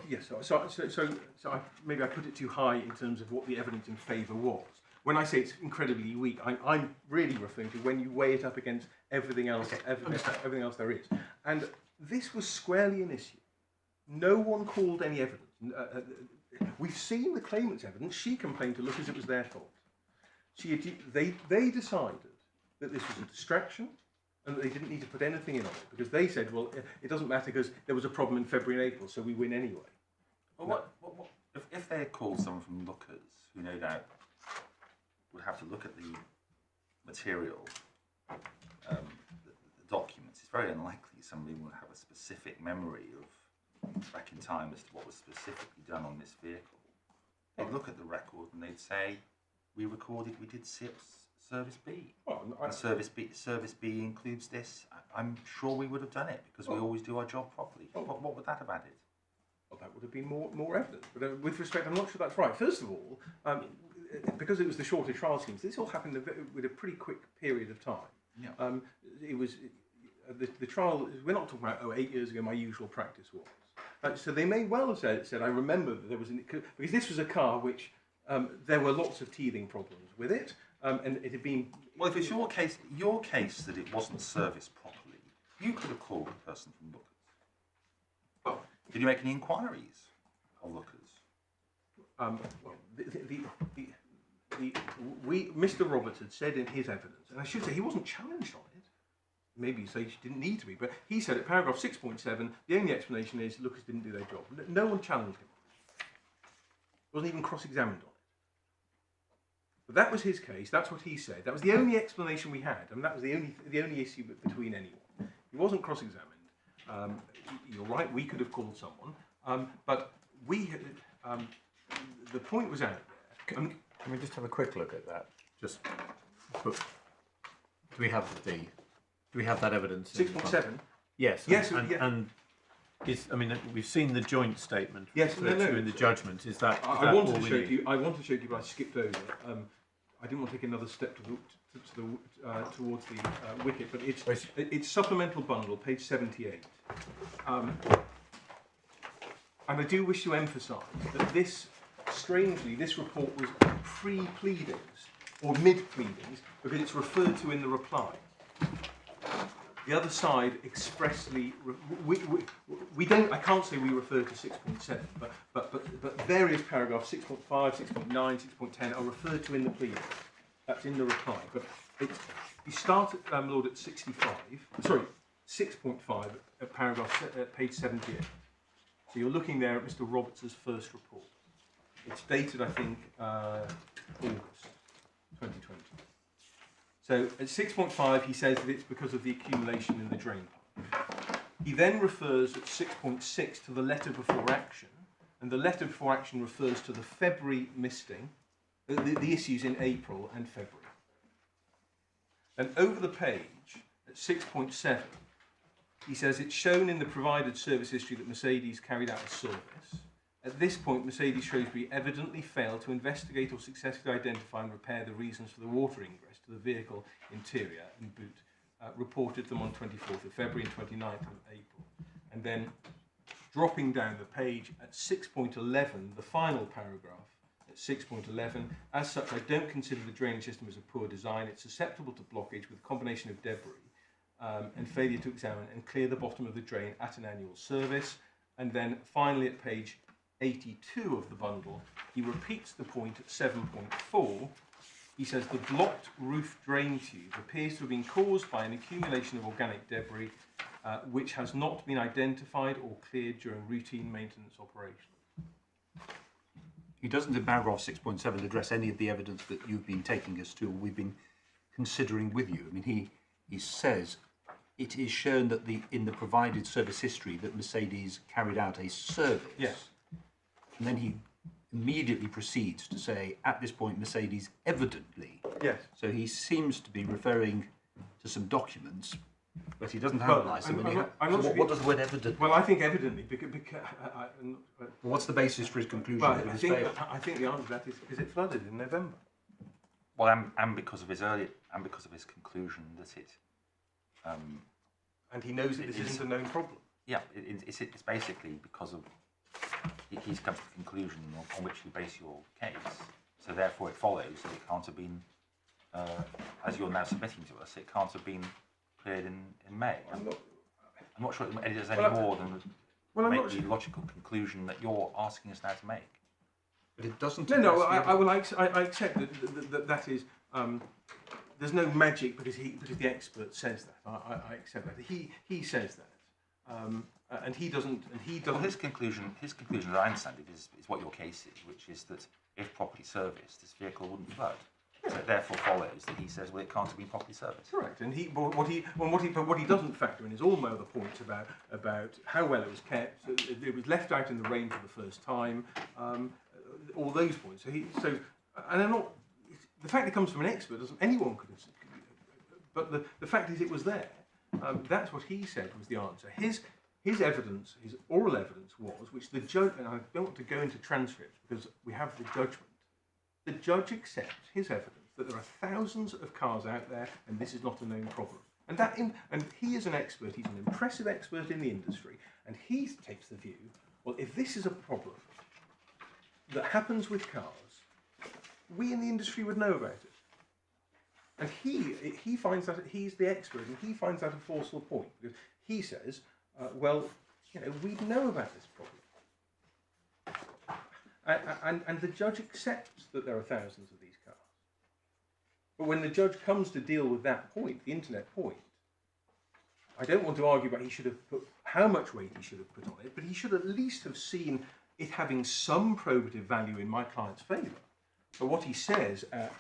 yes. So maybe I put it too high in terms of what the evidence in favour was. When I say it's incredibly weak, I'm really referring to when you weigh it up against everything else, everything else there is. And this was squarely an issue. No one called any evidence. We've seen the claimant's evidence. She complained to look as it was their fault. They decided that this was a distraction and that they didn't need to put anything in on it, because they said, well, it doesn't matter because there was a problem in February and April, so we win anyway. Well, what if they had called someone from Lookers, who no doubt would have to look at the material, the documents? It's very unlikely somebody would have a specific memory of back in time as to what was specifically done on this vehicle. They'd look at the record and they'd say, we did Service B. And Service B includes this. I'm sure we would have done it, because we always do our job properly. What would that have added? Well, that would have been more evidence. But with respect, I'm not sure that's right. First of all, because it was the shorter trial schemes, this all happened with a pretty quick period of time. Yeah. It was the trial. We're not talking about 8 years ago. My usual practice was. So they may well have said I remember that there was because this was a car which there were lots of teething problems with it, and it had been. Well, if it's your case that it wasn't serviced properly, you could have called the person from Lookers. Well, did you make any inquiries of Lookers? Mr. Roberts had said in his evidence, and I should say he wasn't challenged on it. Maybe you say he didn't need to be, but he said at paragraph 6.7, the only explanation is Lookers didn't do their job. No one challenged him. Wasn't even cross-examined on it. But that was his case. That's what he said. That was the only explanation we had, and that was the only issue between anyone. He wasn't cross-examined. You're right. We could have called someone, but we had. The point was out there. Can we just have a quick look at that? Do we have that evidence? 6.7. Yes. Yes. And we've seen the joint statement. Yes. No. In the judgment. Is that? I wanted to show you. But I skipped over. I didn't want to take another step towards the wicket, but it's supplemental bundle, page 78. And I do wish to emphasise that this report was pre-pleadings or mid-pleadings, because it's referred to in the reply. The other side expressly, we don't. I can't say we refer to 6.7, but various paragraphs 6.5, 6.9, 6.10 are referred to in the pleadings. That's in the reply. But you start at Lord at 65. Sorry, 6.5 at paragraph page 78. So you're looking there at Mr. Roberts' first report. It's dated, I think, August 2020. So at 6.5, he says that it's because of the accumulation in the drain pipe. He then refers at 6.6 to the letter before action, and the letter before action refers to the February misting, the issues in April and February. And over the page, at 6.7, he says it's shown in the provided service history that Mercedes carried out a service. At this point, Mercedes Shrewsbury evidently failed to investigate or successfully identify and repair the reasons for the water ingress to the vehicle interior and boot, reported them on 24th of February and 29th of April. And then dropping down the page at 6.11, the final paragraph, at 6.11, as such, I don't consider the drainage system as a poor design. It's susceptible to blockage with a combination of debris and failure to examine and clear the bottom of the drain at an annual service. And then finally at page 82 of the bundle, he repeats the point at 7.4. He says the blocked roof drain tube appears to have been caused by an accumulation of organic debris which has not been identified or cleared during routine maintenance operations. He doesn't in paragraph 6.7 address any of the evidence that you've been taking us to or we've been considering with you. I mean, he says it is shown that in the provided service history that Mercedes carried out a service. Yes. And then he immediately proceeds to say, at this point, Mercedes evidently. Yes. So he seems to be referring to some documents, but he doesn't analyse them. What does the word evident? Well, I think evidently, because What's the basis for his conclusion? but that it I has think, failed? I think the answer to that is because it flooded in November. Well, and because of his conclusion that it. And he knows that this isn't a known problem. Yeah, it's basically because of he's come to the conclusion on which you base your case. So therefore, it follows that it can't have been, as you're now submitting to us, it can't have been cleared in May. I'm not sure it does any more than make the logical conclusion that you're asking us now to make. But it doesn't. No. I accept that is. There's no magic because the expert says that. I accept that. He says that, and he doesn't. Well, his conclusion, as I understand it, is what your case is, which is that if properly serviced, this vehicle wouldn't flood. So it therefore follows that he says, well, it can't have been properly serviced. Correct. And what he doesn't factor in is all my other points about how well it was kept. It was left out in the rain for the first time. All those points. And I'm not. The fact it comes from an expert doesn't anyone could have. But the fact is, it was there. That's what he said was the answer. His evidence, his oral evidence was, which the judge, and I don't want to go into transcripts because we have the judgment. The judge accepts his evidence that there are thousands of cars out there, and this is not a known problem. And he is an expert. He's an impressive expert in the industry, and he takes the view. Well, if this is a problem that happens with cars, we in the industry would know about it. And he finds that he's the expert, and he finds that a forceful point because he says, we know about this problem. And the judge accepts that there are thousands of these cars. But when the judge comes to deal with that point, the internet point, I don't want to argue about he should have put how much weight he should have put on it, but he should at least have seen it having some probative value in my client's favour. But what he says at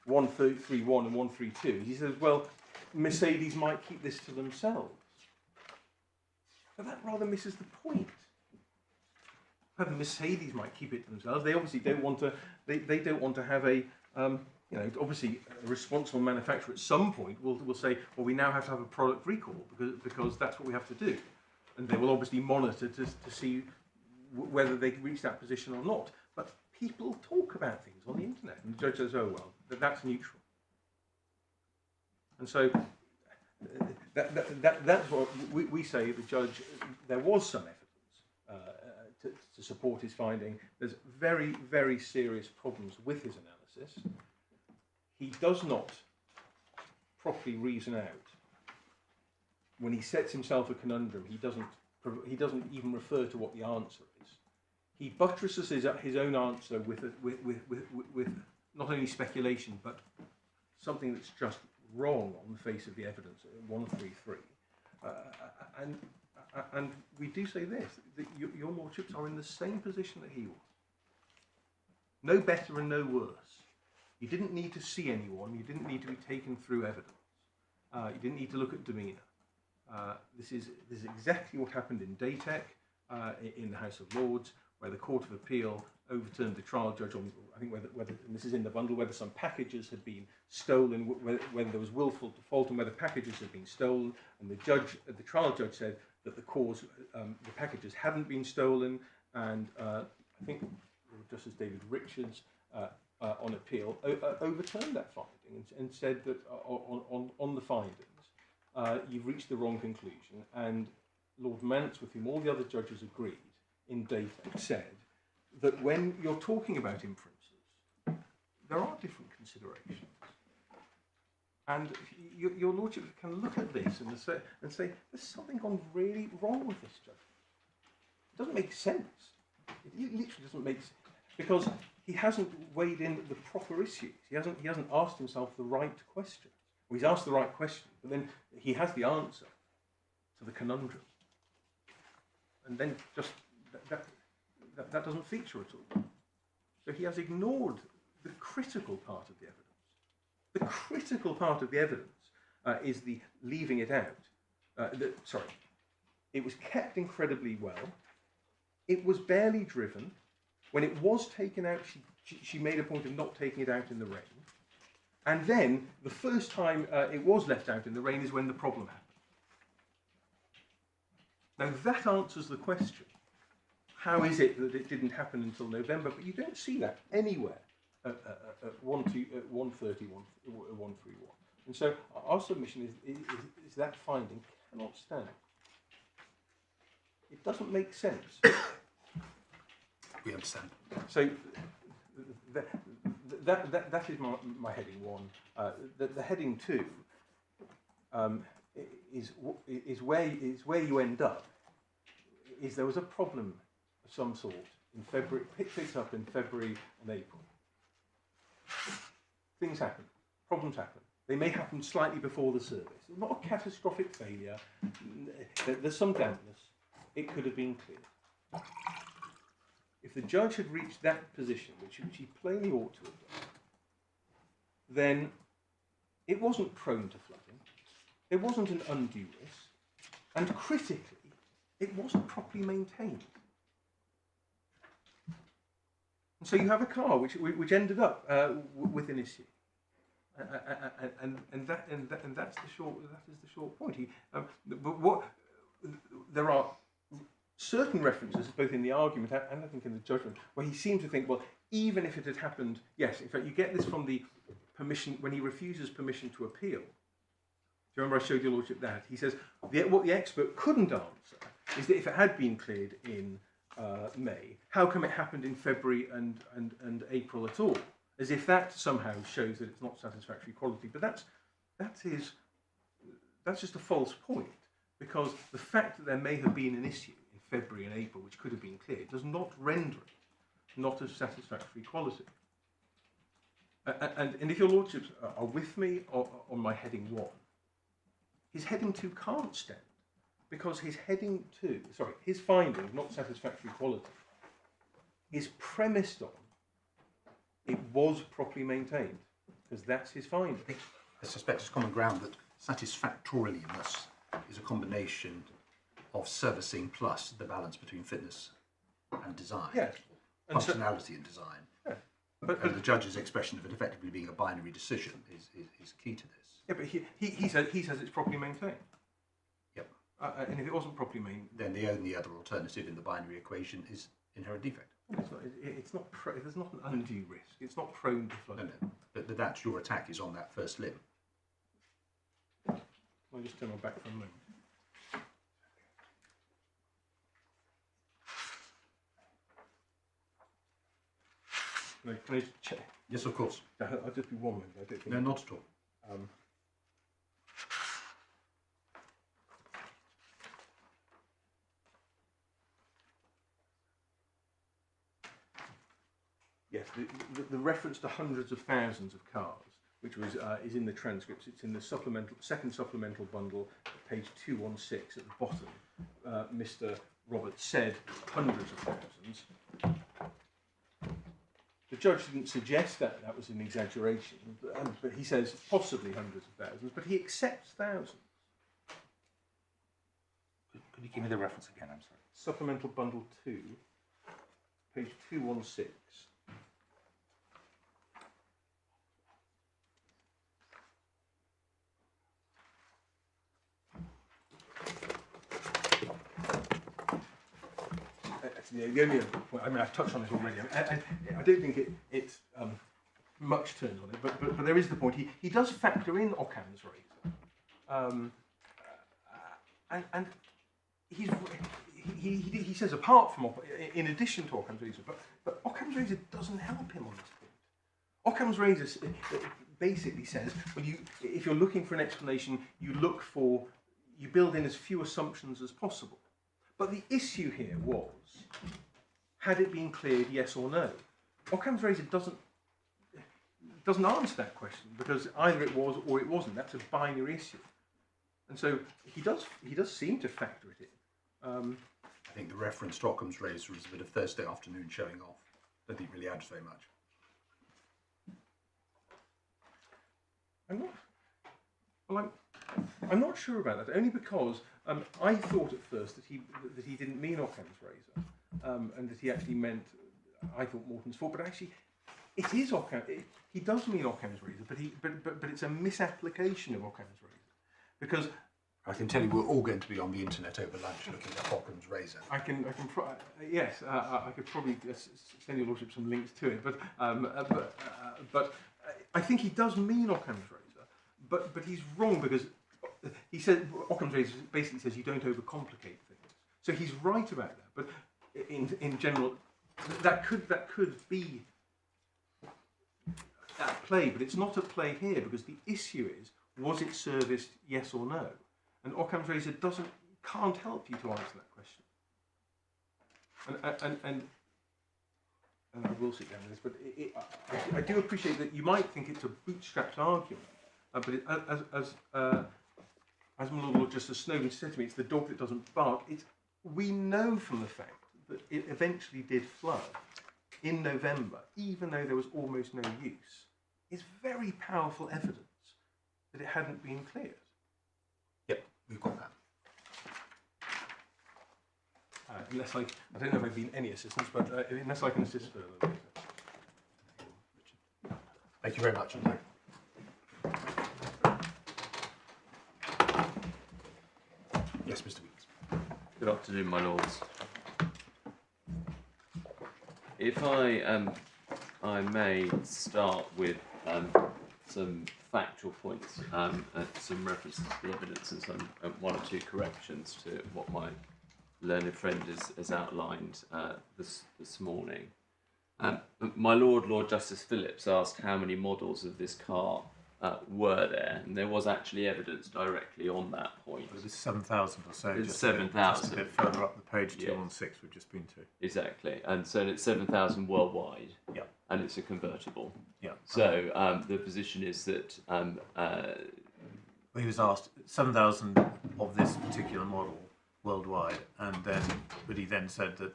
131 and 132, he says, well, Mercedes might keep this to themselves. But that rather misses the point. Whether Mercedes might keep it to themselves, they obviously don't want to. They don't want to have a. Obviously, a responsible manufacturer at some point will say, well, we now have to have a product recall because that's what we have to do, and they will obviously monitor to see whether they can reach that position or not. But people talk about things on the internet, and the judge says, oh well, that's neutral. And so that's what we say. The judge, there was some evidence to support his finding. There's very, very serious problems with his analysis. He does not properly reason out. When he sets himself a conundrum, he doesn't even refer to what the answer is. He buttresses his own answer with not only speculation but something that's just wrong on the face of the evidence. 133, and we do say this: that your lordships are in the same position that he was. No better and no worse. You didn't need to see anyone. You didn't need to be taken through evidence. You didn't need to look at demeanour. This is exactly what happened in Daytech in the House of Lords, where the Court of Appeal overturned the trial judge on, I think, whether and this is in the bundle, whether some packages had been stolen, whether there was willful default, and whether packages had been stolen. And the trial judge said that the packages hadn't been stolen, and I think Justice David Richards on appeal overturned that finding and said that on the findings you've reached the wrong conclusion. And Lord Mance, with whom all the other judges agreed in Daytech, said that when you're talking about inferences, there are different considerations. And your Lordship can look at this and say, there's something gone really wrong with this judgment. It doesn't make sense. It literally doesn't make sense, because he hasn't weighed in the proper issues. He hasn't asked himself the right question. Well, he's asked the right question, but then he has the answer to the conundrum. And then just that doesn't feature at all. So he has ignored the critical part of the evidence. The critical part of the evidence is the leaving it out. It was kept incredibly well. It was barely driven. When it was taken out, she made a point of not taking it out in the rain. And then the first time it was left out in the rain is when the problem happened. Now that answers the question. How is it that it didn't happen until November? But you don't see that anywhere at 130, 131. And so our submission is that finding cannot stand. It doesn't make sense. We understand. So that is my heading 1. The heading 2 is where you end up. Is there was a problem of some sort in February, picked up in February and April. Things happen, problems happen. They may happen slightly before the service. It's not a catastrophic failure. There's some dampness. It could have been cleared. If the judge had reached that position, which he plainly ought to have done, then it wasn't prone to flooding. There wasn't an undue risk. And critically, it wasn't properly maintained. And so you have a car which ended up with an issue. And that's the short point. There are certain references, both in the argument and I think in the judgment, where he seems to think, well, even if it had happened, yes, in fact, you get this from the permission, when he refuses permission to appeal. Do you remember I showed your Lordship that? He says, what the expert couldn't answer is that if it had been cleared in May, how come it happened in February and April at all? As if that somehow shows that it's not satisfactory quality. But that's just a false point, because the fact that there may have been an issue in February and April which could have been cleared does not render it not of satisfactory quality. And if your Lordships are with me on my heading 1, his heading 2 can't stand, because his finding, not satisfactory quality, is premised on it was properly maintained, because that's his finding. I suspect it's common ground that satisfactoriness is a combination of servicing plus the balance between fitness and design. Yes. And functionality and design. Yeah. And the judge's expression of it effectively being a binary decision is key to this. Yeah, but he says it's properly maintained. Yep. And if it wasn't properly maintained, then the only other alternative in the binary equation is inherent defect. It's not. There's not an undue risk. It's not prone to flooding. No. But that's your attack is on that first limb. I'll just turn my back for a moment. Can I just check? Yes, of course. I'll just be 1 minute. I don't think. No, not at all. Yes, the reference to hundreds of thousands of cars, which was is in the transcripts. It's in the second supplemental bundle, page 216 at the bottom. Mr. Roberts said hundreds of thousands. The judge didn't suggest that was an exaggeration, but he says possibly hundreds of thousands, but he accepts thousands. Could you give me the reference again? I'm sorry. Supplemental Bundle 2, page 216. The only other point, I mean, I've touched on this already. I don't think it much turns on it, but there is the point. He does factor in Occam's razor, and he says apart from in addition to Occam's razor, but Occam's razor doesn't help him on this point. Occam's razor basically says, well, if you're looking for an explanation, you build in as few assumptions as possible. But the issue here was, had it been cleared, yes or no? Occam's razor doesn't answer that question, because either it was or it wasn't. That's a binary issue, and so he does seem to factor it in. I think the reference to Occam's razor is a bit of Thursday afternoon showing off. I don't think it really adds very much. I'm not sure about that, only because I thought at first that he didn't mean Occam's razor, and that he actually meant, I thought, Morton's fault, but actually it is Occam. He does mean Occam's razor, but it's a misapplication of Occam's razor, because I can tell you we're all going to be on the internet over lunch looking at Occam's razor. I could probably send your lordship some links to it, but I think he does mean Occam's razor, but he's wrong, because he said Occam's razor basically says you don't overcomplicate things. So he's right about that, but in general, that could be at play, but it's not at play here, because the issue is, was it serviced, yes or no? And Occam's razor can't help you to answer that question. And I will sit down with this, but I do appreciate that you might think it's a bootstrapped argument, but as my Lord Justice Snowden said to me, it's the dog that doesn't bark. We know from the fact that it eventually did flood in November, even though there was almost no use. It's very powerful evidence that it hadn't been cleared. Yep, we've got that. Unless I don't know if I've been any assistance, but unless I can assist further. Thank you very much indeed. Yes, Mr. Weeks. Good afternoon, my lords. If I may start with some factual points, some references to the evidence, and some one or two corrections to what my learned friend has outlined this morning. My Lord Justice Phillips asked how many models of this car were there, and there was actually evidence directly on that point. It was 7,000 or so. It's just 7,000. Just a bit further up the page, 216 we've just been to. Exactly, and so it's 7,000 worldwide. Yeah. And it's a convertible. Yeah. So the position is that he was asked 7,000 of this particular model worldwide, and then, but he then said that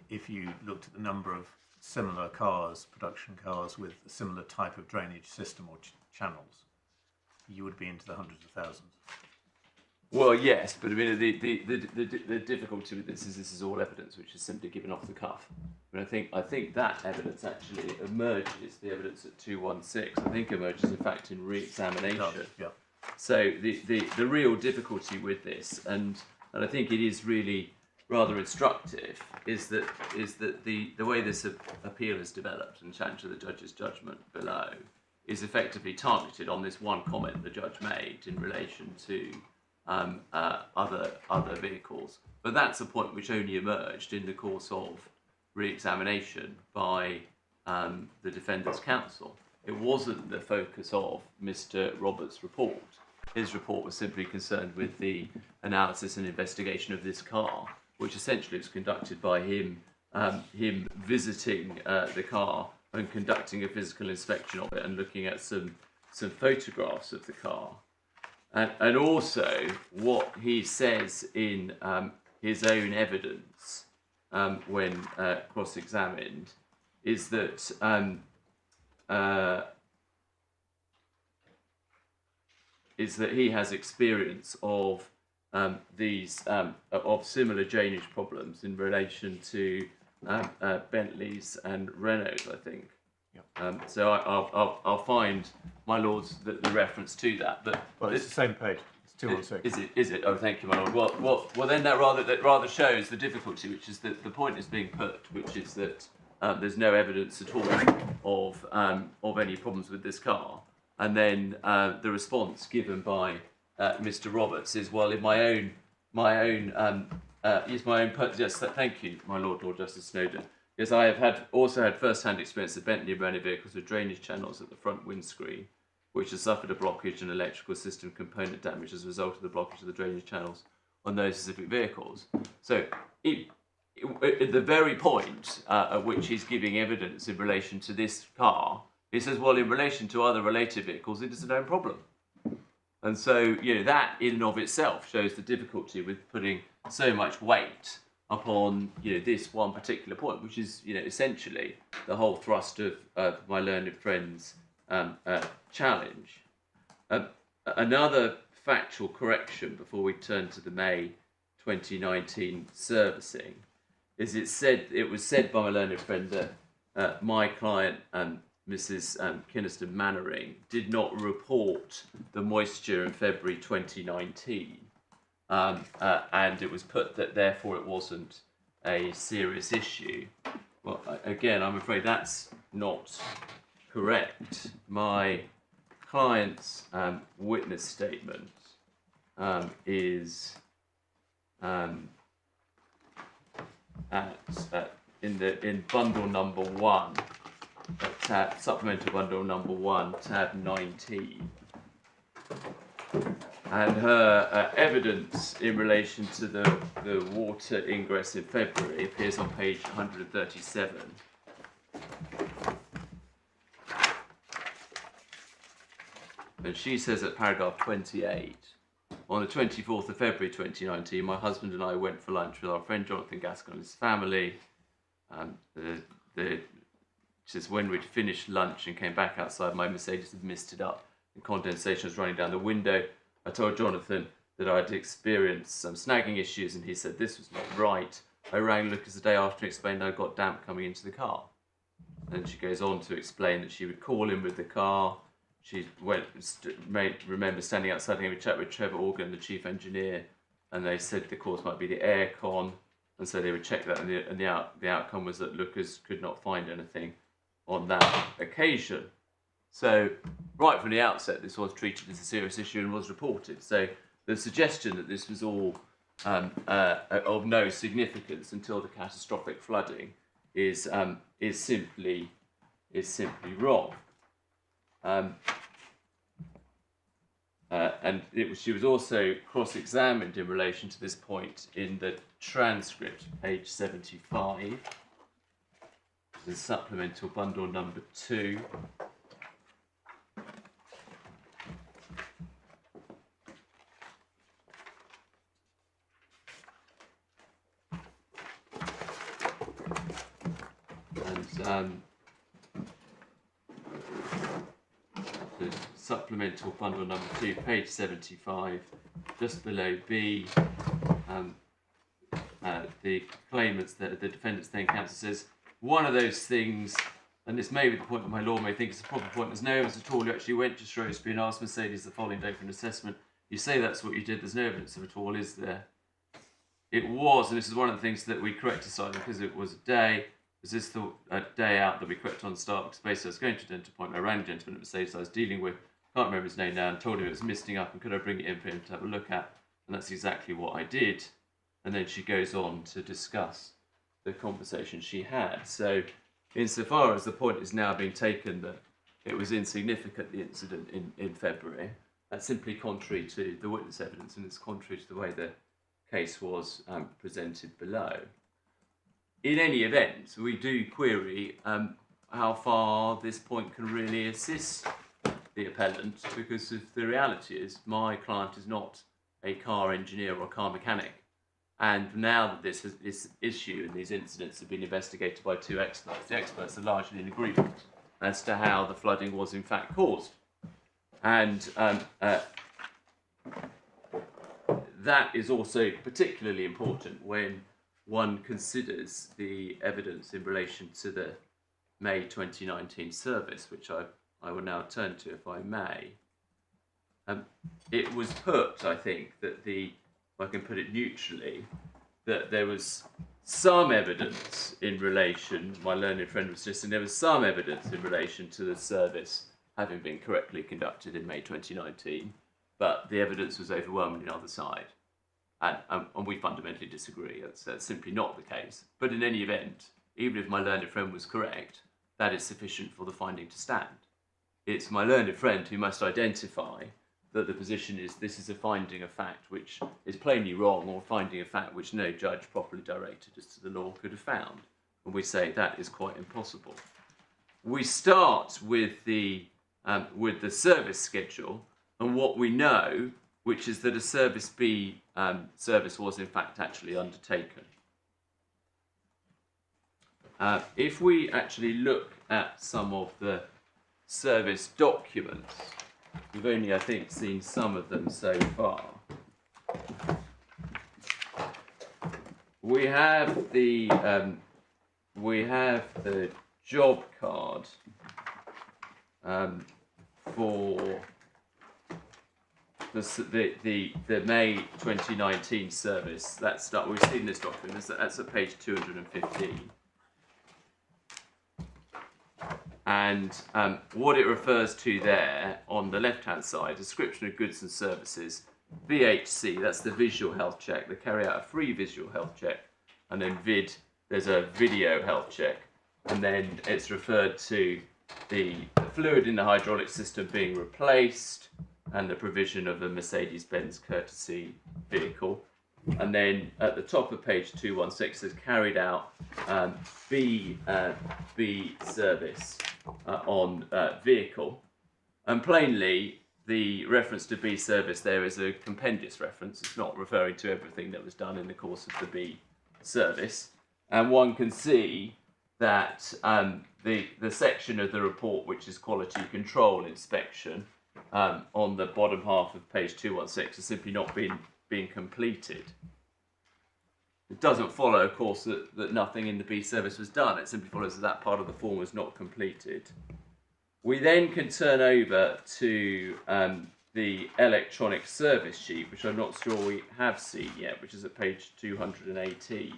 if you looked at the number of similar cars, production cars with a similar type of drainage system or channels, you would be into the hundreds of thousands. Well, yes, but I mean the difficulty with this is all evidence which is simply given off the cuff. And I think that evidence actually emerges. The evidence at 216, I think, emerges in fact in re-examination. Yeah. So the real difficulty with this, and I think it is really rather instructive, is that the way this appeal is developed and challenge to the judge's judgment below is effectively targeted on this one comment the judge made in relation to other vehicles. But that's a point which only emerged in the course of re-examination by the defendant's counsel. It wasn't the focus of Mr. Roberts' report. His report was simply concerned with the analysis and investigation of this car, which essentially was conducted by him visiting the car and conducting a physical inspection of it and looking at some photographs of the car. And also what he says in his own evidence when cross-examined is that he has experience of these of similar drainage problems in relation to Bentleys and Renaults, I think. Yep. So I'll find, my lords, the reference to that. But Well, it's the same page. It's 216. Is it? Oh, thank you, my lord. Well, then that rather shows the difficulty, which is that the point is being put, which is that there's no evidence at all of any problems with this car, and then the response given by Mr. Roberts is, well, in my own yes, thank you, my Lord Justice Snowden. Yes, I have also had first-hand experience of Bentley and Renault vehicles with drainage channels at the front windscreen, which has suffered a blockage and electrical system component damage as a result of the blockage of the drainage channels on those specific vehicles. So, at the very point at which he's giving evidence in relation to this car, he says, well, in relation to other related vehicles, it is a known problem. And so, that in and of itself shows the difficulty with putting so much weight upon, this one particular point, which is, essentially the whole thrust of my learned friend's challenge. Another factual correction before we turn to the May 2019 servicing is it was said by my learned friend that my client, Mrs. Kynaston-Mainwaring, did not report the moisture in February 2019, and it was put that therefore it wasn't a serious issue. Well, again, I'm afraid that's not correct. My client's witness statement is in bundle number 1, supplemental bundle number 1, tab 19. And her evidence in relation to the water ingress in February appears on page 137. And she says at paragraph 28, on the 24th of February 2019, my husband and I went for lunch with our friend Jonathan Gascon and his family. She says, when we'd finished lunch and came back outside, my Mercedes had misted up and condensation was running down the window. I told Jonathan that I'd experienced some snagging issues, and he said this was not right. I rang Lucas the day after and explained I got damp coming into the car. And she goes on to explain that she would call in with the car. She remember standing outside having a chat with Trevor Organ, the chief engineer, and they said the cause might be the aircon, and so they would check that, and the outcome was that Lucas could not find anything on that occasion. So, right from the outset, this was treated as a serious issue and was reported. So, the suggestion that this was all of no significance until the catastrophic flooding is simply wrong. And she was also cross-examined in relation to this point in the transcript, page 75, the supplemental bundle number 2. And the supplemental bundle number 2, page 75, just below B, the claimants, the defendants then counsel says, one of those things, and this may be the point that my lord may think is a proper point, there's no evidence at all you actually went to Shrewsbury and asked Mercedes the following day for an assessment. You say that's what you did, there's no evidence of it all, is there? It was, and this is one of the things that we corrected slightly because it was a day. Was this the day out that we corrected on the start? Because basically I was going to a dental appointment. I rang a gentleman at Mercedes I was dealing with, can't remember his name now, and told him it was misting up and could I bring it in for him to have a look at? And that's exactly what I did. And then she goes on to discuss the conversation she had. So insofar as the point is now being taken that it was insignificant, the incident in February, that's simply contrary to the witness evidence, and it's contrary to the way the case was presented below. In any event, we do query how far this point can really assist the appellant, because if the reality is my client is not a car engineer or a car mechanic, and now that this issue and these incidents have been investigated by 2 experts, the experts are largely in agreement as to how the flooding was in fact caused. And that is also particularly important when one considers the evidence in relation to the May 2019 service, which I will now turn to, if I may. It was put, I think, that if I can put it neutrally, that there was some evidence in relation, my learned friend was suggesting there was some evidence in relation to the service having been correctly conducted in May 2019, but the evidence was overwhelming on the other side. And we fundamentally disagree. That's simply not the case. But in any event, even if my learned friend was correct, that is sufficient for the finding to stand. It's my learned friend who must identify that the position is this is a finding of fact which is plainly wrong, or finding of fact which no judge properly directed as to the law could have found. And we say that is quite impossible. We start with the service schedule and what we know, which is that a Service B service was in fact actually undertaken. If we actually look at some of the service documents, we've only, I think, seen some of them so far. We have the job card for the May 2019 service. We've seen this document. That's at page 215. And what it refers to there on the left-hand side, description of goods and services, VHC, that's the visual health check. They carry out a free visual health check, and then there's a video health check, and then it's referred to the fluid in the hydraulic system being replaced, and the provision of a Mercedes-Benz courtesy vehicle. And then at the top of page 216 is carried out B service on vehicle. And plainly, the reference to B service there is a compendious reference. It's not referring to everything that was done in the course of the B service. And one can see that the section of the report which is quality control inspection on the bottom half of page 216 has simply not been completed. It doesn't follow, of course, that nothing in the B service was done. It simply follows that part of the form was not completed. We then can turn over to the electronic service sheet, which I'm not sure we have seen yet, which is at page 218.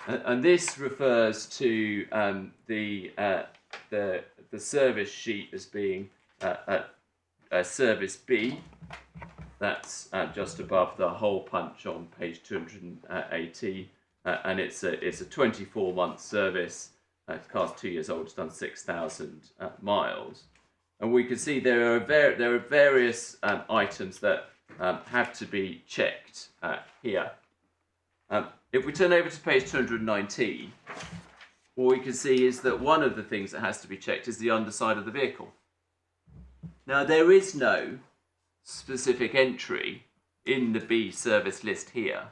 And this refers to the service sheet as being a service B. That's just above the hole punch on page 218, and it's a 24-month service. It's cars 2 years old. It's done 6,000 miles, and we can see there are various items that have to be checked here. If we turn over to page 219, what we can see is that one of the things that has to be checked is the underside of the vehicle. Now, there is no specific entry in the B service list here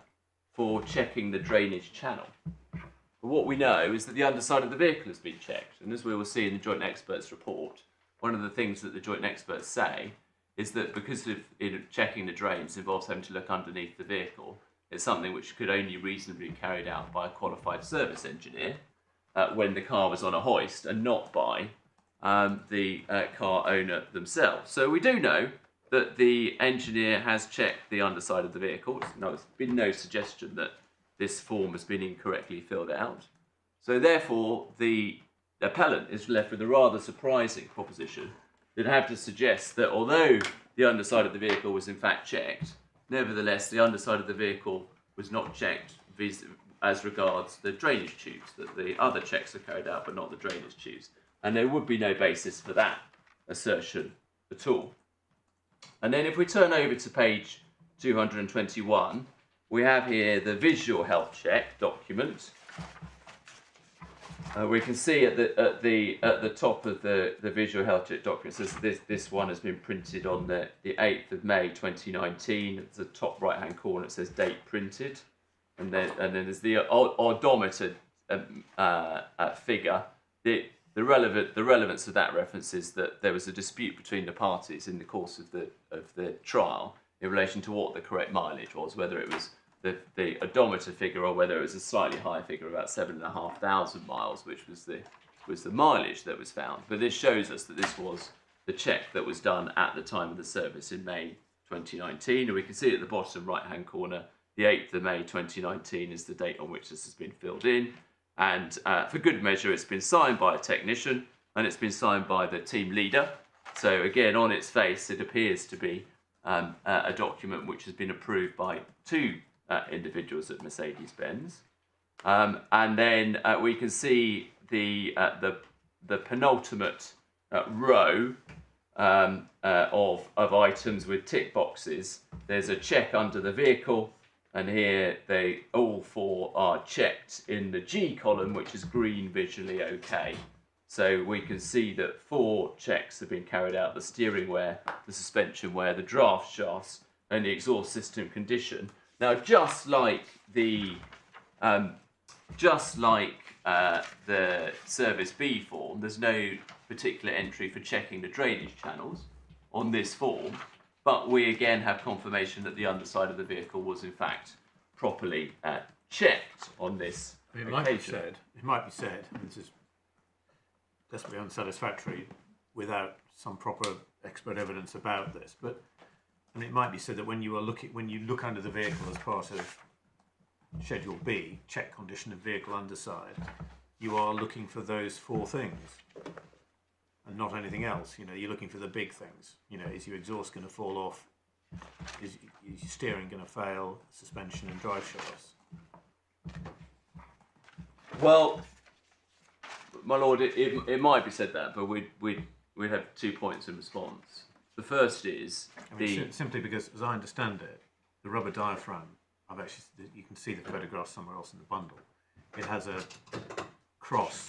for checking the drainage channel. But what we know is that the underside of the vehicle has been checked, and as we will see in the joint experts report, one of the things that the joint experts say is that because of checking the drains involves having to look underneath the vehicle, it's something which could only reasonably be carried out by a qualified service engineer when the car was on a hoist, and not by the car owner themselves. So we do know that the engineer has checked the underside of the vehicle. There's been no suggestion that this form has been incorrectly filled out. So therefore, the appellant is left with a rather surprising proposition that have to suggest that although the underside of the vehicle was in fact checked, nevertheless the underside of the vehicle was not checked as regards the drainage tubes, that the other checks are carried out but not the drainage tubes. And there would be no basis for that assertion at all. And then if we turn over to page 221, we have here the visual health check document. We can see at the top of the visual health check document, says this one has been printed on the 8th of May 2019. At the top right hand corner it says date printed, and then there's the odometer figure. The the relevance of that reference is that there was a dispute between the parties in the course of the trial in relation to what the correct mileage was, whether it was the odometer figure or whether it was a slightly higher figure, about 7,500 miles, which was the mileage that was found. But this shows us that this was the check that was done at the time of the service in May 2019, and we can see at the bottom right-hand corner, the 8th of May 2019 is the date on which this has been filled in. And for good measure, it's been signed by a technician and it's been signed by the team leader. So again, on its face, it appears to be a document which has been approved by two individuals at Mercedes-Benz. And then we can see the penultimate row of items with tick boxes. There's a check under the vehicle, and here they all four are checked in the G column, which is green, visually okay. So we can see that 4 checks have been carried out: the steering wear, the suspension wear, the draft shafts, and the exhaust system condition. Now, just like the Service B form, there's no particular entry for checking the drainage channels on this form, but we again have confirmation that the underside of the vehicle was in fact properly checked on this occasion. It might be said, and this is desperately unsatisfactory without some proper expert evidence about this, but and it might be said that when you look under the vehicle as part of Schedule B, check condition of vehicle underside, you are looking for those 4 things and not anything else. You know, you're looking for the big things. You know, is your exhaust going to fall off? Is your steering going to fail? Suspension and drive shafts. Well, my lord, it might be said that, but we'd have 2 points in response. The first is simply because, as I understand it, the rubber diaphragm. You can see the photograph somewhere else in the bundle. It has a cross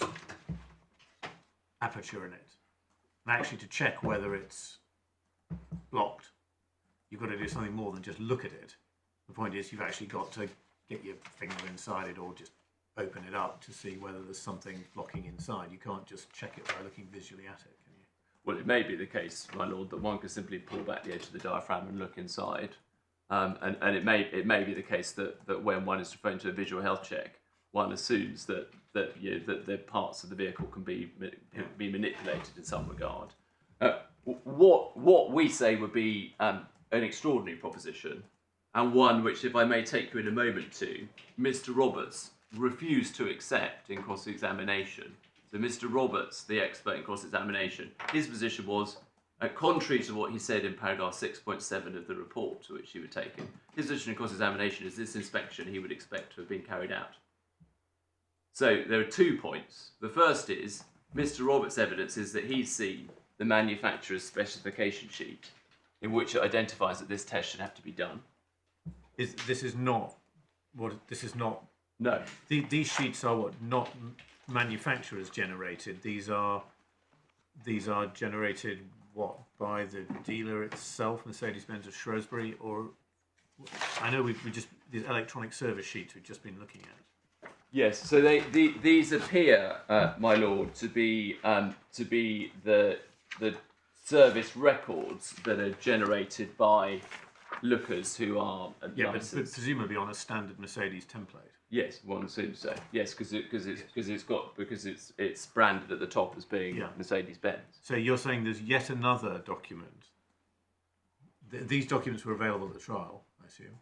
aperture in it. And actually, to check whether it's blocked, you've got to do something more than just look at it. The point is, you've actually got to get your finger inside it or just open it up to see whether there's something blocking inside. You can't just check it by looking visually at it, can you? Well, it may be the case, my lord, that one can simply pull back the edge of the diaphragm and look inside. And it may be the case that when one is referring to a visual health check, one assumes that the parts of the vehicle can be manipulated in some regard. What we say would be an extraordinary proposition, and one which, if I may take you in a moment to, Mr. Roberts refused to accept in cross-examination. So Mr. Roberts, the expert in cross-examination, his position was, contrary to what he said in paragraph 6.7 of the report to which he was taken, his position in cross-examination is this inspection he would expect to have been carried out. So there are 2 points. The first is, Mr. Roberts' evidence is that he's seen the manufacturer's specification sheet in which it identifies that this test should have to be done. This is not. No. These sheets are what? Not manufacturers generated. These are generated what, by the dealer itself, Mercedes-Benz of Shrewsbury, or I know we just these electronic service sheets we've just been looking at. Yes, so these appear, my lord, to be the service records that are generated by lookers who are licensed. But presumably on a standard Mercedes template. Yes, one assumes so. Yes, because it's branded at the top as being Mercedes-Benz. So you're saying there's yet another document. These documents were available at the trial, I assume.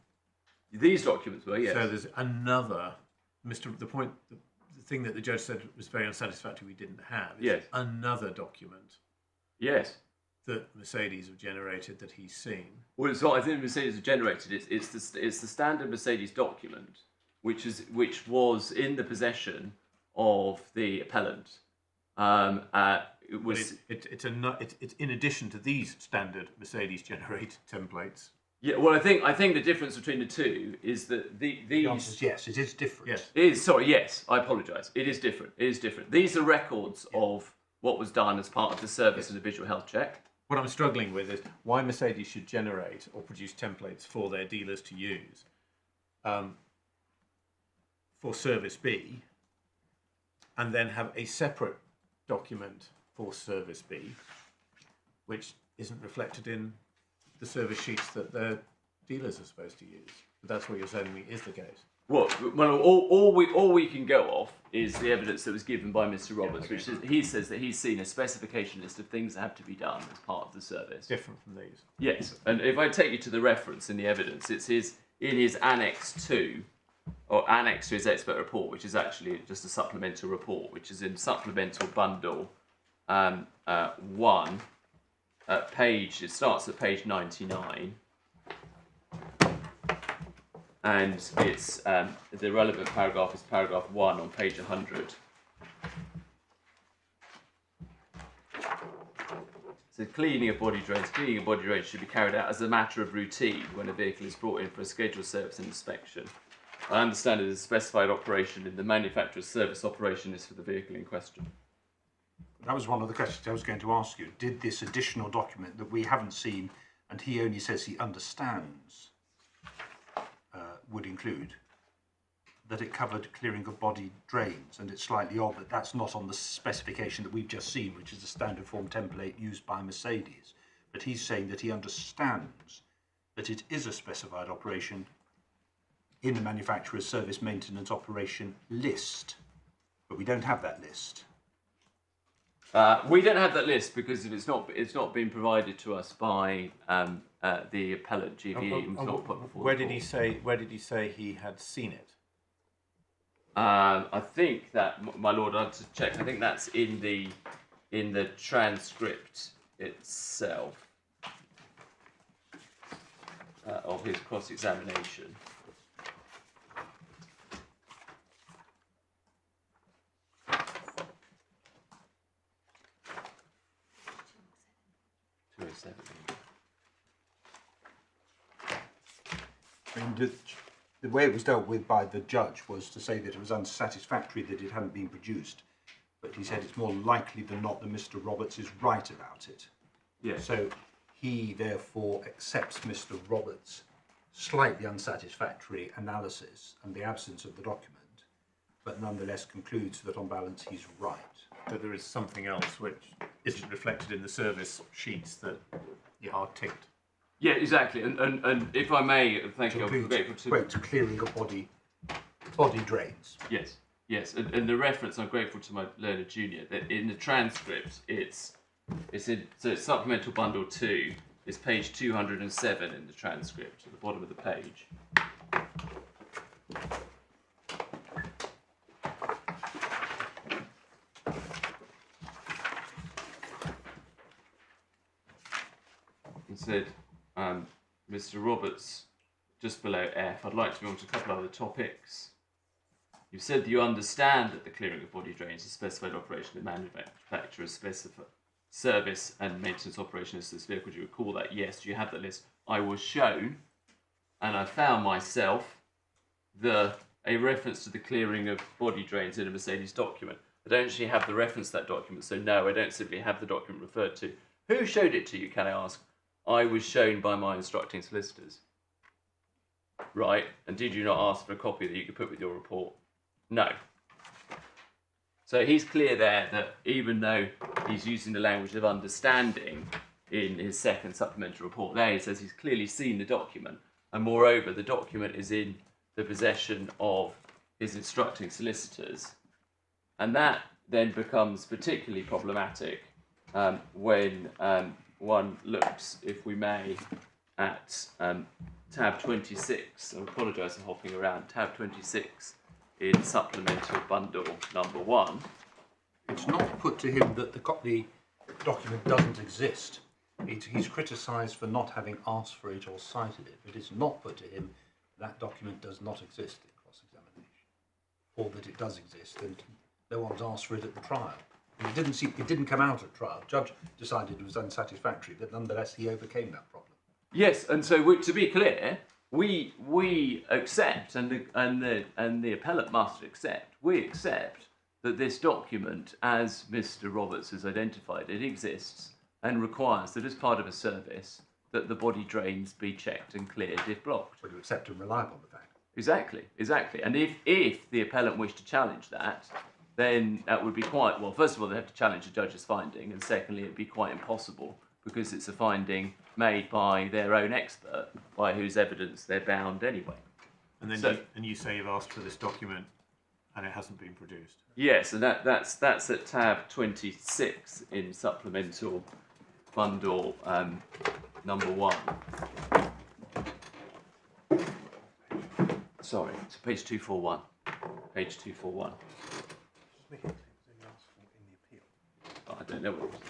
These documents were, yes. So there's another. The thing that the judge said was very unsatisfactory we didn't have. Yes. Another document. Yes. That Mercedes have generated that he's seen. Well, it's what I think Mercedes have generated. It's the standard Mercedes document, which was in the possession of the appellant. It's in addition to these standard Mercedes generated templates. Yeah, well, I think the difference between the two is that these. The answer is yes, it is different. Yes. Yes, I apologise. It is different. It is different. These are records of what was done as part of the service of the visual health check. What I'm struggling with is why Mercedes should generate or produce templates for their dealers to use for Service B, and then have a separate document for Service B, which isn't reflected in the service sheets that the dealers are supposed to use. But that's what you're saying to me is the case. Well, all we can go off is the evidence that was given by Mr. Roberts, which is he says that he's seen a specification list of things that have to be done as part of the service. Different from these. Yes, and if I take you to the reference in the evidence, it's in his Annex 2, or Annex to his expert report, which is actually just a supplemental report, which is in Supplemental Bundle 1, it starts at page 99. And it's the relevant paragraph is paragraph 1 on page 100. So cleaning of body drains. Cleaning of body drains should be carried out as a matter of routine when a vehicle is brought in for a scheduled service and inspection. I understand it is a specified operation in the manufacturer's service operation is for the vehicle in question. That was one of the questions I was going to ask you. Did this additional document that we haven't seen, and he only says he understands, would include that it covered clearing of body drains? And it's slightly odd that that's not on the specification that we've just seen, which is the standard form template used by Mercedes. But he's saying that he understands that it is a specified operation in the manufacturer's service maintenance operation list. But we don't have that list. We don't have that list because it's not been provided to us by the appellant GVE. It was not put before Where the did he court. say? Where did he say he had seen it? I think that, my lord, I have to check. I think that's in the transcript itself of his cross-examination. I mean, the way it was dealt with by the judge was to say that it was unsatisfactory that it hadn't been produced. But he said it's more likely than not that Mr. Roberts is right about it. Yes. So he therefore accepts Mr. Roberts' slightly unsatisfactory analysis and the absence of the document, but nonetheless concludes that on balance he's right. That there is something else which isn't reflected in the service sheets that are ticked. Yeah, exactly. And if I may, thank you. I'm grateful to quote, clearing of body drains. Yes, and the reference, I'm grateful to my learned junior that in the transcript it's supplemental bundle 2 is page 207 in the transcript at the bottom of the page. It said, Mr. Roberts, just below F, I'd like to move on to a couple of other topics. You said that you understand that the clearing of body drains is a specified operation in manufacturer's specific service and maintenance operation is this vehicle. Do you recall that? Yes. Do you have that list? I was shown, and I found myself a reference to the clearing of body drains in a Mercedes document. I don't actually have the reference to that document, so no, I don't simply have the document referred to. Who showed it to you, can I ask? I was shown by my instructing solicitors. Right, and did you not ask for a copy that you could put with your report? No. So he's clear there that even though he's using the language of understanding in his second supplementary report, there he says he's clearly seen the document, and moreover the document is in the possession of his instructing solicitors, and that then becomes particularly problematic when one looks, if we may, at tab 26. I apologise for hopping around. Tab 26 in supplemental bundle number 1. It's not put to him that the document doesn't exist. He's criticised for not having asked for it or cited it, but it's not put to him that document does not exist in cross-examination, or that it does exist and no one's asked for it at the trial. And it didn't come out at trial. The judge decided it was unsatisfactory, but nonetheless he overcame that problem. Yes, and so to be clear, we accept, and the appellant must accept. We accept that this document, as Mr. Roberts has identified, it exists and requires that as part of a service that the body drains be checked and cleared if blocked. But you accept and rely upon the fact. Exactly. And if the appellant wished to challenge that, then that would be quite, well, first of all, they have to challenge the judge's finding, and secondly, it'd be quite impossible because it's a finding made by their own expert, by whose evidence they're bound anyway. And then So- you say you've asked for this document and it hasn't been produced. Yes, and that's at tab 26 in supplemental bundle number 1. Sorry, it's page 241. Page 241. Oh, I don't know what it was.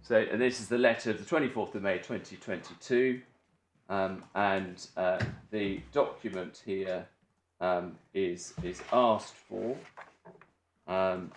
So, and this is the letter of the 24th of May 2022, and the document here is asked for, and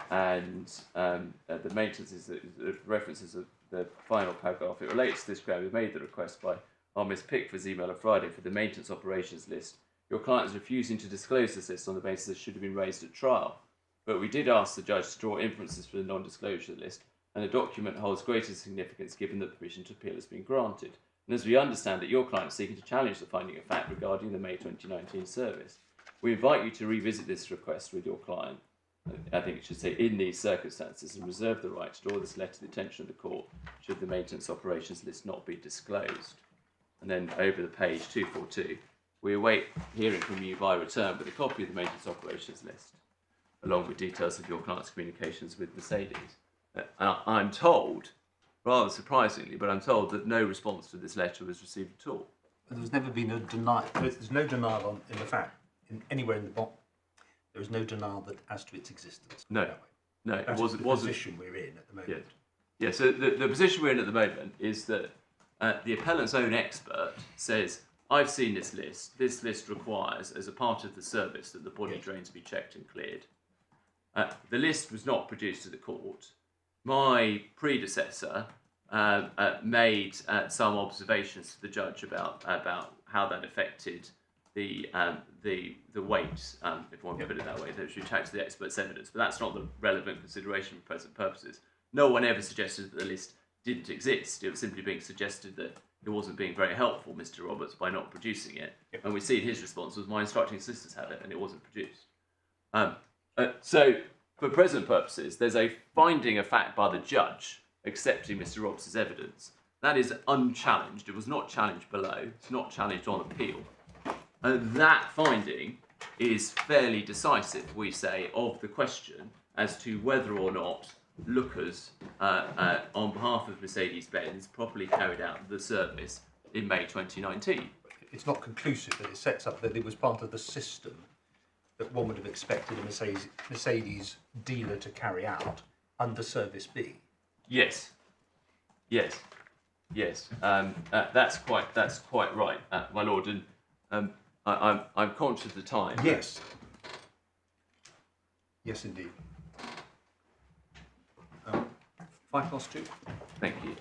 the maintenance is the references of the final paragraph. It relates to this ground. We made the request by our Miss Pickford's email on Friday for the maintenance operations list. Your client is refusing to disclose this list on the basis it should have been raised at trial. But we did ask the judge to draw inferences from the non-disclosure list, and the document holds greater significance given that permission to appeal has been granted. And as we understand it, your client is seeking to challenge the finding of fact regarding the May 2019 service. We invite you to revisit this request with your client, I think it should say, in these circumstances, and reserve the right to draw this letter to the attention of the court should the maintenance operations list not be disclosed. And then over the page 242, we await hearing from you by return with a copy of the maintenance operations list, along with details of your client's communications with Mercedes. I'm told, rather surprisingly, but I'm told that no response to this letter was received at all. But there's never been a denial. There's no denial in the fact, anywhere in the box. There is no denial that as to its existence. No, that way. no, it That is wasn't. the position we're in at the moment. Yeah. So the position we're in at the moment is that the appellant's own expert says, I've seen this list. This list requires, as a part of the service, that the body drains be checked and cleared. The list was not produced to the court. My predecessor made some observations to the judge about how that affected the weight, if one can put it that way, that should attach to the expert's evidence. But that's not the relevant consideration for present purposes. No one ever suggested that the list didn't exist. It was simply being suggested that it wasn't being very helpful, Mr. Roberts, by not producing it. Yep. And we see his response was, my instructing solicitors had it, and it wasn't produced. So, for present purposes, there's a finding of fact by the judge accepting Mr. Roberts' evidence. That is unchallenged. It was not challenged below. It's not challenged on appeal. And that finding is fairly decisive, we say, of the question as to whether or not lookers, on behalf of Mercedes-Benz, properly carried out the service in May 2019. It's not conclusive, but it sets up that it was part of the system that one would have expected a Mercedes dealer to carry out under Service B. Yes. That's quite right, my lord. And I'm conscious of the time. Yes. Yes, indeed. 5+2. Thank you.